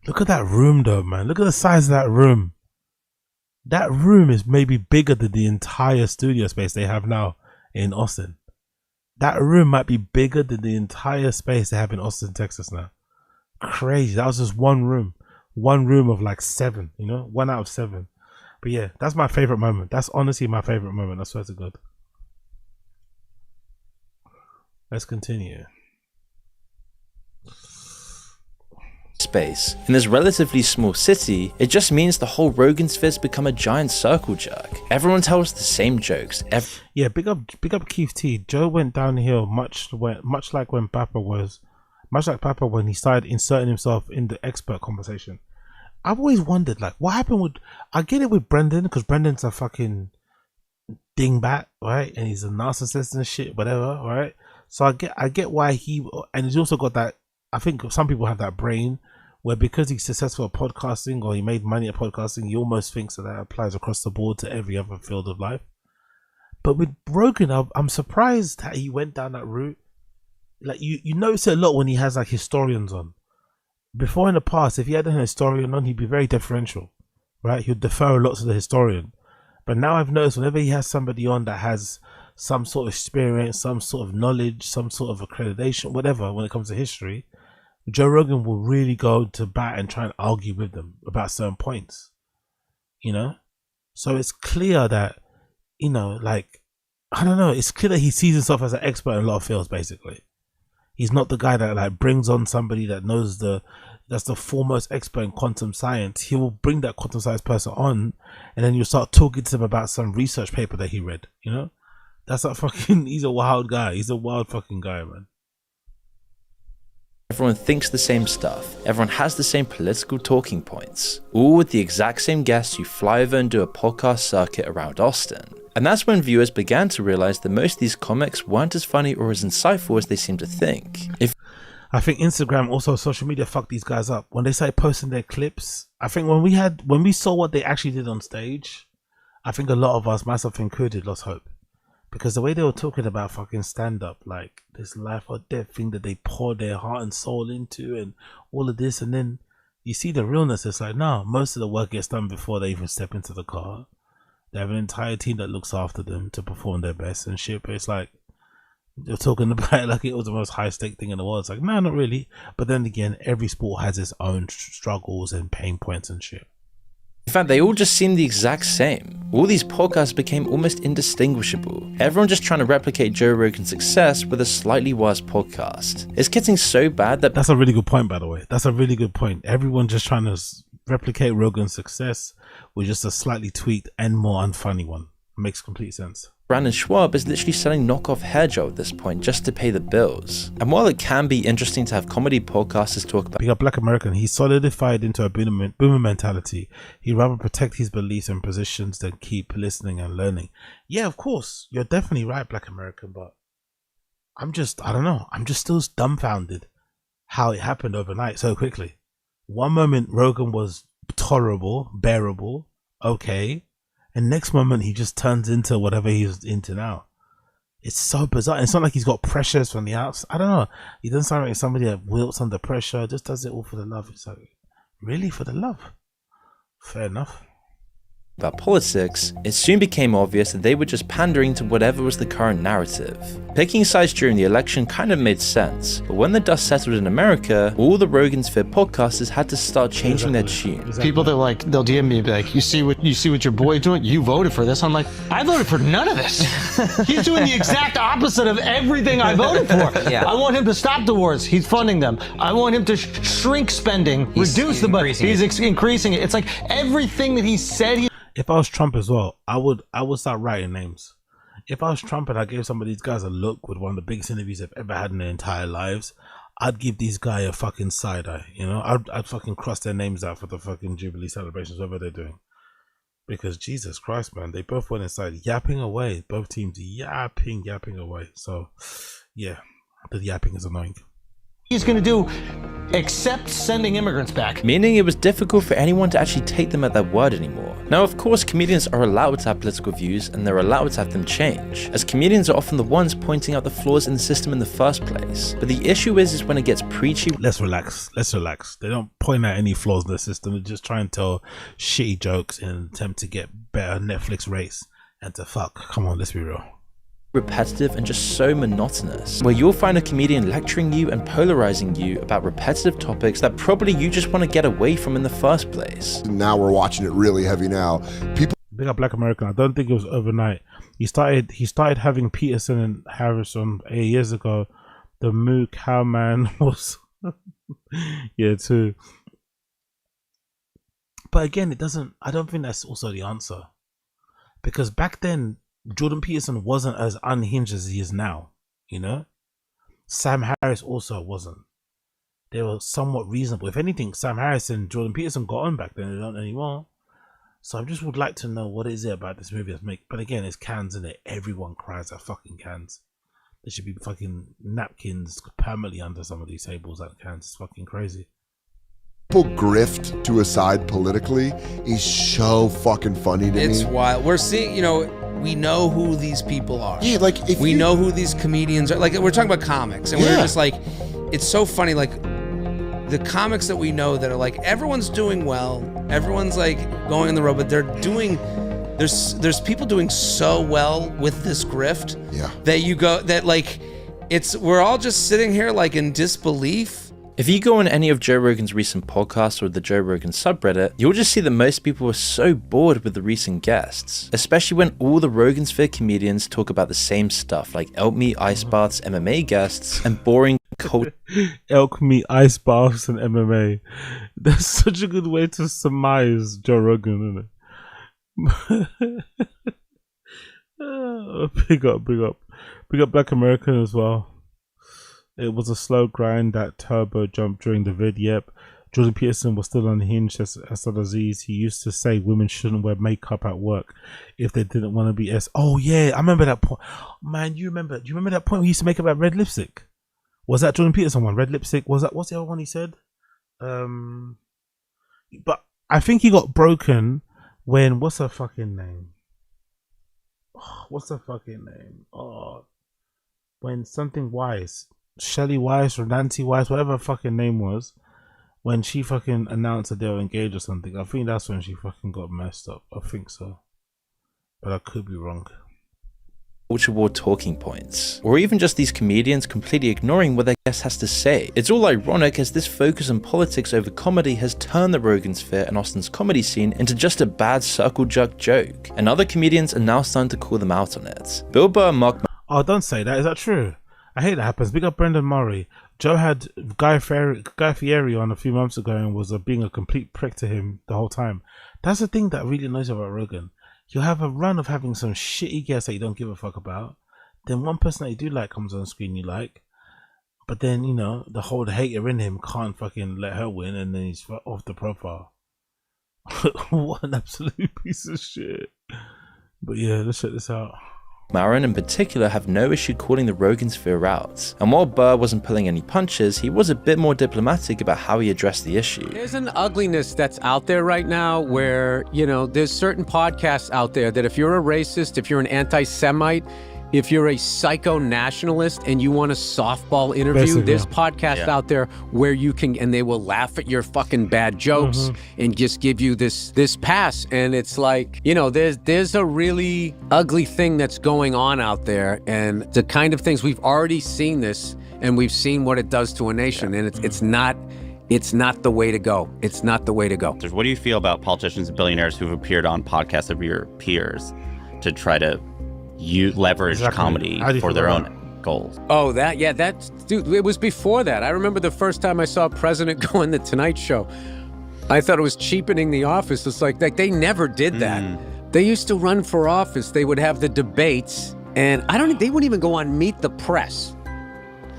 Look at that room though, man. Look at the size of that room. That room is maybe bigger than the entire studio space they have now in Austin. That room might be bigger than the entire space they have in Austin, Texas now. Crazy. That was just one room. One room of like 7, 1 out of 7. But yeah, that's my favorite moment. That's honestly my favorite moment. I swear to God. Let's continue. space. In this relatively small city, it just means the whole Rogan sphere's become a giant circle jerk. Everyone tells the same jokes. Yeah, big up Keith T. Joe went downhill much like when Papa when he started inserting himself in the expert conversation. I've always wondered, like, what happened with, I get it with Brendan, because Brendan's a fucking dingbat, right? And he's a narcissist and shit, whatever, right? So I get why and he's also got that, I think some people have that brain where because he's successful at podcasting or he made money at podcasting, he almost thinks that applies across the board to every other field of life. But with Rogan, I'm surprised that he went down that route. Like you notice it a lot when he has like historians on. Before in the past, if he had a historian on, he'd be very deferential, right? He'd defer a lot to the historian. But now I've noticed whenever he has somebody on that has some sort of experience, some sort of knowledge, some sort of accreditation, whatever, when it comes to history, Joe Rogan will really go to bat and try and argue with them about certain points, you know? So it's clear that, you know, like, I don't know, it's clear that he sees himself as an expert in a lot of fields, basically. He's not the guy that like brings on somebody that knows that's the foremost expert in quantum science. He will bring that quantum science person on, and then you start talking to him about some research paper that he read, you know? That's a fucking, he's a wild guy. He's a wild fucking guy, man. Everyone thinks the same stuff. Everyone has the same political talking points. All with the exact same guests who fly over and do a podcast circuit around Austin. And that's when viewers began to realize that most of these comics weren't as funny or as insightful as they seem to think. I think Instagram, also social media, fucked these guys up. When they started posting their clips, I think when we saw what they actually did on stage, I think a lot of us, myself included, lost hope. Because the way they were talking about fucking stand-up, like this life or death thing that they pour their heart and soul into and all of this, and then you see the realness, it's like, no, most of the work gets done before they even step into the car. They have an entire team that looks after them to perform their best and shit, but it's like, they're talking about it like it was the most high-stake thing in the world. It's like, no, not really. But then again, every sport has its own struggles and pain points and shit. In fact, they all just seemed the exact same. All these podcasts became almost indistinguishable. Everyone just trying to replicate Joe Rogan's success with a slightly worse podcast. It's getting so bad that... That's a really good point, by the way. That's a really good point. Everyone just trying to replicate Rogan's success with just a slightly tweaked and more unfunny one. Makes complete sense. Brandon Schwab is literally selling knockoff hair gel at this point just to pay the bills. And while it can be interesting to have comedy podcasters talk about... Big up Black American, he's solidified into a boomer mentality. He'd rather protect his beliefs and positions than keep listening and learning. Yeah, of course, you're definitely right, Black American, but I don't know, I'm just still dumbfounded how it happened overnight so quickly. One moment Rogan was tolerable, bearable, okay, and next moment he just turns into whatever he's into now. It's so bizarre. It's not like he's got pressures from the outside. I don't know. He doesn't sound like somebody that wilts under pressure, just does it all for the love. It's like, really, for the love? Fair enough. About politics, it soon became obvious that they were just pandering to whatever was the current narrative. Picking sides during the election kind of made sense, but when the dust settled in America, all the Rogan Sphere podcasters had to start changing their tune. People that they'll DM me and be like, you see what your boy's doing? You voted for this. I'm like, I voted for none of this. He's doing the exact opposite of everything I voted for. Yeah. I want him to stop the wars. He's funding them. I want him to shrink spending, reduce the budget. He's increasing it. It's like everything that he said If I was Trump as well, I would start writing names. If I was Trump and I gave some of these guys a look with one of the biggest interviews they've ever had in their entire lives, I'd give these guys a fucking side eye, you know? I'd fucking cross their names out for the fucking Jubilee celebrations, whatever they're doing. Because Jesus Christ, man, they both went inside yapping away. Both teams yapping away. So, yeah, the yapping is annoying. he's going to do except sending immigrants back. Meaning it was difficult for anyone to actually take them at their word anymore. Now, of course, comedians are allowed to have political views and they're allowed to have them change, as comedians are often the ones pointing out the flaws in the system in the first place. But the issue is when it gets preachy. Let's relax. They don't point out any flaws in the system. They just try and tell shitty jokes in an attempt to get better Netflix rates and to fuck. Come on, let's be real. Repetitive and just so monotonous, where you'll find a comedian lecturing you and polarizing you about repetitive topics that probably you just want to get away from in the first place. Now we're watching it really heavy now. People Big up Black American. I don't think it was overnight. He started having Peterson and Harris on 8 years ago. The moo cow man was Yeah, too. But again, it doesn't. I don't think that's also the answer, because back then Jordan Peterson wasn't as unhinged as he is now. You know, Sam Harris also wasn't. They were somewhat reasonable. If anything, Sam Harris and Jordan Peterson got on back then. They don't anymore. So I just would like to know what is it about this movie that's make. But again, it's cans in it. Everyone cries at fucking cans. There should be fucking napkins permanently under some of these tables at cans. It's fucking crazy. People grift to a side politically is so fucking funny to me. It's wild. We're seeing, you know, we know who these people are. Yeah, like if we know who these comedians are. Like we're talking about comics, and we're just like, it's so funny. Like the comics that we know that are like everyone's doing well, everyone's like going on the road, but they're doing. There's people doing so well with this grift that you go that like we're all just sitting here like in disbelief. If you go on any of Joe Rogan's recent podcasts or the Joe Rogan subreddit, you'll just see that most people were so bored with the recent guests, especially when all the Rogan Sphere comedians talk about the same stuff like elk meat, ice baths, MMA guests, and boring cold elk meat, ice baths, and MMA. That's such a good way to surmise Joe Rogan, isn't it? Big up Black American as well. It was a slow grind, that turbo jump during the vid. Yep, Jordan Peterson was still unhinged as Aziz. He used to say women shouldn't wear makeup at work if they didn't want to be Oh yeah, I remember that point. Man, do you remember that point where he used to make up that red lipstick? Was that Jordan Peterson one? Red lipstick? What's the other one he said? But I think he got broken when, what's her fucking name? When something Wise, Shelly Wise or Nancy Wise, whatever her fucking name was, when she fucking announced that they were engaged or something, I think that's when she fucking got messed up. I think so, but I could be wrong. culture war talking points, or even just these comedians completely ignoring what their guest has to say. It's all ironic as this focus on politics over comedy has turned the Rogan Sphere and Austin's comedy scene into just a bad circle jerk joke, and other comedians are now starting to call them out on it. Bill Burr and Mark... Oh, don't say that. Is that true? I hate that happens. Big up Brendan Murray. Joe had Guy Fieri on a few months ago and was being a complete prick to him the whole time. That's the thing that really annoys about Rogan. You have a run of having some shitty guests that you don't give a fuck about. Then one person that you do like comes on screen you like. But then, you know, the whole hater in him can't fucking let her win, and then he's off the profile. What an absolute piece of shit. But yeah, let's check this out. Maron in particular have no issue calling the Rogan Sphere out, and while Burr wasn't pulling any punches, he was a bit more diplomatic about how he addressed the issue. There's an ugliness that's out there right now where, you know, there's certain podcasts out there that if you're a racist, if you're an anti-Semite, if you're a psycho-nationalist and you want a softball interview, basically, there's podcasts out there where you can, and they will laugh at your fucking bad jokes and just give you this pass. And it's like, you know, there's a really ugly thing that's going on out there, and the kind of things we've already seen this, and we've seen what it does to a nation, and it's not the way to go. It's not the way to go. What do you feel about politicians and billionaires who've appeared on podcasts of your peers to try to leverage comedy for their own goals? Oh, dude, it was before that. I remember the first time I saw a president go on the Tonight Show. I thought it was cheapening The Office. It's like they never did that. They used to run for office. They would have the debates, and they wouldn't even go on Meet the Press.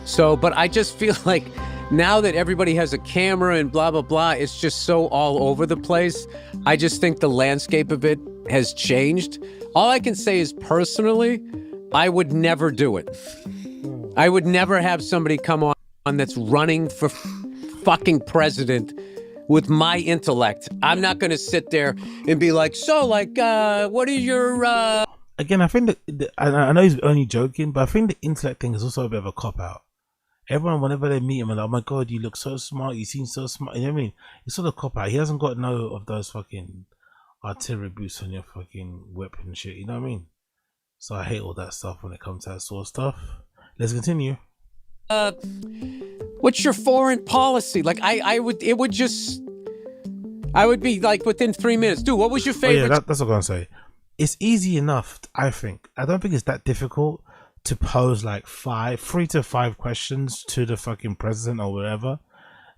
So, but I just feel like now that everybody has a camera and blah, blah, blah, it's just so all over the place. I just think the landscape of it has changed. All I can say is personally, I would never do it. I would never have somebody come on that's running for fucking president with my intellect. I'm not going to sit there and be like, so, like, what is your... Again, I think that I know he's only joking, but I think the intellect thing is also a bit of a cop-out. Everyone, whenever they meet him, are like, oh my God, you look so smart, you seem so smart. You know what I mean? It's sort of a cop-out. He hasn't got no of those fucking artillery boots on your fucking whip and shit, you know what I mean? So I hate all that stuff when it comes to that sort of stuff. Let's continue. What's your foreign policy? Like, I would be like within 3 minutes. Dude, what was your favorite? Oh yeah, that's what I'm gonna say. It's easy enough, I think. I don't think it's that difficult to pose like 3 to 5 questions to the fucking president or whatever.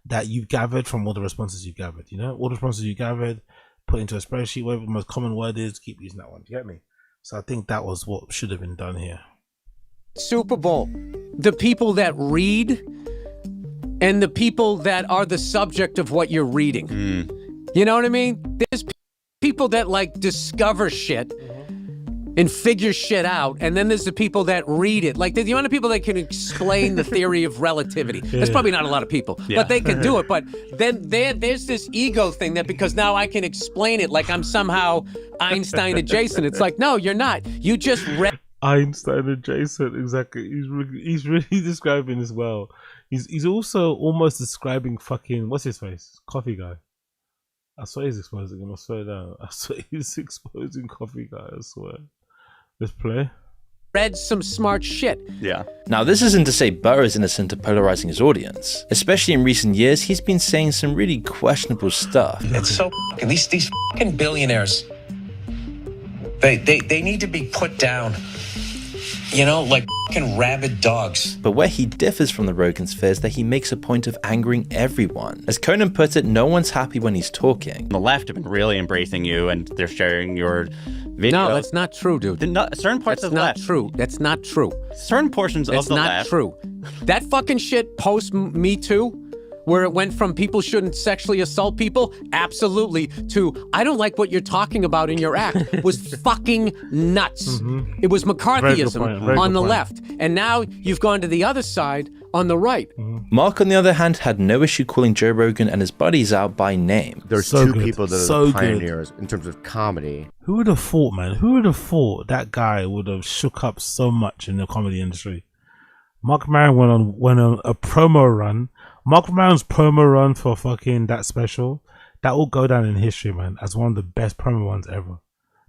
that you've gathered from all the responses you gathered. You know, all the responses you gathered, put into a spreadsheet. Whatever the most common word is, keep using that one. Do you get me? So I think that was what should have been done here. Super Bowl. The people that read and the people that are the subject of what you're reading. You know what I mean? There's people that like discover shit and figure shit out, and then there's the people that read it. Like the amount of people that can explain the theory of relativity. That's probably not a lot of people, but they can do it. But then there's this ego thing that because now I can explain it like I'm somehow Einstein adjacent. It's like, no, you're not. You just read Einstein adjacent, exactly. He's really describing as well. He's also almost describing fucking what's his face, Coffee Guy. I swear he's exposing him. I swear down. I swear he's exposing Coffee Guy. I swear. Let's play. Read some smart shit. Yeah. Now, this isn't to say Burr is innocent of polarizing his audience. Especially in recent years, he's been saying some really questionable stuff. It's so these fucking billionaires. They need to be put down. You know, like fucking rabid dogs. But where he differs from the Rogan sphere is that he makes a point of angering everyone. As Conan put it, no one's happy when he's talking. The left have been really embracing you, and they're sharing your video. No, that's not true, dude. Certain parts of the left. That's not true. That's not true. Certain portions of the left. That's not true. That fucking shit post Me Too, where it went from people shouldn't sexually assault people, absolutely, to I don't like what you're talking about in your act, was fucking nuts. It was McCarthyism on the left. And now you've gone to the other side on the right. Mark, on the other hand, had no issue calling Joe Rogan and his buddies out by name. There's two people that are the pioneers in terms of comedy. Who would have thought, man? Who would have thought that guy would have shook up so much in the comedy industry? Mark Maron went on a promo run. Mark Maron's promo run for fucking that special, that will go down in history, man, as one of the best promo ones ever.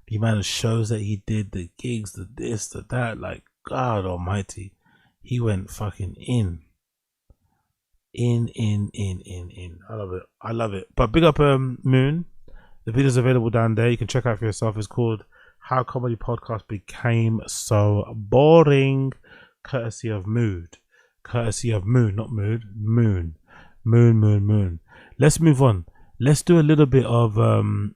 The amount of shows that he did, the gigs, the this, the that, like, God almighty. He went fucking in. I love it. I love it. But big up Moon. The video's available down there. You can check out for yourself. It's called How Comedy Podcast Became So Boring. Courtesy of Mood. Courtesy of Moon, not Mood. Moon. Moon. Let's move on. Let's do a little bit of Wings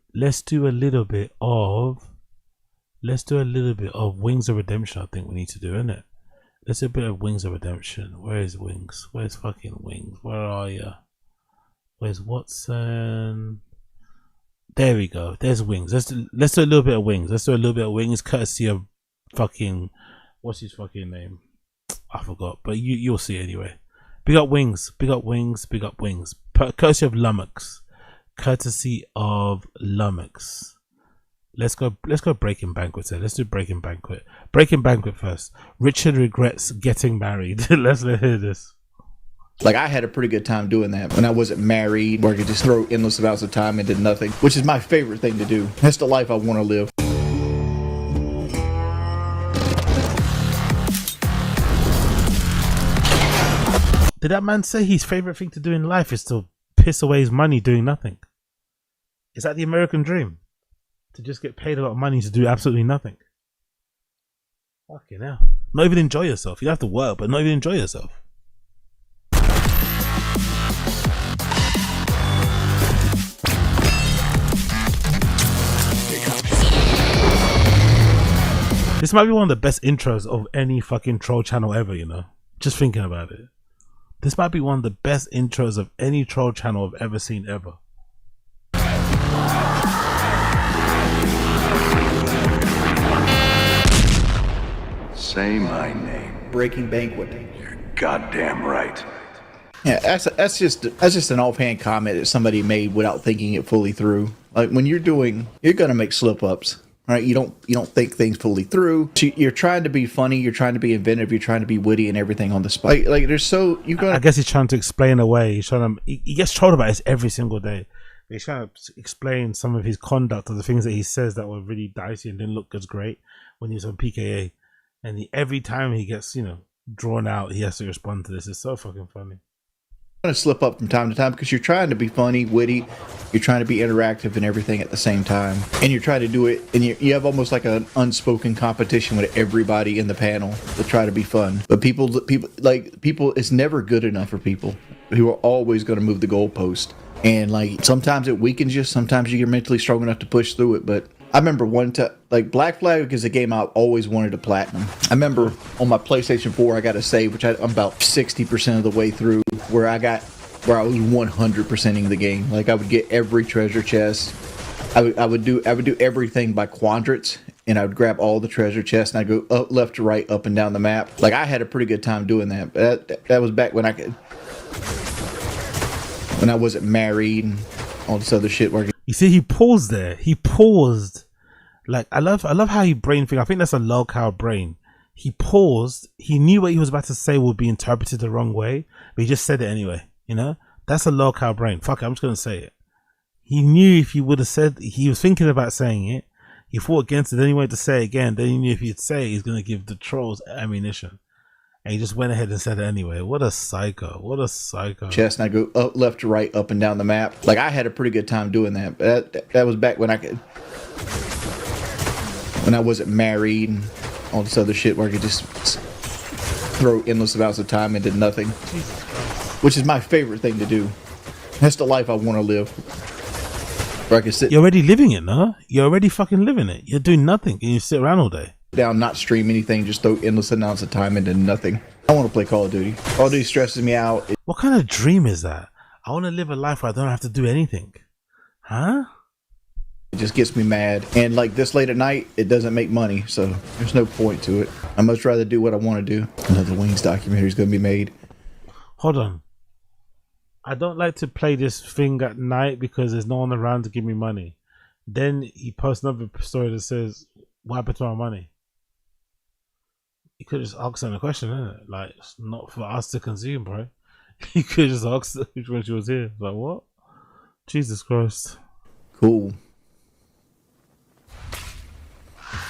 of Redemption. I think we need to do, isn't it? Let's do a bit of Wings of Redemption. Where is Wings? Where's fucking Wings? Where are you? Where's Watson? There we go. There's Wings. Let's do a little bit of Wings. Let's do a little bit of Wings, courtesy of fucking, what's his fucking name? I forgot, but you'll see anyway. Big up Wings. Big up Wings. Big up Wings. Courtesy of Lummox. Courtesy of Lummox. Let's go Breaking Banquet here. Let's do Breaking Banquet. Breaking Banquet first. Richard regrets getting married. Let's hear this. Like, I had a pretty good time doing that when I wasn't married, where I could just throw endless amounts of time and did nothing, which is my favorite thing to do. That's the life I want to live. Did that man say his favorite thing to do in life is to piss away his money doing nothing? Is that the American dream? To just get paid a lot of money to do absolutely nothing? Fucking hell. Not even enjoy yourself. You have to work, but not even enjoy yourself. This might be one of the best intros of any fucking troll channel ever, you know? Just thinking about it. This might be one of the best intros of any troll channel I've ever seen ever. Say my name. Breaking Banquet. You're goddamn right. Yeah, that's just an offhand comment that somebody made without thinking it fully through. Like, when you're gonna make slip ups. Right, you don't think things fully through. You're trying to be funny, you're trying to be inventive, you're trying to be witty and everything on the spot. Like there's so you got. I guess he's trying to explain away. He's trying to. He gets trolled about this every single day. He's trying to explain some of his conduct or the things that he says that were really dicey and didn't look as great when he was on PKA. And every time he gets drawn out, he has to respond to this. It's so fucking funny. Going to slip up from time to time because you're trying to be funny, witty, You're trying to be interactive and everything at the same time, and you're trying to do it, and you have almost like an unspoken competition with everybody in the panel to try to be fun. But people, it's never good enough for people who are always going to move the goalpost. And like sometimes it weakens you, sometimes you're mentally strong enough to push through it. But I remember one time, like Black Flag is a game I always wanted to platinum. I remember on my PlayStation 4, I got a save, which I'm about 60% of the way through, where I was 100%ing the game. Like I would get every treasure chest. I would do everything by quadrants, and I would grab all the treasure chests, and I'd go up, left to right, up and down the map. Like I had a pretty good time doing that. That was back when I wasn't married and all this other shit. Where you see, he paused there. He paused. Like I love how he brain thing. I think that's a low cow brain. He paused. He knew what he was about to say would be interpreted the wrong way, but he just said it anyway. You know, that's a low cow brain. Fuck it, I'm just gonna say it. He knew if he would have said, he was thinking about saying it. He fought against it. Then he wanted to say it again. Then he knew if he'd say it, he's gonna give the trolls ammunition. And he just went ahead and said it anyway. What a psycho. What a psycho. Chest, and I go up, left to right, up and down the map. Like I had a pretty good time doing that. That was back when I wasn't married and all this other shit where I could just throw endless amounts of time into nothing. Which is my favorite thing to do. That's the life I want to live. Where I can sit. You're already living it, no? You're already fucking living it. You're doing nothing and you sit around all day. Down, not stream anything, just throw endless amounts of time into nothing. I want to play Call of Duty. Call of Duty stresses me out. What kind of dream is that? I want to live a life where I don't have to do anything. Huh? It just gets me mad. And like this late at night, it doesn't make money, so there's no point to it. I'd much rather do what I want to do. Another Wings documentary is going to be made. Hold on. I don't like to play this thing at night because there's no one around to give me money. Then he posts another story that says, what happened to my money? You could just ask her a question, isn't it? Like, it's not for us to consume, bro. You could just ask her when she was here. Like, what? Jesus Christ. Cool.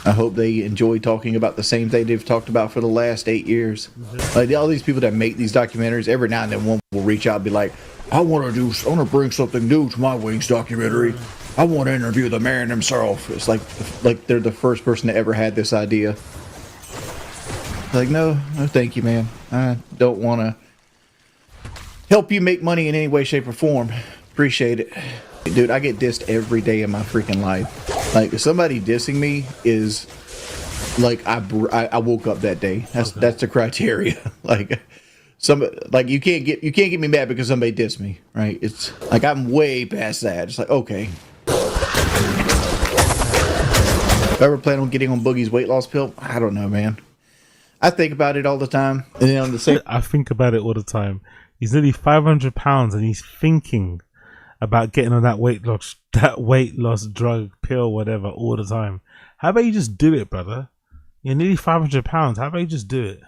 I hope they enjoy talking about the same thing they've talked about for the last 8 years. Like all these people that make these documentaries, every now and then one will reach out and be like, I want to bring something new to my Wings documentary. I want to interview the man himself. It's like they're the first person that ever had this idea. Like, no, thank you, man. I don't want to help you make money in any way, shape, or form. Appreciate it. Dude, I get dissed every day in my freaking life. Like, if somebody dissing me is like I woke up that day. That's the criteria. Like you can't get me mad because somebody dissed me, right? It's like I'm way past that. It's like, okay. If I ever plan on getting on Boogie's weight loss pill, I don't know, man. I think about it all the time. And then on the same I think about it all the time. He's nearly 500 pounds and he's thinking about getting on that weight loss drug, pill, whatever, all the time. How about you just do it, brother? You're nearly 500 pounds. How about you just do it?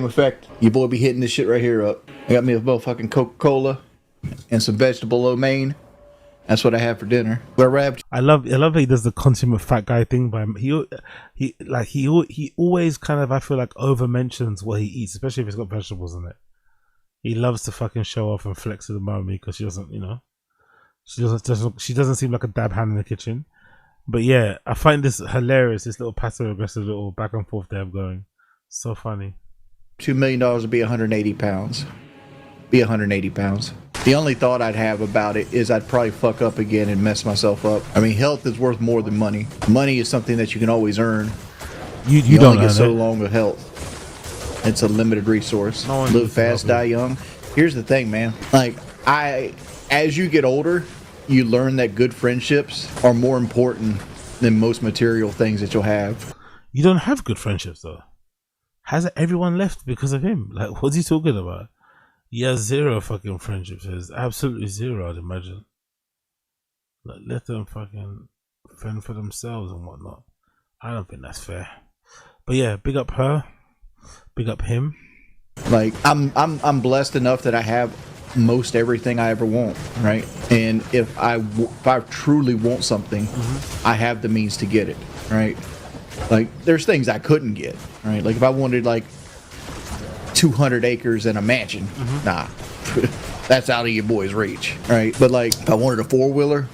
effect, your boy be hitting this shit right here up. I got me a motherfucking Coca-Cola and some vegetable lo mein. That's what I had for dinner. I love that he does the consummate fat guy thing, but he always kind of, I feel like, over mentions what he eats, especially if it's got vegetables in it. He loves to fucking show off and flex with the mommy because she doesn't, she doesn't seem like a dab hand in the kitchen. But yeah, I find this hilarious, this little passive aggressive little back and forth they have going. So funny. $2 million would be 180 pounds. Be 180 pounds. The only thought I'd have about it is I'd probably fuck up again and mess myself up. I mean, health is worth more than money. Money is something that you can always earn. You don't only get so it. long with health. It's a limited resource. Live fast, die young. Here's the thing, man. As you get older, you learn that good friendships are more important than most material things that you'll have. You don't have good friendships though. Has everyone left because of him? Like, what's he talking about? He has zero fucking friendships. There's absolutely zero, I'd imagine. Like, let them fucking fend for themselves and whatnot. I don't think that's fair. But yeah, big up her. Big up him. Like, I'm blessed enough that I have most everything I ever want, right? And if I truly want something, I have the means to get it, right? Like, there's things I couldn't get, right? Like, if I wanted, like, 200 acres and a mansion, nah. that's out of your boy's reach, right? But like, if I wanted a 4-wheeler,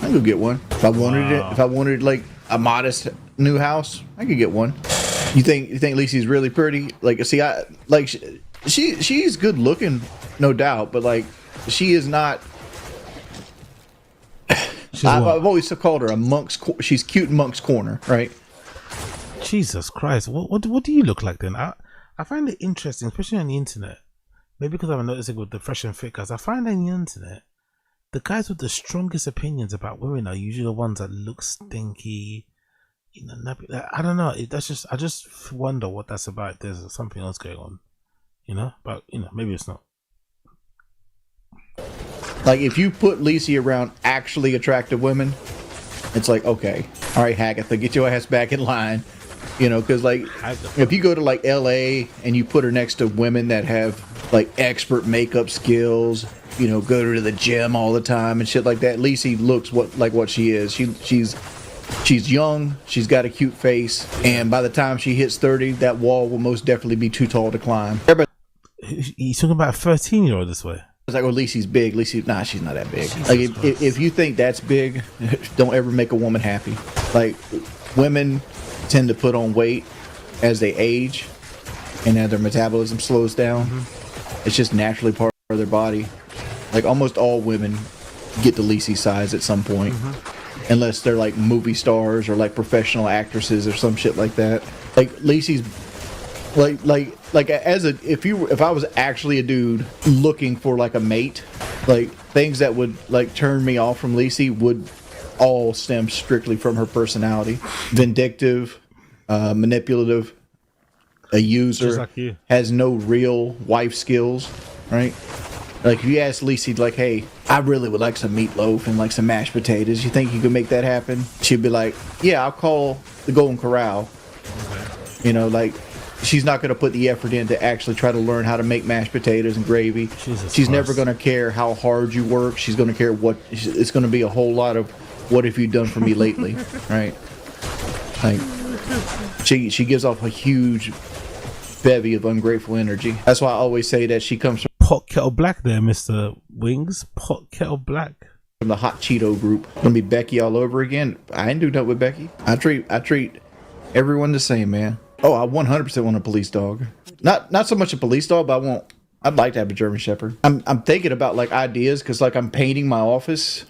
I could get one. If I wanted like a modest new house, I could get one. You think Lisi's really pretty? Like, see, I like she's good looking, no doubt, but like, she is not. I've always called her a monk's. She's cute in Monk's Corner, right? Jesus Christ, what do you look like then? I find it interesting, especially on the internet. Maybe because I'm noticing with the fresh and fit guys. I find on the internet, the guys with the strongest opinions about women are usually the ones that look stinky. You know, nappy. I don't know. I just wonder what that's about. There's something else going on, you know. But you know, maybe it's not. Like, if you put Lisi around actually attractive women, it's like, okay, all right, Hagatha, get your ass back in line. You know, because like, if you go to like LA and you put her next to women that have like expert makeup skills, you know, go to the gym all the time and shit like that, Lisi looks like what she is. She's young, she's got a cute face, and by the time she hits 30, that wall will most definitely be too tall to climb. He's talking about a 13-year-old this way. It's like, oh, Lisi's big. Nah, she's not that big. Like, if you think that's big, don't ever make a woman happy. Like, women tend to put on weight as they age and as their metabolism slows down. It's just naturally part of their body. Like, almost all women get to Lisi's size at some point, unless they're like movie stars or like professional actresses or some shit like that. Like, Lisi's like as a if I was actually a dude looking for like a mate, like things that would like turn me off from Lisi would all stem strictly from her personality. Vindictive, manipulative, a user, just like you. Has no real wife skills, right? Like, if you ask Lisi, like, hey, I really would like some meatloaf and like some mashed potatoes, you think you could make that happen? She'd be like, yeah, I'll call the Golden Corral. You know, like, she's not going to put the effort in to actually try to learn how to make mashed potatoes and gravy. She's never going to care how hard you work. She's going to care what. It's going to be a whole lot of, what have you done for me lately, right? Like, she gives off a huge bevy of ungrateful energy. That's why I always say that she comes from pot kettle black there, Mr. Wings. Pot kettle black. From the hot Cheeto group. Gonna be Becky all over again. I ain't do nothing with Becky. I treat everyone the same, man. Oh, I 100% want a police dog. Not so much a police dog, but I'd like to have a German Shepherd. I'm thinking about like ideas, because like I'm painting my office.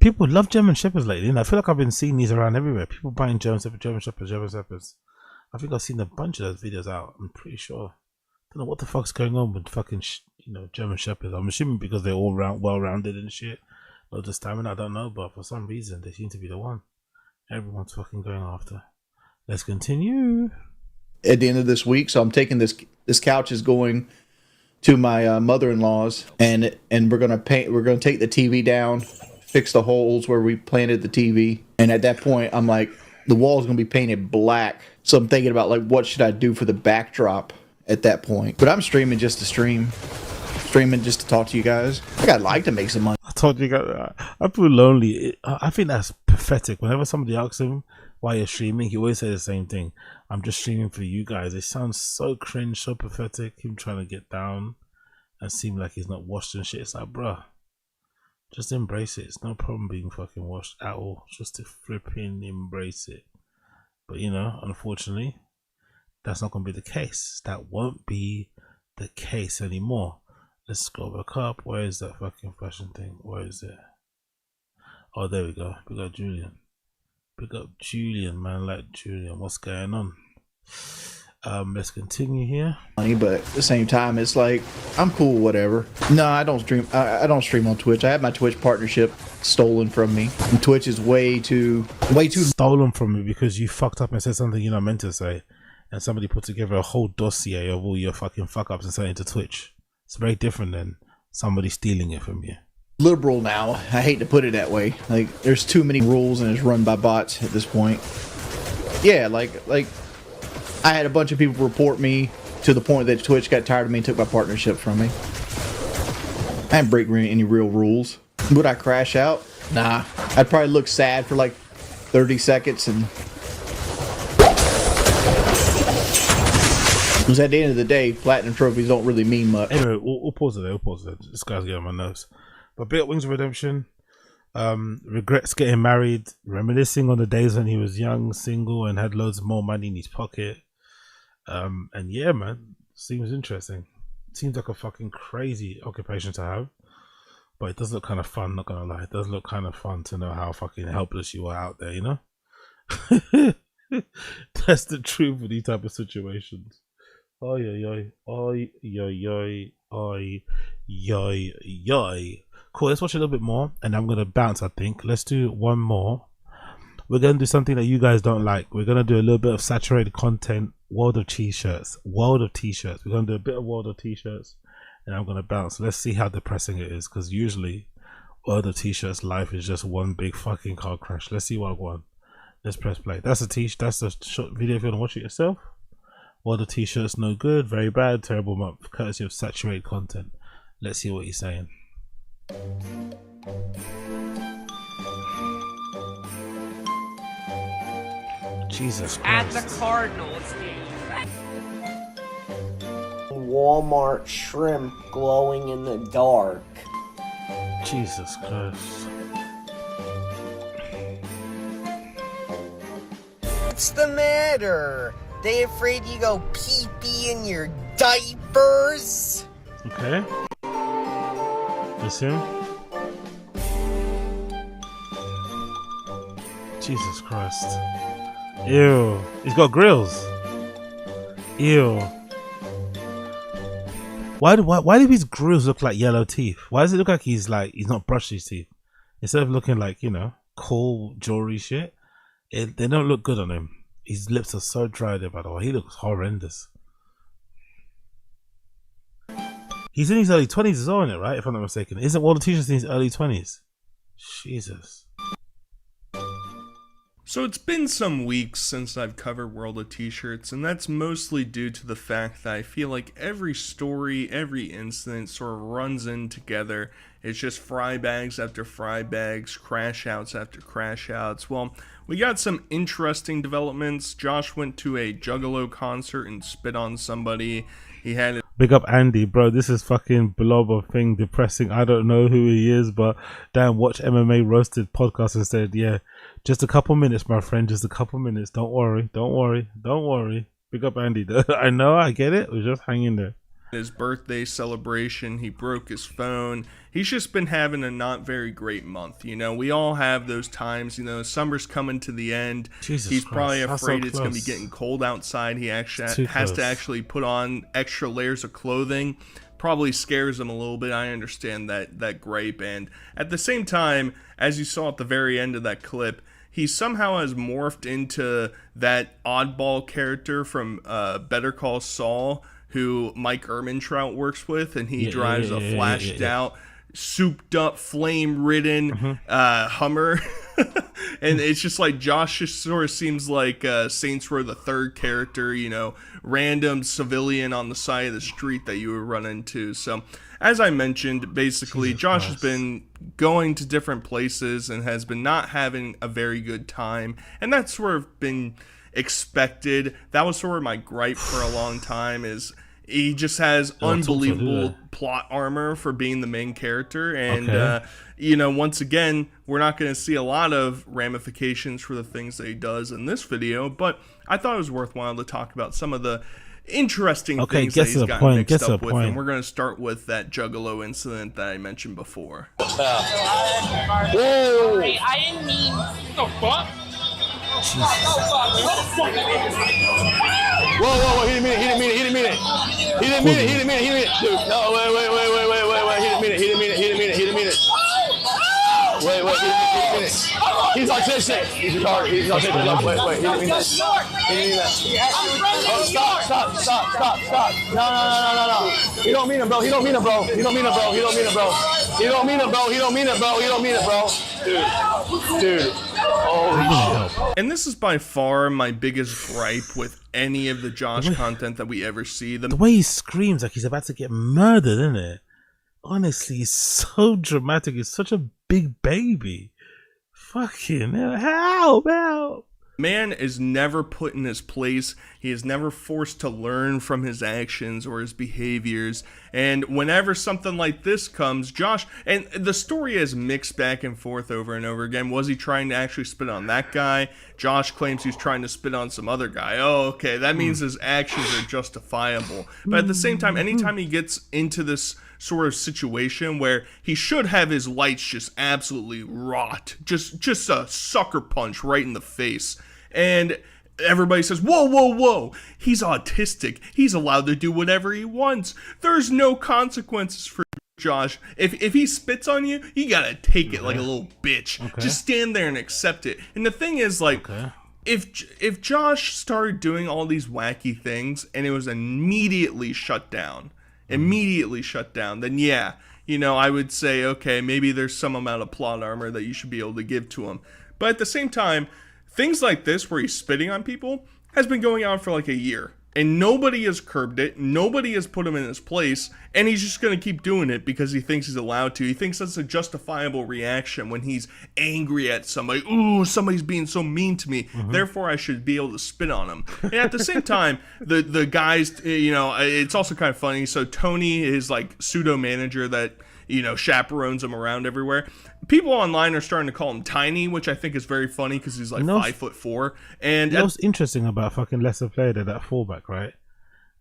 People love German Shepherds lately, and I feel like I've been seeing these around everywhere. People buying German Shepherds. I think I've seen a bunch of those videos out. I'm pretty sure. I don't know what the fuck's going on with fucking German Shepherds. I'm assuming because they're all well-rounded and shit. Or the stamina, I don't know, but for some reason they seem to be the one everyone's fucking going after. Let's continue. At the end of this week, so I'm taking this couch is going to my mother-in-law's, and we're gonna paint. We're gonna take the TV down, fix the holes where we planted the TV, and at that point, I'm like, the wall's gonna be painted black. So I'm thinking about like, what should I do for the backdrop at that point? But I'm streaming just to stream, just to talk to you guys. I'd like to make some money. I told you guys, I feel lonely. I think that's pathetic. Whenever somebody asks him why you're streaming, he always says the same thing. I'm just streaming for you guys. It sounds so cringe, so pathetic. Him trying to get down and seem like he's not washed and shit. It's like, bruh, just embrace it. It's no problem being fucking washed at all. Just to flipping embrace it. But unfortunately, that's not going to be the case. That won't be the case anymore. Let's go back up. Where is that fucking fashion thing? Where is it? Oh, there we go. We got Julian. Big up Julian, man. Like Julian. What's going on? Let's continue here. But at the same time, it's like, I'm cool, whatever. No, I don't stream. I don't stream on Twitch. I had my Twitch partnership stolen from me. And Twitch is way too stolen from me because you fucked up and said something you're not meant to say, and somebody put together a whole dossier of all your fucking fuck ups and sent it to Twitch. It's very different than somebody stealing it from you. Liberal now. I hate to put it that way. Like, there's too many rules and it's run by bots at this point. Yeah, like I had a bunch of people report me to the point that Twitch got tired of me and took my partnership from me. I didn't break any real rules. Would I crash out? Nah. I'd probably look sad for like 30 seconds and Because at the end of the day, platinum trophies don't really mean much. Anyway, we'll pause it there. We'll pause it there. This guy's getting on my nerves. But big up Wings of Redemption. Regrets getting married. Reminiscing on the days when he was young, single, and had loads more money in his pocket. And yeah, man, seems interesting. Seems like a fucking crazy occupation to have. But it does look kind of fun, not gonna lie. It does look kind of fun to know how fucking helpless you are out there, you know? That's the truth of these type of situations. Oh yeah, cool, let's watch a little bit more and I'm gonna bounce, I think. Let's do one more. We're gonna do something that you guys don't like. We're gonna do a little bit of saturated content, world of t-shirts. We're gonna do a bit of world of t-shirts and I'm gonna bounce. Let's see how depressing it is, because usually world of t-shirts life is just one big fucking car crash. Let's see what I want. Let's press play. That's a short video if you want to watch it yourself. World of t-shirts, no good, very bad, terrible month, courtesy of saturated content. Let's see what he's saying. Jesus Christ. At the Cardinals game. Walmart shrimp glowing in the dark. Jesus Christ. What's the matter? They afraid you go pee-pee in your diapers? Okay. This him? Jesus Christ. Ew. He's got grills. Ew. Why do his grills look like yellow teeth? Why does it look like he's not brushed his teeth? Instead of looking like, you know, cool jewelry shit, they don't look good on him. His lips are so dry there, by the way. He looks horrendous. He's in his early 20s as well, isn't it, right? If I'm not mistaken. Isn't World of T-shirts in his early 20s? Jesus. So it's been some weeks since I've covered World of T-shirts, and that's mostly due to the fact that I feel like every story, every incident sort of runs in together. It's just fry bags after fry bags, crash outs after crash outs. Well, we got some interesting developments. Josh went to a Juggalo concert and spit on somebody. He had Big up Andy, bro. This is fucking blob of thing depressing. I don't know who he is, but damn, watch MMA Roasted podcast and said, yeah, just a couple minutes, my friend, just a couple minutes. Don't worry. Big up Andy. I know, I get it. We're just hanging there. His birthday celebration, he broke his phone. He's just been having a not very great month. You know, we all have those times. You know, summer's coming to the end. Jesus He's Christ, probably that's afraid so it's going to close. be getting cold outside. He actually Too has close. to actually put on extra layers of clothing. Probably scares him a little bit. I understand that gripe. And at the same time, as you saw at the very end of that clip, he somehow has morphed into that oddball character from Better Call Saul, who Mike Ehrmantraut works with, and he drives a flashed out, souped up, flame-ridden Hummer. And it's just like Josh just sort of seems like Saints Row the Third character, you know, random civilian on the side of the street that you would run into. So, as I mentioned, basically, Josh has been going to different places and has been not having a very good time, and that's sort of been expected. That was sort of my gripe for a long time, is he just has unbelievable plot armor for being the main character, and you know, once again, we're not going to see a lot of ramifications for the things that he does in this video, but I thought it was worthwhile to talk about some of the interesting things that he's gotten mixed up with, and we're going to start with that Juggalo incident that I mentioned before. Whoa! Sorry, I didn't mean... The fuck? Whoa, he didn't mean it. Dude, no, wait, he didn't mean it. Wait, he didn't mean it. He's autistic. He's retarded. He's autistic. Wait, he didn't mean that. He didn't mean that. Oh, stop. No. He don't mean it, bro. Dude. Holy shit. And this is by far my biggest gripe with any of the Josh content that we ever see. The way he screams like he's about to get murdered, isn't it? Honestly, he's so dramatic. He's such a big baby. Fucking hell, help. Man is never put in his place. He is never forced to learn from his actions or his behaviors. And whenever something like this comes, Josh, and the story is mixed back and forth over and over again. Was he trying to actually spit on that guy? Josh claims he's trying to spit on some other guy. Oh, okay, that means his actions are justifiable. But at the same time, anytime he gets into this sort of situation where he should have his lights just absolutely rot, just a sucker punch right in the face, and everybody says, whoa, whoa, whoa, he's autistic, he's allowed to do whatever he wants, there's no consequences for Josh. If he spits on you, you gotta take it like a little bitch. Just stand there and accept it. And the thing is, like, if Josh started doing all these wacky things and it was immediately shut down, then yeah, you know, I would say, okay, maybe there's some amount of plot armor that you should be able to give to him. But at the same time, things like this where he's spitting on people has been going on for like a year, and nobody has curbed it, nobody has put him in his place, and he's just going to keep doing it because he thinks he's allowed to. He thinks that's a justifiable reaction when he's angry at somebody. Ooh, somebody's being so mean to me, therefore I should be able to spit on him. And at the same time, the guys, you know, it's also kind of funny. So Tony is like pseudo manager that, you know, chaperones him around everywhere. People online are starting to call him tiny, which I think is very funny because he's like 5'4". And you know what's interesting about fucking Leicester player that fullback, right?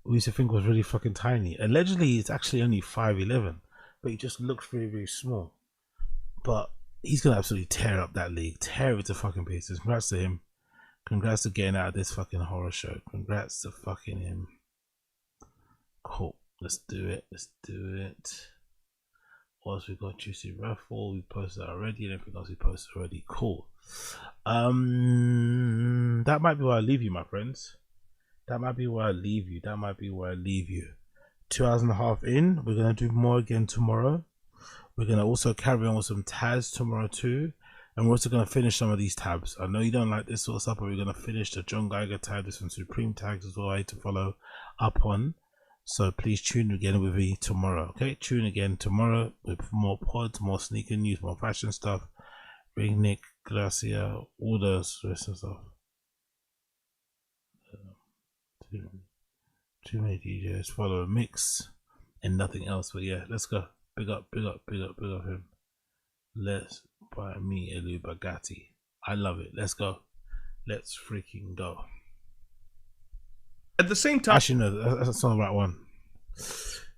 We used to think was really fucking tiny. Allegedly, it's actually only 5'11", but he just looks very, very small. But he's gonna absolutely tear up that league, tear it to fucking pieces. Congrats to him. Congrats to getting out of this fucking horror show. Congrats to fucking him. Cool. Let's do it. Let's do it. What else we got? Juicy raffle. We posted already. And everything else we posted already. Cool. That might be where I leave you, my friends. That might be where I leave you. 2 hours and a half in. We're gonna do more again tomorrow. We're gonna also carry on with some tabs tomorrow too. And we're also gonna finish some of these tabs. I know you don't like this sort of stuff, but we're gonna finish the John Geiger tab. There's some Supreme tags as well to follow up on. So please tune again with me tomorrow. Okay, tune again tomorrow with more pods, more sneaker news, more fashion stuff. Ring Nick, Gracia, all those rest of stuff. Too many DJs, follow a mix and nothing else. But yeah, let's go. Big up him. Let's buy me a new Bugatti. I love it. Let's go. Let's freaking go. At the same time, actually no, that's not the right one.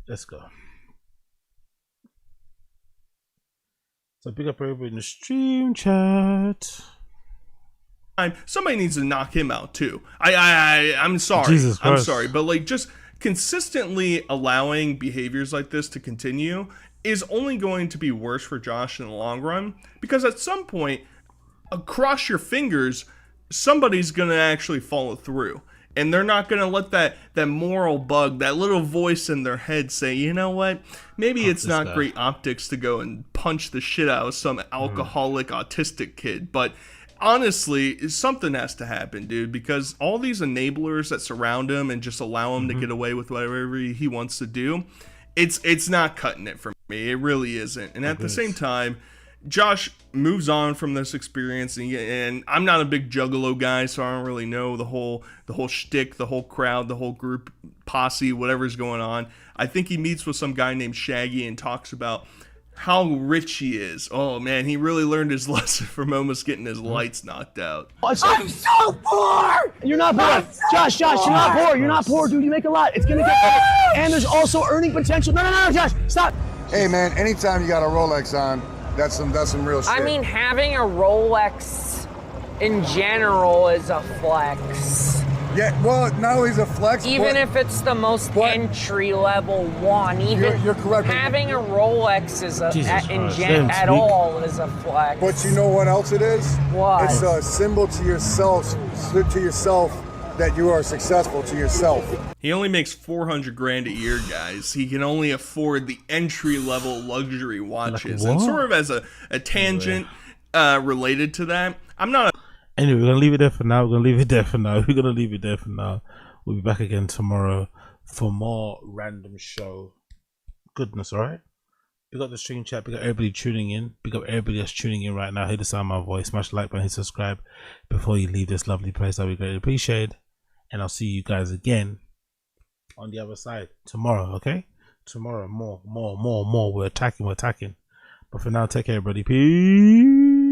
Let's go. So big up everybody in the stream chat. Somebody needs to knock him out too. I'm sorry. Jesus Christ. I'm sorry, but like just consistently allowing behaviors like this to continue is only going to be worse for Josh in the long run, because at some point, across your fingers, somebody's going to actually follow through. And they're not going to let that moral bug, that little voice in their head say, you know what, maybe it's not great optics to go and punch the shit out of some alcoholic autistic kid. But honestly, something has to happen, dude, because all these enablers that surround him and just allow him to get away with whatever he wants to do, it's not cutting it for me. It really isn't. And at the same time, Josh moves on from this experience, and I'm not a big Juggalo guy, so I don't really know the whole shtick, the whole crowd, the whole group, posse, whatever's going on. I think he meets with some guy named Shaggy and talks about how rich he is. Oh man, he really learned his lesson from almost getting his lights knocked out. I'm so poor! You're not poor. Josh, you're not poor. You're not poor, dude. You make a lot. It's gonna get better. And there's also earning potential. No, Josh, stop. Hey man, anytime you got a Rolex on, that's some real shit. I mean, having a Rolex in general is a flex. Yeah, well, not only is it flex, even if it's the most entry-level one, even you're correct. Having a Rolex is all is a flex. But you know what else it is? What? It's a symbol to yourself that you are successful to yourself. He only makes $400,000 a year, guys. He can only afford the entry-level luxury watches. Like, and sort of as a tangent related to that, I'm not a... Anyway, we're gonna leave it there for now. We'll be back again tomorrow for more random show goodness, alright? Big up the stream chat. Big up everybody tuning in. Big up everybody that's tuning in right now. Hit the sound of my voice. Smash the like button. Hit subscribe before you leave this lovely place. That we greatly appreciate. And I'll see you guys again on the other side tomorrow. Okay? Tomorrow, more. We're attacking. But for now, take care, everybody. Peace.